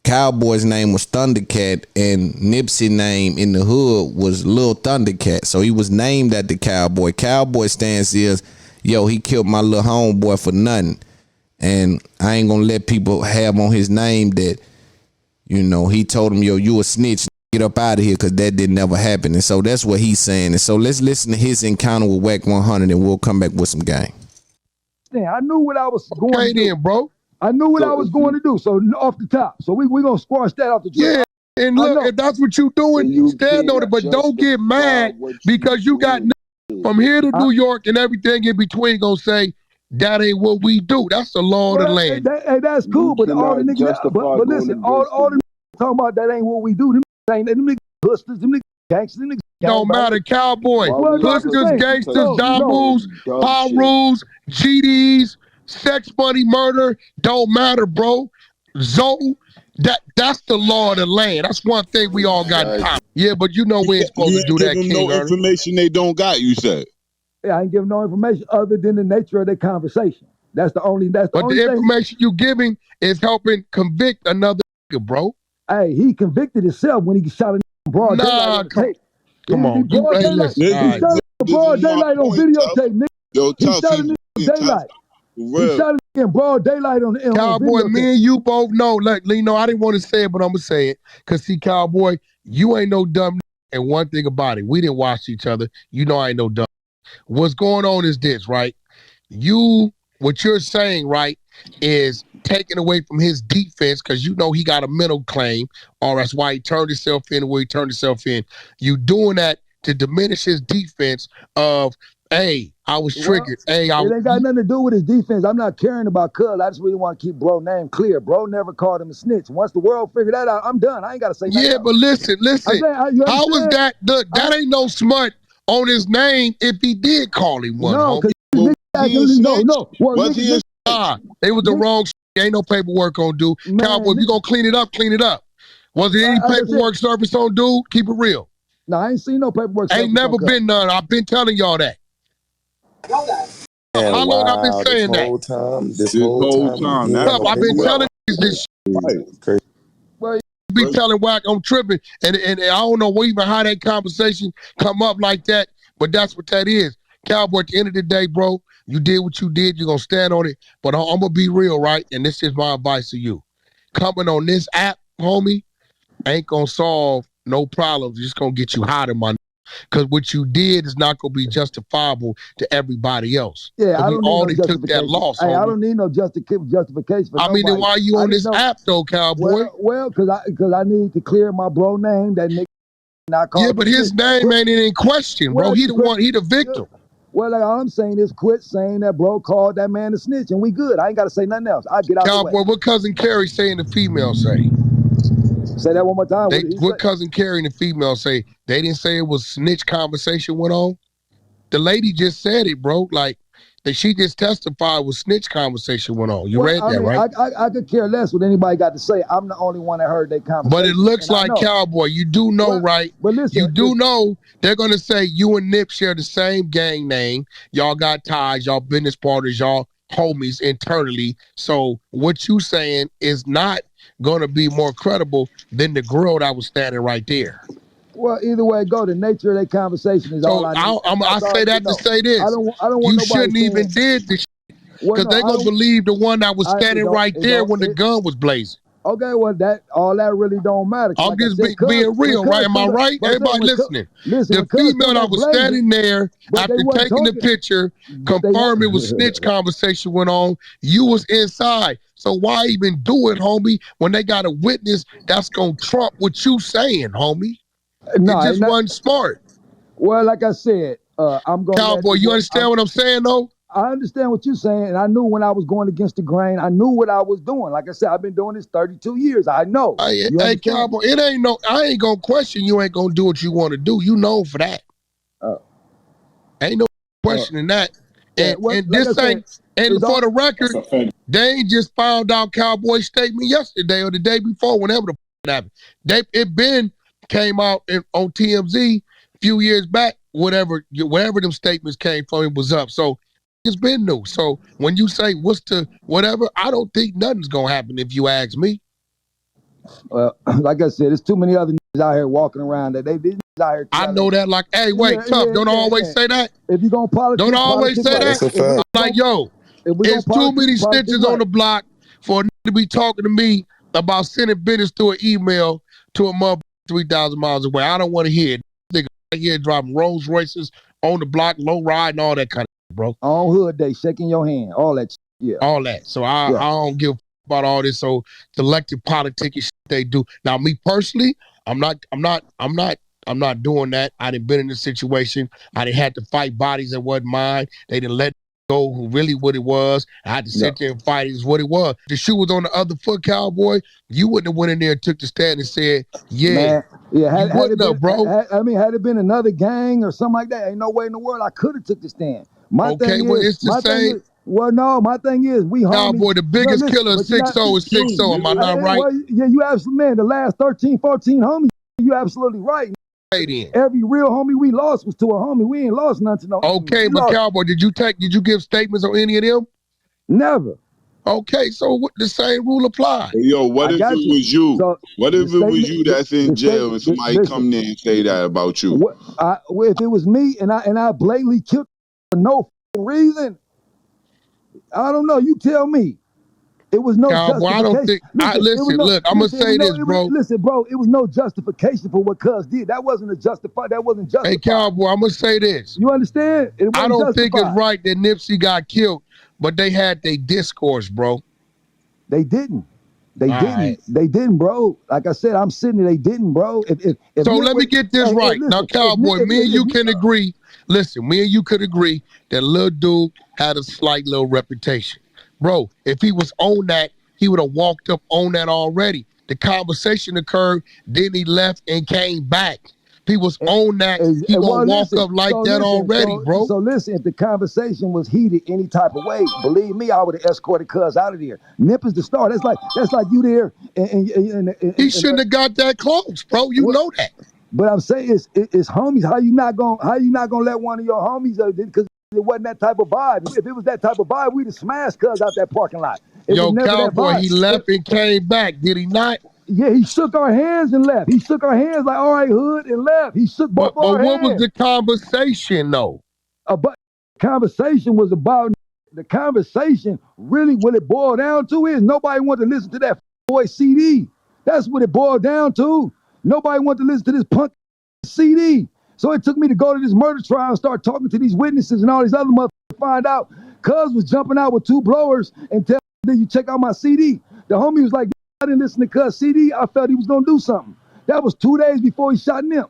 Cowboy's name was Thundercat, and Nipsey's name in the hood was Lil Thundercat. So he was named after Cowboy. Cowboy's stance is, he killed my little homeboy for nothing. And I ain't gonna let people have on his name that, he told him, you a snitch, get up out of here, because that didn't ever happen. And so that's what he's saying. And so let's listen to his encounter with Wack 100, and we'll come back with some game. I knew what I was going to do. Bro. I knew what I was going to do. So off the top. So we're going to squash that off the top. Yeah. And look, if that's what you're doing, you stand on it, but don't get mad because you got From here to New York and everything in between gonna say, that ain't what we do. That's the law of the land. Hey, that's cool, but all the niggas, but listen, all the niggas talking about that ain't what we do. Them niggas hustlers, them niggas gangsters, them niggas. Don't matter, cowboy. Hustlers, gangsters, Damus, Pirus, GDs, sex, money, murder. Don't matter, bro. Zoe, that's the law of the land. That's one thing we all got in common. Yeah, but you know we ain't supposed to do that, King. No information they don't got, you said. Yeah, I ain't giving no information other than the nature of the conversation. That's the only thing. But the information you giving is helping convict another nigga, bro. Hey, he convicted himself when he shot a nigga broad daylight. Come on. He shot a broad daylight on videotape, nigga. Yo, he shot a nigga in daylight. He shot a nigga in broad daylight on Cowboy, me and you both know. Like, you know, I didn't want to say it, but I'm going to say it. Because, see, Cowboy, you ain't no dumb nigga. And one thing about it, we didn't watch each other. You know I ain't no dumb. What's going on is this, right? What you're saying, right, is taken away from his defense because you know he got a mental claim, or that's why he turned himself in the way he turned himself in. You doing that to diminish his defense of, hey, I was triggered. It ain't got nothing to do with his defense. I'm not caring about Cuz. I just really want to keep bro name clear. Bro never called him a snitch. Once the world figured that out, I'm done. I ain't got to say nothing. Yeah, but listen. How was that? That ain't no smut on his name if he did call him one. No, because it was the wrong shit. Ain't no paperwork on dude. Cowboy, if you gonna clean it up, clean it up. Was there any paperwork service on dude? Keep it real. No, I ain't seen no paperwork. Ain't never been none. I've been telling y'all that. How long I've been saying that? This whole time. I've been telling this shit. Well, you be telling Wack I'm tripping, and I don't know even how that conversation come up like that, but that's what that is. Cowboy, at the end of the day, bro, you did what you did. You're going to stand on it. But I'm going to be real, right? And this is my advice to you. Coming on this app, homie, ain't going to solve no problems. It's just going to get you hotter, my. Because what you did is not going to be justifiable to everybody else. Yeah, I don't need no took that loss. Hey, I don't need no justification for nobody. Then why you on this app, though, Cowboy? Well, because I need to clear my bro name. That nigga not called. Yeah, but his name ain't in question, bro. He the victim. Well, like all I'm saying is quit saying that bro called that man a snitch, and we good. I ain't got to say nothing else. I get out Cowboy, the way. what cousin Carrie saying the female say? Say that one more time. What cousin Carrie and the female say? They didn't say it was snitch conversation went on. The lady just said it, bro. Like that she just testified was snitch conversation went on. You read that, right? I could care less what anybody got to say. I'm the only one that heard that conversation. But it looks like Cowboy. You do know, right? But listen, you do know they're gonna say you and Nip share the same gang name. Y'all got ties. Y'all business partners. Y'all homies internally. So what you saying is not gonna be more credible than the girl that was standing right there. Well, either way it go, the nature of that conversation is all I need. I say that to say this. I don't want you shouldn't even did this because they gonna believe the one that was standing right there when the gun was blazing. Okay, well all that really don't matter. I'm just being real, right? Am I right? Everybody listening. The female that was standing there after taking the picture, confirming was snitch conversation went on. You was inside. So why even do it, homie, when they got a witness that's gonna trump what you saying, homie? No, it just wasn't smart. Well, like I said, I'm going. Cowboy, you understand what I'm saying, though? I understand what you're saying, and I knew when I was going against the grain. I knew what I was doing. Like I said, I've been doing this 32 years. I know. Hey, Cowboy, it ain't no. I ain't gonna question you. Ain't gonna do what you want to do. You know for that. Ain't no questioning that. And this ain't. And for the record, they ain't just found out Cowboy's statement yesterday or the day before, whenever the happened. It came out on TMZ a few years back. Wherever them statements came from, it was up. So it's been new. So when you say what's the whatever, I don't think nothing's gonna happen if you ask me. Well, like I said, there's too many other niggas out here walking around that these niggas out here. I know that. Like, hey, wait, tough. Don't always say that. If you gonna politic, don't always say that. Like, yo, there's too many snitches on the block for a nigga to be talking to me about sending business through an email to a mother 3,000 miles away. I don't want to hear it. Nigga right here driving Rolls Royces on the block, low ride, and all that kind of shit, bro. On hood day, shaking your hand, all that shit. Yeah. All that. So I don't give a about all this selective politicking shit they do. Now, me personally, I'm not I'm not doing that. I done been in this situation. I done had to fight bodies that wasn't mine. They didn't let go who really what it was. I had to sit there and fight it is what it was. The shoe was on the other foot, cowboy. You wouldn't have went in there and took the stand and said, yeah. Man, yeah, had it been, bro. Had it been another gang or something like that, ain't no way in the world I could have took the stand. My thing well, is, it's the same. My thing is, we homies. Cowboy, the biggest killer of 6-0 is 6-0. Am I not right? Well, yeah, you absolutely, man. The last 13, 14 homies, you absolutely right. Every real homie we lost was to a homie. We ain't lost none to no homie. Okay, but Cowboy, did you give statements on any of them? Never. Okay, so what the same rule apply? Hey, yo, what if it was you? What if it was you that's in jail and somebody come there and say that about you? If it was me and I blatantly killed for no reason, I don't know. You tell me. It was no justification. I don't think. Look, I'm gonna say this, bro. Listen, bro. It was no justification for what Cuz did. That wasn't justified. Hey, Cowboy, I'm gonna say this. You understand? I don't think it's right that Nipsey got killed, but they had their discourse, bro. They didn't. They didn't, bro. Like I said, I'm sitting there. They didn't, bro. So let me get this right. Now, Cowboy, me and you can agree. Listen, me and you could agree that little dude had a slight little reputation. Bro, if he was on that, he would have walked up on that already. The conversation occurred, then he left and came back. If he was on that, he gonna walk up like that already, bro. So listen, if the conversation was heated any type of way, believe me, I would have escorted Cuz out of there. Nip is the star. That's like you there. And he shouldn't have got that close, bro. You know that. But I'm saying it's homies. How you not gonna let one of your homies because it wasn't that type of vibe. If it was that type of vibe, we'd have smashed Cuz out that parking lot. Yo, Cowboy, he left and came back. Did he not? Yeah, he shook our hands and left. He shook our hands like, all right, hood, and left. He shook both our hands. But what was the conversation, though? But conversation was about the conversation. Really, what it boiled down to is nobody wanted to listen to that boy CD. That's what it boiled down to. Nobody wanted to listen to this punk CD. So it took me to go to this murder trial and start talking to these witnesses and all these other motherfuckers to find out. Cuz was jumping out with 2 blowers and tell me, you check out my CD. The homie was like, I didn't listen to Cuz CD. I felt he was going to do something. That was 2 days before he shot Nip.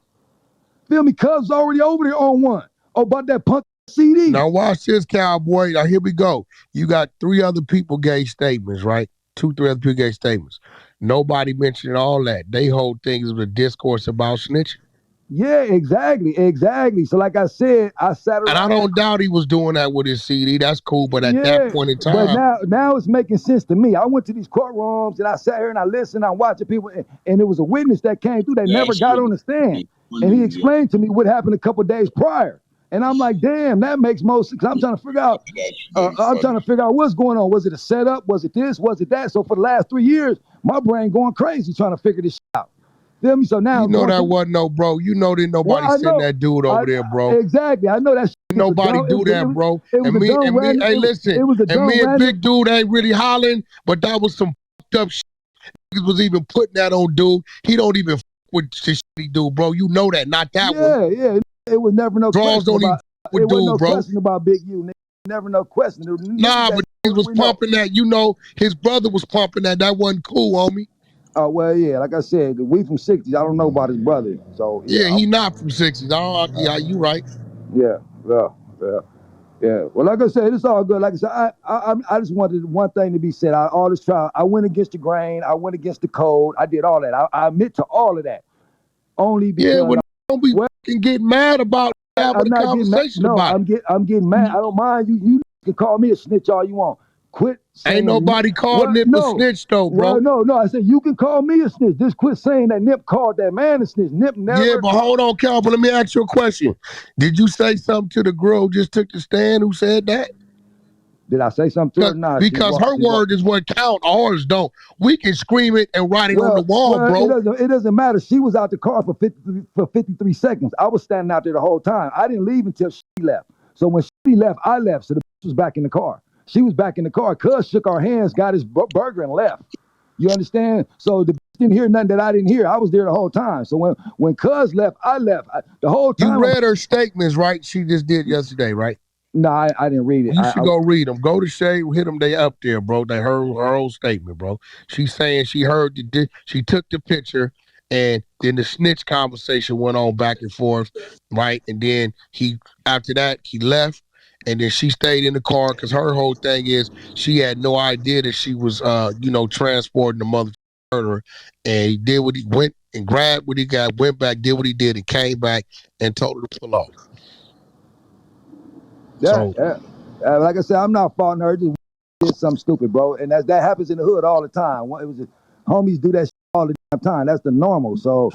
Feel me? Cuz was already over there on one. Oh, about that punk CD. Now watch this, Cowboy. Now here we go. You got 3 other people gave statements, right? 2, 3 other people gave statements. Nobody mentioned all that. They whole thing is a discourse about snitching. Yeah, exactly. So like I said, I sat around. And I don't doubt he was doing that with his CD. That's cool. But at that point in time. But now it's making sense to me. I went to these courtrooms and I sat here and I listened. I'm watching people. And it was a witness that came through that never got on the stand. And he explained to me what happened a couple days prior. And I'm like, damn, that makes most sense. I'm trying to figure out. What's going on. Was it a setup? Was it this? Was it that? So for the last 3 years, my brain going crazy trying to figure this shit out. Feel me? So now you know that wasn't no bro. You know that nobody sent that dude over there, bro. Exactly. I know that shit. Nobody do that, bro. And me, hey, listen. And me and Big Dude ain't really hollering, but that was some fucked up shit. Niggas was even putting that on dude. He don't even fuck with the shit he do, bro. You know that, not that one. Yeah. It was never no Draws question don't about. Even It wasn't no bro. question about Big U. Never no question. Nah, but he was pumping that. You know, his brother was pumping that. That wasn't cool, homie. Oh, well, yeah, like I said, we from 60s. I don't know about his brother. So yeah, he not from 60s. Yeah, you right. Yeah. Well, like I said, it's all good. Like I said, I just wanted one thing to be said. All this trial, I went against the grain. I went against the code. I did all that. I admit to all of that. Only because don't be fucking get mad about having a conversation about it. I'm getting mad. I don't mind you. You can call me a snitch all you want. Quit saying ain't nobody called Nip a snitch though, bro. Well, no. I said you can call me a snitch. Just quit saying that Nip called that man a snitch. Nip never. Yeah, but hold on, Cal. But let me ask you a question. Did you say something to the girl who just took the stand who said that? Did I say something to her? Nah, because her word is what count. Ours don't. We can scream it and write it on the wall, bro. It doesn't matter. She was out the car for 53 seconds. I was standing out there the whole time. I didn't leave until she left. So when she left, I left. So the bitch was back in the car. She was back in the car. Cuz shook our hands, got his burger, and left. You understand? So the bitch didn't hear nothing that I didn't hear. I was there the whole time. So when Cuz left, I left. The whole time. You read her statements, right? She just did yesterday, right? No, I didn't read it. You should go read them. Go to Shay, hit them. They up there, bro. They heard her whole statement, bro. She's saying she heard she took the picture And then the snitch conversation went on back and forth, right? And then after that, he left. And then she stayed in the car because her whole thing is she had no idea that she was, transporting the mother murderer. And he did what he went and grabbed what he got, went back, did what he did, and came back and told her to pull off. Like I said, I'm not faulting her. Just did something stupid, bro. And that happens in the hood all the time. It was homies do that shit all the damn time. That's the normal. So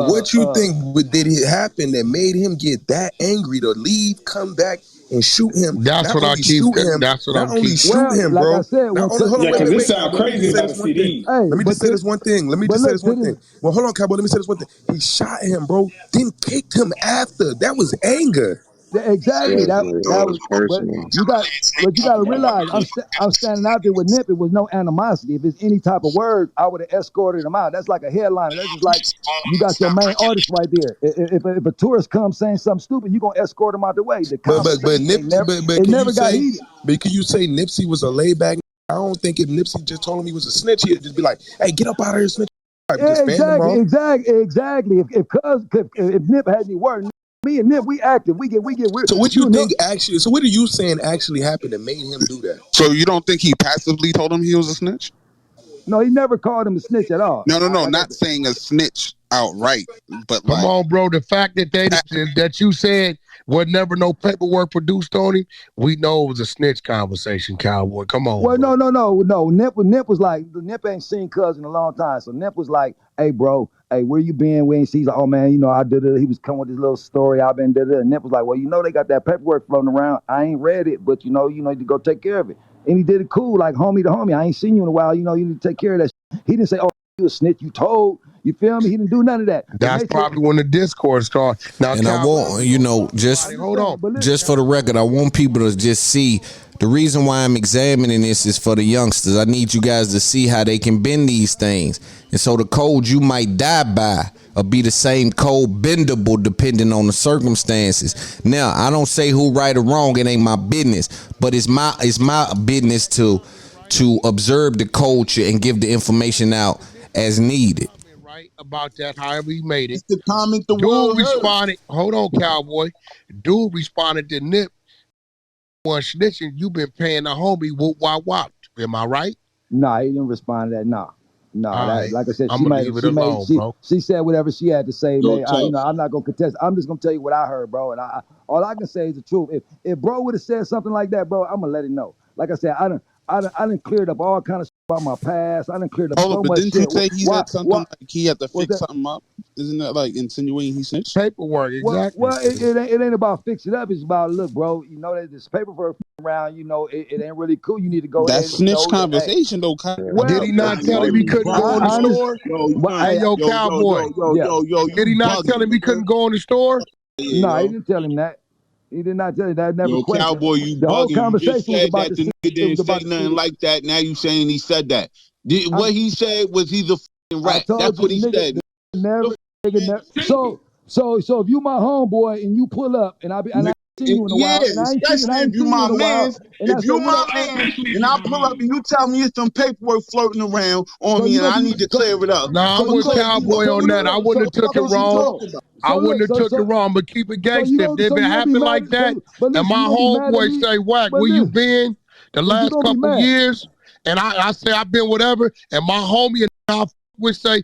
what you think did it happen that made him get that angry to leave, come back, and shoot him? That's not what I only keep. shoot him, That's what not I'm only keep. shoot him, like bro. I said, Hold on, because wait, this sounds crazy about the CD. Let me just say this one thing. Let me just say this one thing. Well, hold on, Cowboy. Let me say this one thing. He shot him, bro. Then kicked him after. That was anger. Exactly. That was personal. You got to realize, I'm standing out there with Nip. It was no animosity. If it's any type of word, I would have escorted him out. That's like a headliner. That's just like you got your main artist right there. If a tourist comes saying something stupid, you gonna escort him out the way. It never got heated. But can you say Nipsey was a laid back? I don't think if Nipsey just told him he was a snitch, he'd just be like, "Hey, get up out of here, snitch." Exactly. If Nip had any word. Me and Nip, we active. We get real. So what you think actually? So what are you saying actually happened that made him do that? So you don't think he passively told him he was a snitch? No, he never called him a snitch at all. No, not saying a snitch outright, but come on, bro. The fact that that you said was never no paperwork produced on him, we know it was a snitch conversation, Cowboy. Come on. Well, bro. no. Nip was like, Nip ain't seen Cuz in a long time, so Nip was like, "Hey, bro, hey, where you been? We ain't seen." He's like, "Oh man, I did it." He was coming with this little story. I've been did it. And Nip was like, "Well, they got that paperwork floating around. I ain't read it, but you need to go take care of it." And he did it cool, like homie to homie. I ain't seen you in a while. You need to take care of that shit. He didn't say, "Oh, you a snitch. You told." You feel me? He didn't do none of that. That's probably when the discourse started. Now, and I want, hold on. Just for the record, I want people to just see the reason why I'm examining this is for the youngsters. I need you guys to see how they can bend these things. And so the code you might die by or be the same code bendable depending on the circumstances. Now, I don't say who right or wrong. It ain't my business, but it's my business to observe the culture and give the information out as needed. Right about that, however he made it. It's the comment the Dude world responded. Hold on, Cowboy. Dude responded to Nip. One snitching, you been paying the homie whoop wop wop. Am I right? Nah, he didn't respond to that. No, right. like I said, bro. She said whatever she had to say. Yo, I'm not gonna contest. I'm just gonna tell you what I heard, bro. And all I can say is the truth. If bro would have said something like that, bro, I'm gonna let him know. Like I said, I done cleared up all kind of shit about my past. I done cleared up so much shit. Didn't you say he had something like he had to fix something up? Isn't that like insinuating he snitched? Paperwork, exactly. Well, it ain't about fixing it up. It's about, look, bro, that this paperwork around, it ain't really cool. You need to go. That snitch conversation, though. Did he not tell him he couldn't go in the store? Yo, Cowboy. Did he not tell him he couldn't go in the store? No, he didn't tell him that. He did not tell you that. Never questioned. Cowboy, you the whole bugging. conversation You just was said about that the nigga didn't say nothing like that. Now you saying he said that. What he said was he's a fucking rat. That's what he said. So if you my homeboy and you pull up and I ain't seen you in a while, and I ain't seen you in a while, if you my man, and I pull up and you tell me it's some paperwork floating around on me and I need to clear it up. No, I'm with Cowboy on that. I wouldn't have took it wrong. I wouldn't have took it wrong, but keep it gangster. If it happened like that, and my homeboy say, "Whack, where you been the last couple years?" And I say I've been whatever, and my homie and I would say,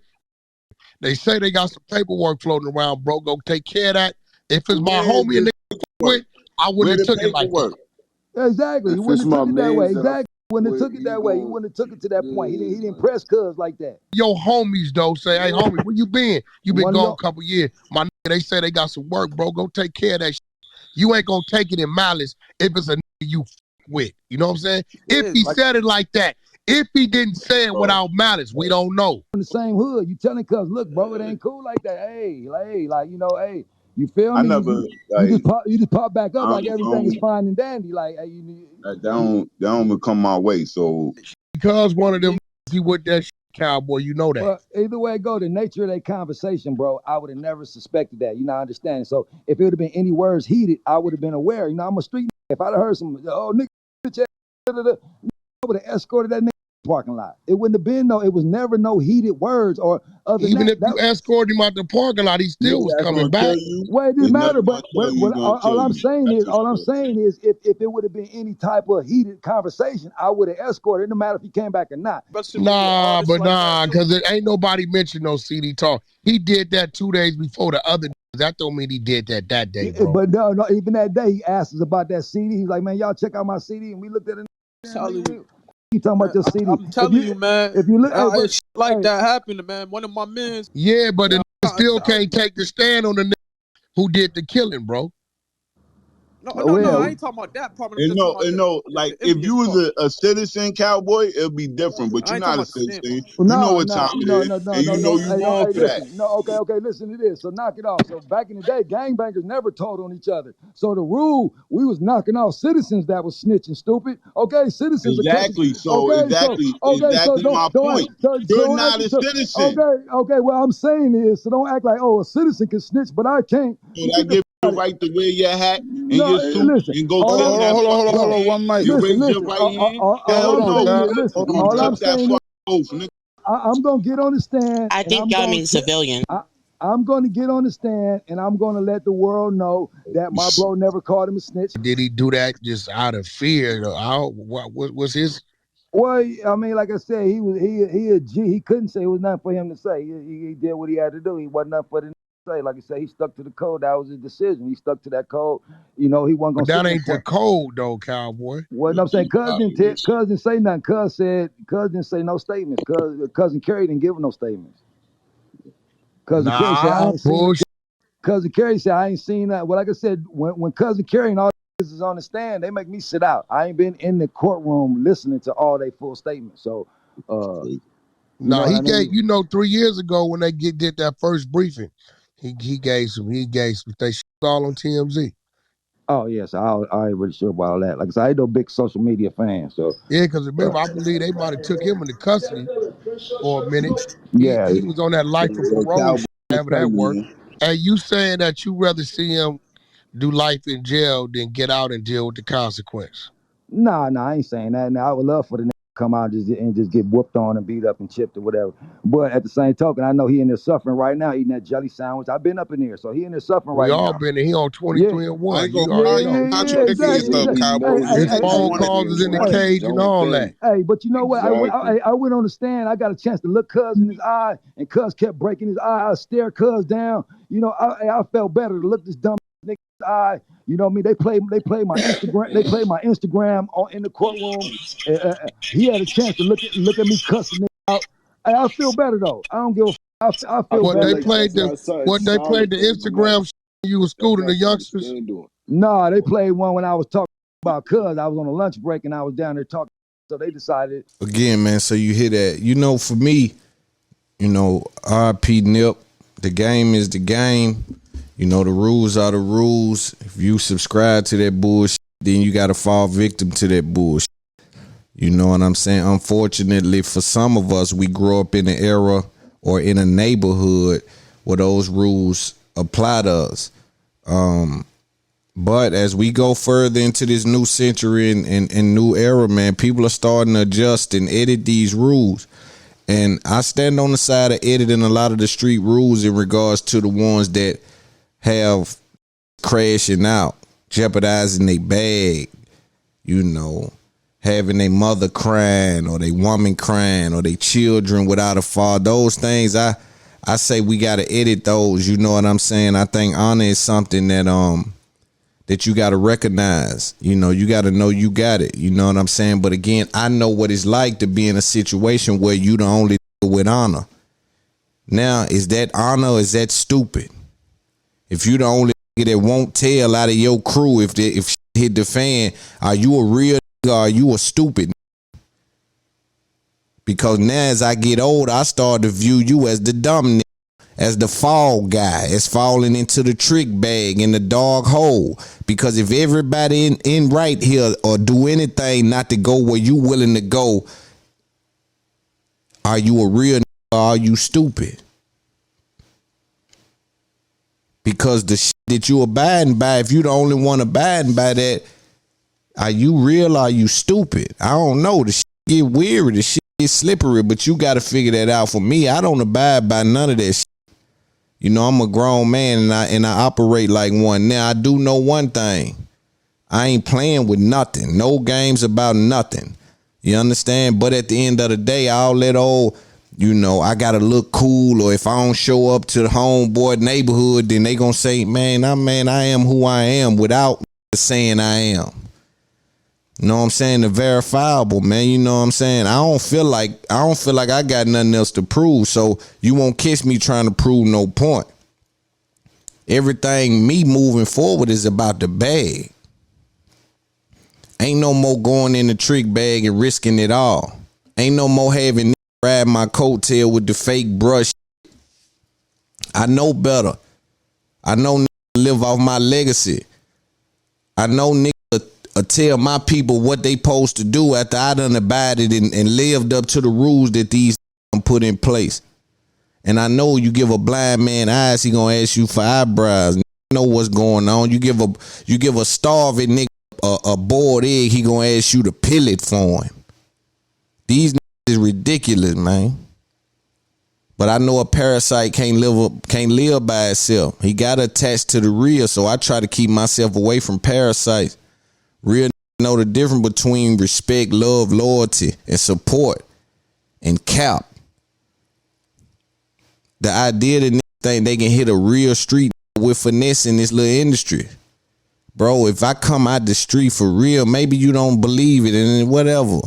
they say they got some paperwork floating around, bro. Go take care of that. If it's my homie and they quit, I wouldn't have took it like that. Exactly. You wouldn't have took it that way. Exactly. Wouldn't have took it that way. You wouldn't have took it to that point. He didn't press Cuz like that. Yo, homies though say, "Hey, homie, where you been? You been gone a couple years." My nigga, they say they got some work, bro. Go take care of that shit. You ain't gonna take it in malice if it's a nigga you with. You know what I'm saying? If he said it like that. If he didn't say it without malice, we don't know. In the same hood, you telling Cuz, look, bro, it ain't cool like that. Hey, you feel me? You just pop back up like everything is fine and dandy. Like, hey, that don't become my way. So because one of them he with that shit, Cowboy, you know that. Well, either way it go, the nature of that conversation, bro, I would have never suspected that. I understand. So if it would have been any words heated, I would have been aware. I'm a street nigga. If I'd have heard some, oh nigga, I would have escorted that nigga parking lot. It wouldn't have been it was never no heated words or other Even than if you escorted him out the parking lot, he still was coming back. Well, it didn't matter, but all I'm saying is if it would have been any type of heated conversation, I would have escorted. It no matter if he came back or not. Nah, because there ain't nobody mentioned no CD talk. He did that 2 days before the other. That don't mean he did that day, bro. But no, even that day he asked us about that CD. He's like, man, y'all check out my CD, and we looked at it. You talking about your CD? I'm telling you, man. If you look, shit like that happened, man. One of my men. Yeah, but the still can't take the stand on the nigga who did the killing, bro. No, I ain't talking about that part. Like if you was a citizen cowboy, it'd be different. But you're not a citizen. You know what time it is, and you know you wrong for that. Okay, listen to this. So knock it off. So back in the day, gangbangers never told on each other. So the rule, we was knocking off citizens that was snitching, stupid. Okay, citizens. Exactly. Exactly my point. You're not a citizen. Okay. What I'm saying is, so don't act like a citizen can snitch, but I can't. So that gives you the right to wear your hat and your suit and go. Hold on, one mic. You raise your right hand. All I'm saying is, I'm gonna get on the stand. I think y'all mean civilian. I'm going to get on the stand and I'm going to let the world know that my bro never called him a snitch. Did he do that just out of fear? What was his? Well, I mean, like I said, he a G. He couldn't say it was nothing for him to say. He did what he had to do. He wasn't nothing for him to say. Like I said, he stuck to the code. That was his decision. He stuck to that code. You know, he wasn't going to. That ain't the code, though, cowboy. What I'm saying, Cuz didn't say nothing. Cuz didn't say no statements. Cousin Kerry didn't give him no statements. Cousin Kerry said, I ain't seen. Cousin Kerry said, I ain't seen that. Well, like I said, when Cousin Kerry and all is on the stand, they make me sit out. I ain't been in the courtroom listening to all their full statements. So, he gave 3 years ago when they did that first briefing, he gave some they all on TMZ. Oh yes, I ain't really sure about all that. Like I said, I ain't no big social media fan. So yeah, because remember, I believe they might have took him into custody for a minute. Yeah, he was on that life of parole. Whatever that worked. And you saying that you rather see him do life in jail than get out and deal with the consequence? Nah, I ain't saying that. Now I would love for the nigga to come out and just get whooped on and beat up and chipped or whatever. But at the same token, I know he in there suffering right now, eating that jelly sandwich. I've been up in there, so he in there suffering right now. We all been there. He on 23 and 1. His phone calls is in the cage and all that. Hey, but you know what? I went on the stand. I got a chance to look Cuz in his eye, and Cuz kept breaking his eye. I stare Cuz down. You know, I felt better to look this dumb nigga in his eye. You know what I mean? They play my Instagram. They play my Instagram in the courtroom. He had a chance to look at me cussing nigga out. I feel better though. I don't give a. I feel what better. They played the Instagram. You was schooling the youngsters. Nah, they played one when I was talking about Cuz. I was on a lunch break and I was down there talking. So they decided. Again, man. So you hear that? You know, for me, you know, R.P. Nip. The game is the game. You know, the rules are the rules. If you subscribe to that bullshit, then you got to fall victim to that bullshit. You know what I'm saying? Unfortunately, for some of us, we grow up in an era or in a neighborhood where those rules apply to us. But as we go further into this new century and new era, man, people are starting to adjust and edit these rules. And I stand on the side of editing a lot of the street rules in regards to the ones that have crashing out, jeopardizing their bag, you know, having their mother crying or their woman crying or their children without a father. Those things, I say we got to edit those. You know what I'm saying? I think honor is something that you got to recognize. You know, you got to know you got it. You know what I'm saying? But again, I know what it's like to be in a situation where you the only with honor. Now, is that honor or is that stupid? If you the only nigga that won't tell out of your crew if shit hit the fan, are you a real nigga or are you a stupid nigga? Because now as I get older, I start to view you as the dumb nigga, as the fall guy, as falling into the trick bag in the dog hole. Because if everybody in right here or do anything not to go where you willing to go, are you a real nigga or are you stupid? Because the shit that you abiding by, if you the only one abiding by that, are you real or are you stupid? I don't know. The shit get weird. The shit it's slippery, but you got to figure that out. For me, I don't abide by none of that shit. You know, I'm a grown man and I operate like one. Now, I do know one thing. I ain't playing with nothing. No games about nothing. You understand? But at the end of the day, all that old, you know, I got to look cool, or if I don't show up to the homeboy neighborhood, then they going to say, man, I am who I am without saying I am. You know what I'm saying? The verifiable, man. You know what I'm saying? I don't feel like I got nothing else to prove. So you won't catch me trying to prove no point. Everything me moving forward is about the bag. Ain't no more going in the trick bag and risking it all. Ain't no more having ride my coattail with the fake brush. I know better. I know live off my legacy. I know niggas tell my people what they supposed to do after I done abided and lived up to the rules that these put in place. And I know you give a blind man eyes, he gonna ask you for eyebrows. Know what's going on. You give a starving nigga a boiled egg, he gonna ask you to peel it for him. These niggas is ridiculous, man. But I know a parasite can't live by itself. He got attached to the real, so I try to keep myself away from parasites. Real know the difference between respect, love, loyalty, and support, and cap. The idea that niggas think they can hit a real street with finesse in this little industry. Bro, if I come out the street for real, maybe you don't believe it and whatever.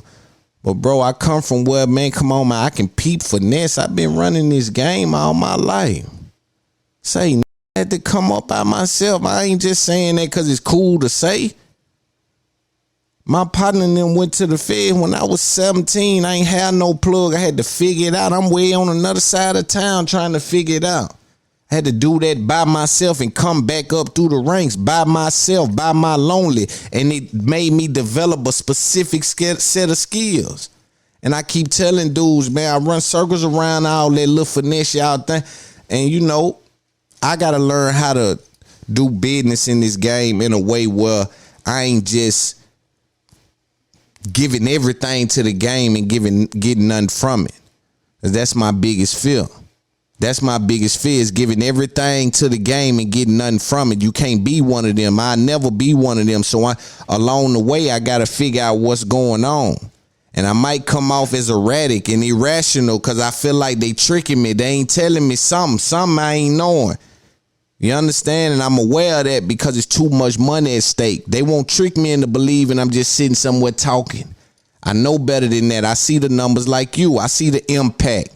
But bro, I come from where, man, come on, man, I can peep finesse. I've been running this game all my life. Say, I had to come up by myself. I ain't just saying that because it's cool to say. My partner and them went to the Fed when I was 17. I ain't had no plug. I had to figure it out. I'm way on another side of town trying to figure it out. I had to do that by myself and come back up through the ranks by myself, by my lonely. And it made me develop a specific set of skills. And I keep telling dudes, man, I run circles around all that little finesse y'all thing. And you know, I got to learn how to do business in this game in a way where I ain't just giving everything to the game and getting nothing from it. That's my biggest fear. That's my biggest fear, is giving everything to the game and getting nothing from it. You can't be one of them. I'll never be one of them. So along the way, I got to figure out what's going on. And I might come off as erratic and irrational because I feel like they tricking me. They ain't telling me something I ain't knowing. You understand? And I'm aware of that because it's too much money at stake. They won't trick me into believing I'm just sitting somewhere talking. I know better than that. I see the numbers like you. I see the impact.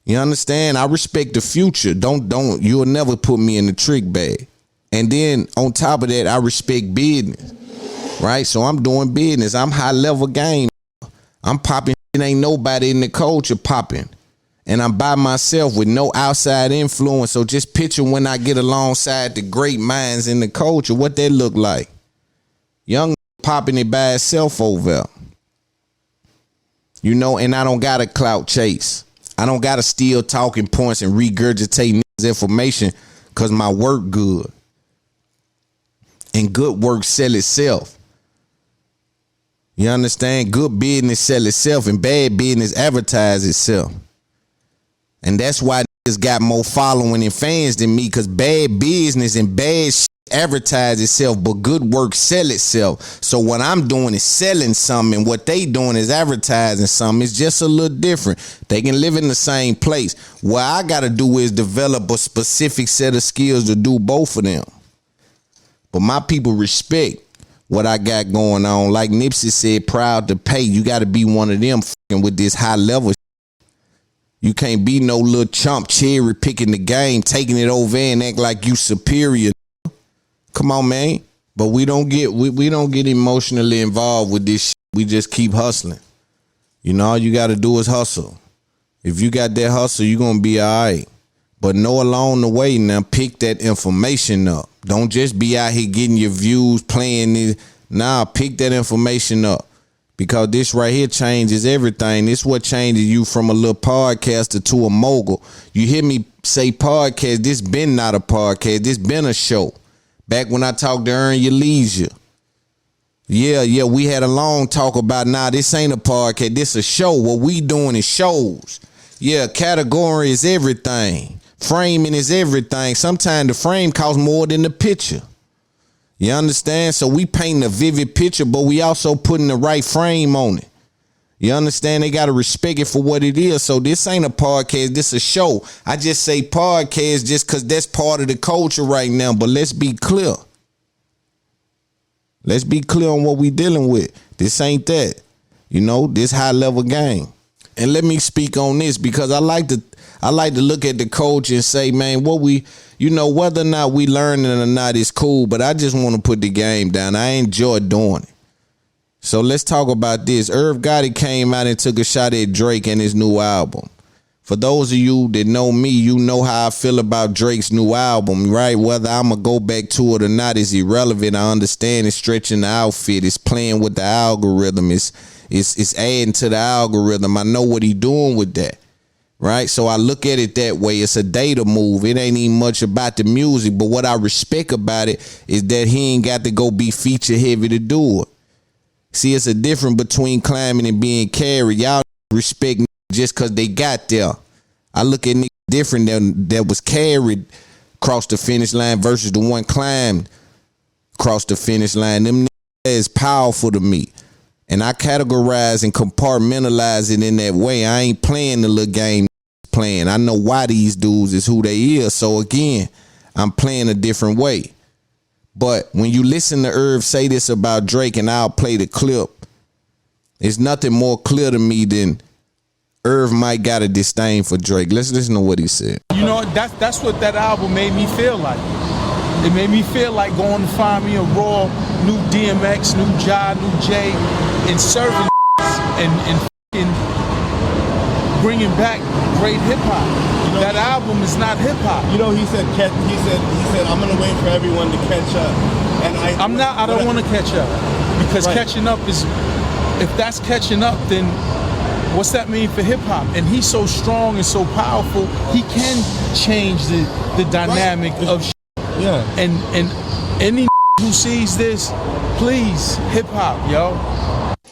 You understand? I respect the future. You'll never put me in the trick bag. And then on top of that, I respect business. Right? So I'm doing business. I'm high level game. I'm popping. It ain't nobody in the culture popping. And I'm by myself with no outside influence. So just picture when I get alongside the great minds in the culture, what that look like. Young popping it by itself over there. You know, and I don't got a clout chase. I don't got to steal talking points and regurgitate information because my work good. And good work sell itself. You understand? Good business sell itself and bad business advertise itself. And that's why niggas got more following and fans than me, because bad business and bad shit advertise itself, but good work sell itself. So what I'm doing is selling something, and what they doing is advertising something. It's just a little different. They can live in the same place. What I got to do is develop a specific set of skills to do both of them. But my people respect what I got going on. Like Nipsey said, proud to pay. You got to be one of them fucking with this high level. You can't be no little chump cherry picking the game, taking it over and act like you superior. Come on, man. But we don't get emotionally involved with this shit. We just keep hustling. You know, all you got to do is hustle. If you got that hustle, you're going to be all right. But know along the way, now pick that information up. Don't just be out here getting your views, playing it. Nah, pick that information up. Because this right here changes everything. This what changes you from a little podcaster to a mogul. You hear me say podcast, this been not a podcast. This been a show. Back when I talked to Earn Your Leisure. Yeah, we had a long talk about, this ain't a podcast, this a show. What we doing is shows. Yeah, category is everything. Framing is everything. Sometimes the frame costs more than the picture. You understand? So we painting a vivid picture, but we also putting the right frame on it. You understand? They got to respect it for what it is. So this ain't a podcast, this a show. I just say podcast just because that's part of the culture right now, but let's be clear. Let's be clear on what we dealing with. This ain't that. You know, this high level game. And let me speak on this because I like to look at the culture and say, man, what we, whether or not we learning or not is cool, but I just want to put the game down. I enjoy doing it. So let's talk about this. Irv Gotti came out and took a shot at Drake and his new album. For those of you that know me, you know how I feel about Drake's new album, right? Whether I'm going to go back to it or not is irrelevant. I understand it's stretching the outfit. It's playing with the algorithm. It's adding to the algorithm. I know what he doing with that, right? So I look at it that way. It's a data move. It ain't even much about the music. But what I respect about it is that he ain't got to go be feature heavy to do it. See, it's a difference between climbing and being carried. Y'all respect just because they got there. I look at niggas different than that was carried across the finish line versus the one climbed across the finish line. Them niggas is powerful to me. And I categorize and compartmentalize it in that way. I ain't playing the little game playing. I know why these dudes is who they is. So again, I'm playing a different way. But when you listen to Irv say this about Drake, and I'll play the clip, it's nothing more clear to me than Irv might got a disdain for Drake. Let's listen to what he said. You know, that's what that album made me feel like. It made me feel like going to find me a raw, new DMX, new Ja, new Jay, and serving and bringing back great hip hop. You know, that album is not hip hop. You know, he said I'm gonna wait for everyone to catch up, and I don't want to catch up because catching up is, if that's catching up, then what's that mean for hip hop? And he's so strong and so powerful, he can change the dynamic of shit. Yeah. And any who sees this, please, hip hop, yo.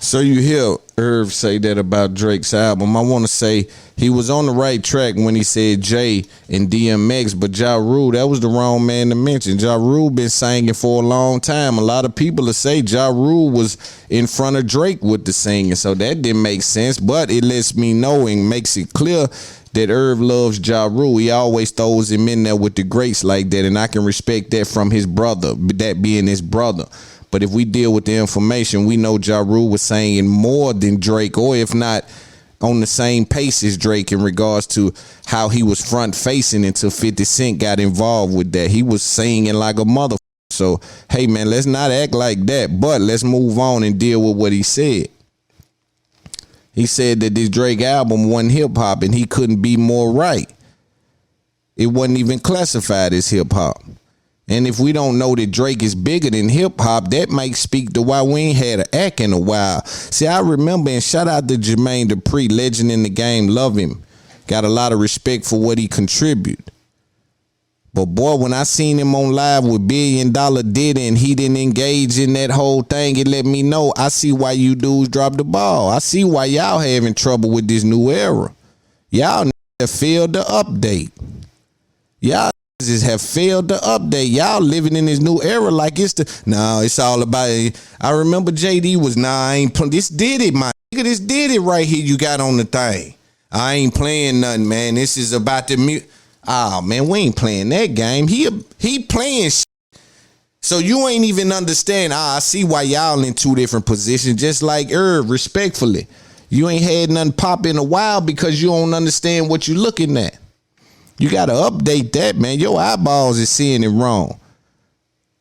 So you hear Irv say that about Drake's album. I want to say he was on the right track when he said Jay and DMX, but Ja Rule, that was the wrong man to mention. Ja Rule been singing for a long time. A lot of people will say Ja Rule was in front of Drake with the singing, so that didn't make sense, but it lets me know and makes it clear that Irv loves Ja Rule. He always throws him in there with the greats like that, and I can respect that from his brother, that being his brother. But if we deal with the information, we know Ja Rule was saying more than Drake, or if not on the same pace as Drake in regards to how he was front facing until 50 Cent got involved with that. He was singing like a motherfucker. So, hey man, let's not act like that, but let's move on and deal with what he said. He said that this Drake album wasn't hip hop and he couldn't be more right. It wasn't even classified as hip hop. And if we don't know that Drake is bigger than hip hop, that might speak to why we ain't had an act in a while. See, I remember, and shout out to Jermaine Dupri, legend in the game, love him. Got a lot of respect for what he contributed. But boy, when I seen him on live with $1 Billion Diddy and he didn't engage in that whole thing, it let me know I see why you dudes dropped the ball. I see why y'all having trouble with this new era. Y'all have failed to update. Y'all have failed to update. Y'all living in this new era like it's it's all about it. I remember JD was, I ain't playing. This did it, my nigga. This did it right here. You got on the thing. I ain't playing nothing, man. This is about the music. Oh, man, we ain't playing that game. He playing shit. So you ain't even understand. I see why y'all in two different positions, just like Irv, respectfully. You ain't had nothing pop in a while because you don't understand what you looking at. You got to update that, man. Your eyeballs is seeing it wrong.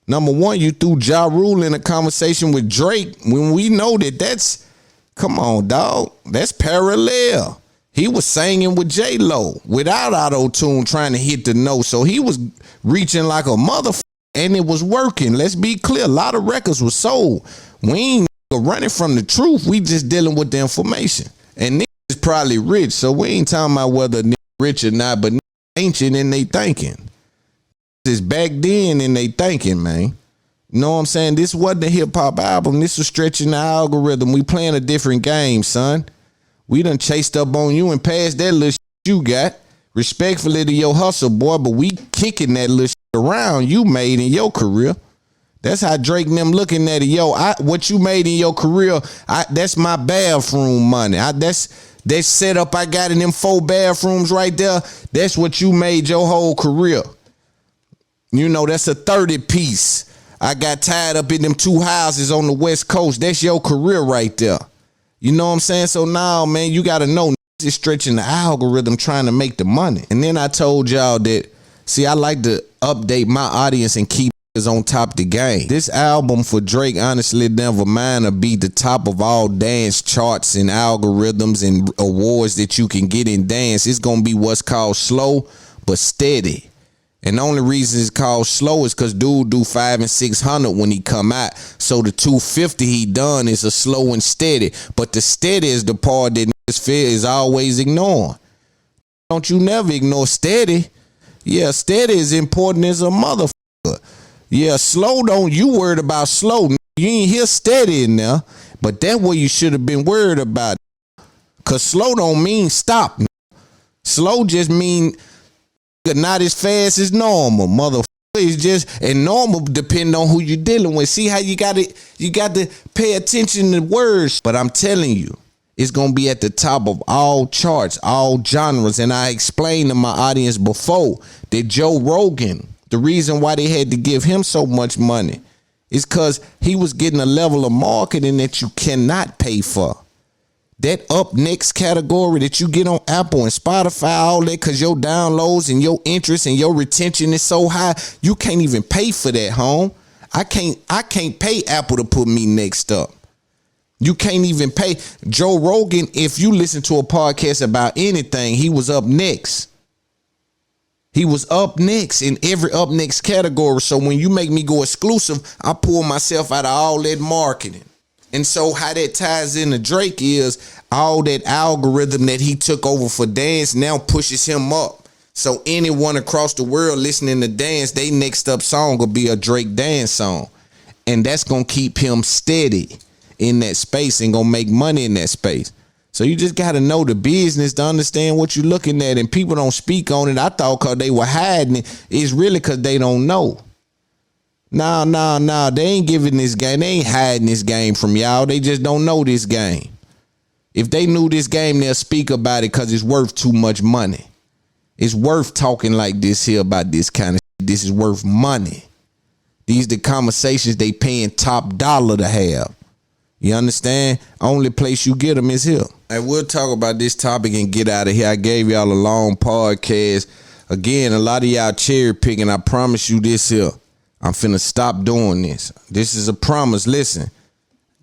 Number one, you threw Ja Rule in a conversation with Drake when we know that's, come on, dog, that's parallel. He was singing with J-Lo without auto-tune trying to hit the note. So he was reaching like a motherfucker and it was working. Let's be clear. A lot of records were sold. We ain't running from the truth. We just dealing with the information. And niggas is probably rich. So we ain't talking about whether niggas rich or not, but niggas ancient in they thinking. It's back then in they thinking, man. You know what I'm saying? This wasn't a hip hop album. This was stretching the algorithm. We playing a different game, son. We done chased up on you and passed that little shit you got. Respectfully to your hustle, boy, but we kicking that little shit around you made in your career. That's how Drake and them looking at it. Yo, what you made in your career, that's my bathroom money. That's setup I got in them 4 bathrooms right there. That's what you made your whole career. You know, that's a 30 piece. I got tied up in them 2 houses on the West Coast. That's your career right there. You know what I'm saying? So now, man, you got to know is stretching the algorithm trying to make the money. And then I told y'all that, see, I like to update my audience and keep is on top of the game. This album for Drake, honestly, never mind to be the top of all dance charts and algorithms and awards that you can get in dance. It's going to be what's called slow but steady. And the only reason it's called slow is because dude do 500 and 600 when he come out. So the 250 he done is a slow and steady. But the steady is the part that niggas fear is always ignoring. Don't you never ignore steady. Yeah, steady is important as a motherfucker. Yeah, slow don't you worried about slow. You ain't hear steady in there. But that's what you should have been worried about. Cause slow don't mean stop. Slow just mean not as fast as normal, motherfucker. It's just, and normal depend on who you're dealing with. See how you got to pay attention to words. But I'm telling you, it's gonna be at the top of all charts, all genres. And I explained to my audience before that Joe Rogan, the reason why they had to give him so much money is because he was getting a level of marketing that you cannot pay for. That up next category that you get on Apple and Spotify, all that, because your downloads and your interest and your retention is so high, you can't even pay for that, home. I can't pay Apple to put me next up. You can't even pay Joe Rogan. If you listen to a podcast about anything, he was up next. He was up next in every up next category. So when you make me go exclusive, I pull myself out of all that marketing. And so how that ties into Drake is all that algorithm that he took over for dance now pushes him up. So anyone across the world listening to dance, they next up song will be a Drake dance song. And that's going to keep him steady in that space and going to make money in that space. So you just got to know the business to understand what you're looking at. And people don't speak on it. I thought because they were hiding it. It's really because they don't know. No. They ain't giving this game. They ain't hiding this game from y'all. They just don't know this game. If they knew this game, they'll speak about it because it's worth too much money. It's worth talking like this here about this kind of shit. This is worth money. These the conversations they paying top dollar to have. You understand? Only place you get them is here. And we'll talk about this topic and get out of here. I gave y'all a long podcast. Again, a lot of y'all cherry picking. I promise you this here. I'm finna stop doing this. This is a promise. Listen,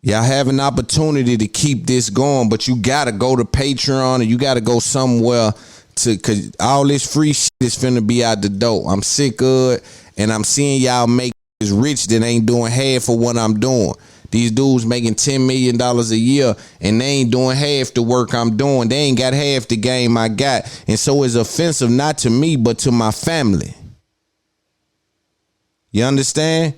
y'all have an opportunity to keep this going, but you gotta go to Patreon or you gotta go somewhere cause all this free shit is finna be out the door. I'm sick of it, and I'm seeing y'all make this rich that ain't doing half of what I'm doing. These dudes making $10 million a year and they ain't doing half the work I'm doing. They ain't got half the game I got. And so it's offensive not to me, but to my family. You understand?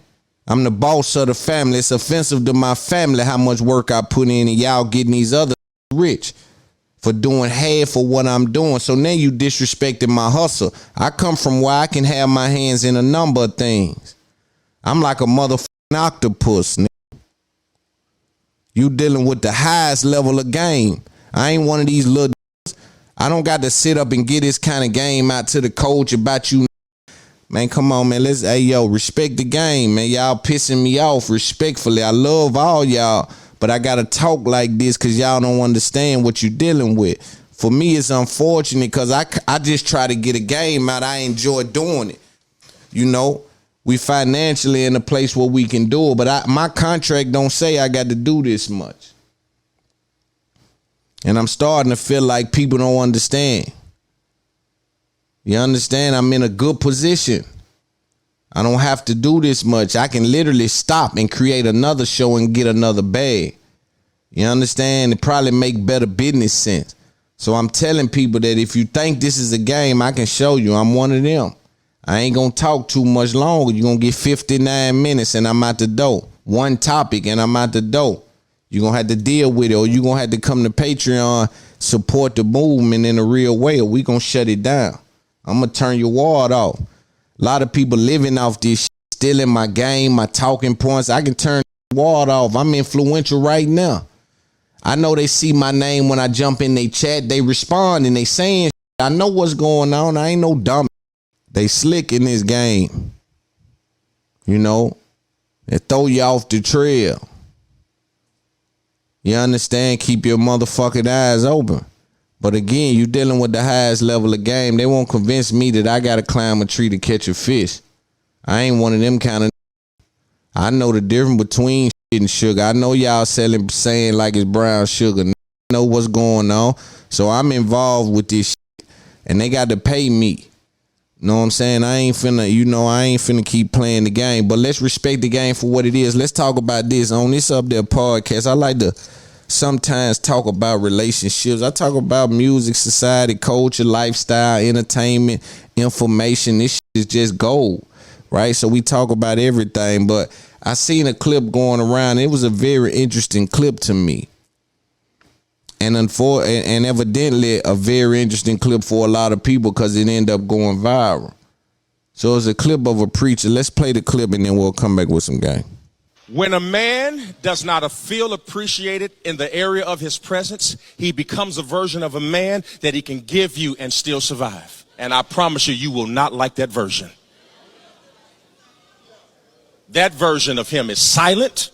I'm the boss of the family. It's offensive to my family how much work I put in and y'all getting these other rich for doing half of what I'm doing. So now you disrespecting my hustle. I come from where I can have my hands in a number of things. I'm like a motherfucking octopus, nigga. You dealing with the highest level of game. I ain't one of these little I don't got to sit up and get this kind of game out to the coach about you. Man, come on, man. Hey, yo, respect the game, man. Y'all pissing me off respectfully. I love all y'all, but I got to talk like this because y'all don't understand what you're dealing with. For me, it's unfortunate because I just try to get a game out. I enjoy doing it. You know, we financially in a place where we can do it, but my contract don't say I got to do this much. And I'm starting to feel like people don't understand. You understand? I'm in a good position. I don't have to do this much. I can literally stop and create another show and get another bag. You understand? It probably make better business sense. So I'm telling people that if you think this is a game, I can show you. I'm one of them. I ain't gonna talk too much longer. You're gonna get 59 minutes and I'm out the door. One topic and I'm out the door. You're gonna have to deal with it, or you're gonna have to come to Patreon, support the movement in a real way, or we gonna shut it down. I'm gonna turn your ward off. A lot of people living off this shit, stealing my game, my talking points. I can turn the ward off. I'm influential right now. I know they see my name when I jump in they chat. They respond and they saying shit. I know what's going on. I ain't no dumb. They slick in this game. You know, they throw you off the trail. You understand? Keep your motherfucking eyes open. But again, you dealing with the highest level of game. They won't convince me that I gotta climb a tree to catch a fish. I ain't one of them kind of. I know the difference between shit and sugar. I know y'all saying like it's brown sugar. I know what's going on. So I'm involved with this shit. And they got to pay me. Know what I'm saying? I ain't finna keep playing the game. But let's respect the game for what it is. Let's talk about this on this Up There podcast. I like to sometimes talk about relationships. I talk about music, society, culture, lifestyle, entertainment, information. This shit is just gold, right? So we talk about everything. But I seen a clip going around. It was a very interesting clip to me. And evidently a very interesting clip for a lot of people because it ended up going viral. So it's a clip of a preacher. Let's play the clip and then we'll come back with some game. When a man does not feel appreciated in the area of his presence, he becomes a version of a man that he can give you and still survive. And I promise you, you will not like that version. That version of him is silent,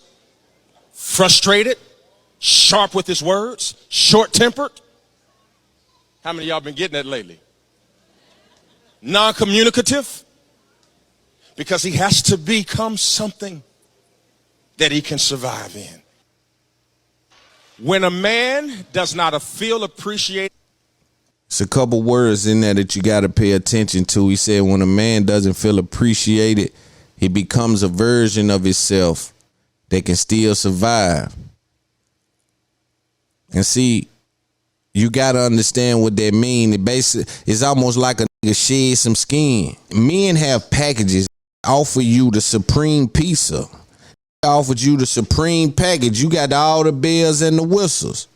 frustrated, sharp with his words, short-tempered. How many of y'all been getting that lately? Non-communicative. Because he has to become something that he can survive in. When a man does not feel appreciated. It's a couple words in there that you got to pay attention to. He said when a man doesn't feel appreciated, he becomes a version of himself that can still survive. And see, you got to understand what that means. It basically is almost like a nigga shed some skin. Men have packages offer you the supreme pizza. Offered you the supreme package. You got all the bells and the whistles.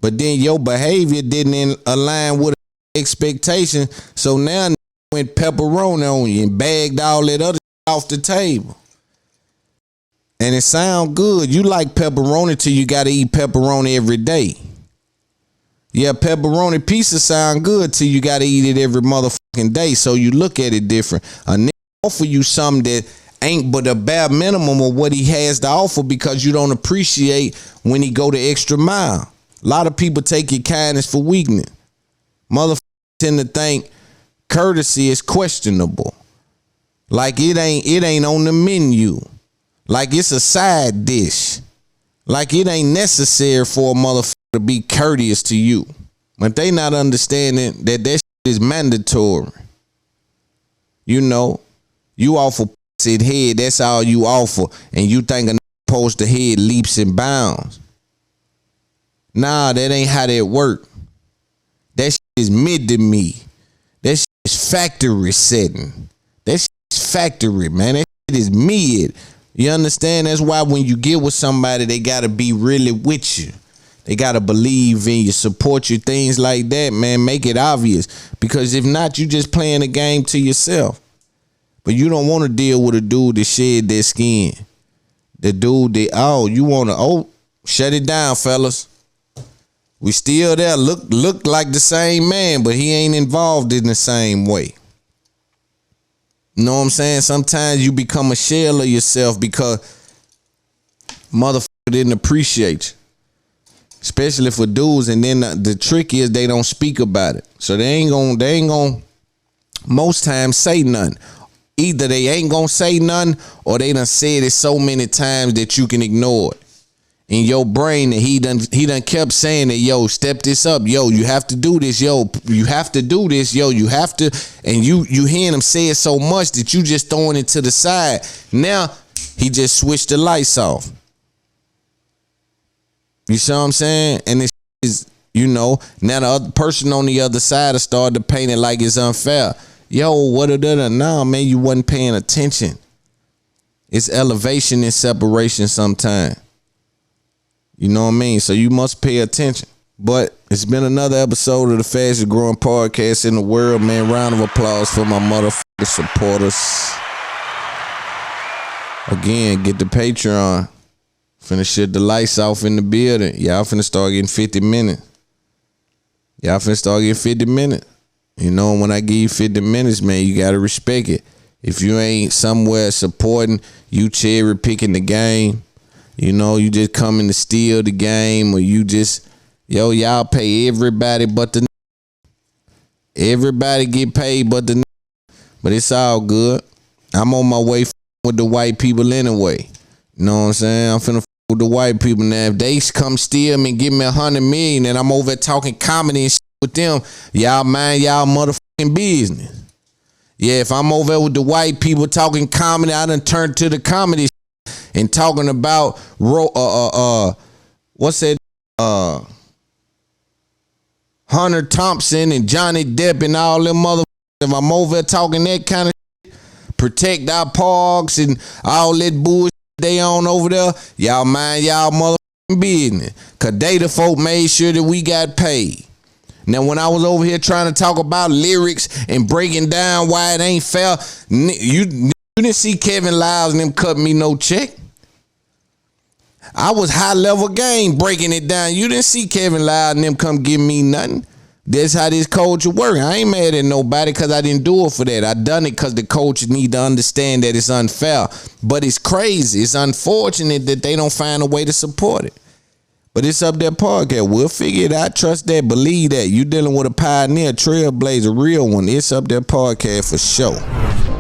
But then your behavior didn't align with expectation. So now went pepperoni on you and bagged all that other off the table. And it sound good. You like pepperoni till you got to eat pepperoni every day. Yeah, pepperoni pizza sound good till you got to eat it every motherfucking day. So you look at it different. A nigga offer you something that ain't but a bare minimum of what he has to offer because you don't appreciate when he go the extra mile. A lot of people take your kindness for weakness. Motherfuckers tend to think courtesy is questionable. Like it ain't on the menu. Like it's a side dish. Like it ain't necessary for a motherfucker to be courteous to you. But they not understanding that shit is mandatory. You know, you offer said head, that's all you offer, and you think a supposed to head leaps and bounds. Nah, that ain't how that work. That shit is mid to me. That shit is factory setting. That shit is factory, man. That shit is mid. You understand? That's why when you get with somebody, they gotta be really with you. They gotta believe in you, support you, things like that, man. Make it obvious. Because if not, you just playing the game to yourself. But you don't want to deal with a dude that shed their skin. The dude that, you want to, shut it down, fellas. We still there. Look like the same man, but he ain't involved in the same way. You know what I'm saying? Sometimes you become a shell of yourself because motherfucker didn't appreciate you. Especially for dudes. And then the trick is they don't speak about it. So they ain't gonna most times say nothing. Either they ain't gonna say nothing or they done said it so many times that you can ignore it. In your brain that he done kept saying that, yo, step this up, yo, you have to do this, yo, you have to do this, yo, you have to, and you hearing him say it so much that you just throwing it to the side. Now he just switched the lights off. You see what I'm saying? And it is, now the other person on the other side has started to paint it like it's unfair. yo, what are that? Nah, man, you wasn't paying attention. It's elevation and separation sometimes. You know what I mean? So you must pay attention. But it's been another episode of the fastest growing podcast in the world, man. Round of applause for my motherfucking supporters. Again, get the Patreon. Finna shut the lights off in the building. Y'all finna start getting 50 minutes. Y'all finna start getting 50 minutes. You know, when I give you 50 minutes, man, you gotta respect it. If you ain't somewhere supporting, you cherry picking the game, you know, you just coming to steal the game, or you just, y'all pay everybody but the everybody get paid but the but it's all good. I'm on my way with the white people anyway. You know what I'm saying? I'm finna with the white people now. If they come steal me and give me 100 million and I'm over there talking comedy and shit with them, y'all mind y'all motherfucking business. Yeah, if I'm over there with the white people talking comedy, I done turned to the comedy shit and talking about what's that? Hunter Thompson and Johnny Depp and all them motherfuckers. If I'm over there talking that kind of shit, protect our parks and all that bullshit they on over there, y'all mind y'all motherfucking business. Cause they the folk made sure that we got paid. Now, when I was over here trying to talk about lyrics and breaking down why it ain't fair, you didn't see Kevin Lyles and them cut me no check. I was high level game breaking it down. You didn't see Kevin Lyles and them come give me nothing. That's how this culture work. I ain't mad at nobody because I didn't do it for that. I done it because the coaches need to understand that it's unfair. But it's crazy. It's unfortunate that they don't find a way to support it. But it's up there podcast. We'll figure it out. Trust that. Believe that. You dealing with a pioneer, trailblazer, real one. It's up there podcast for sure.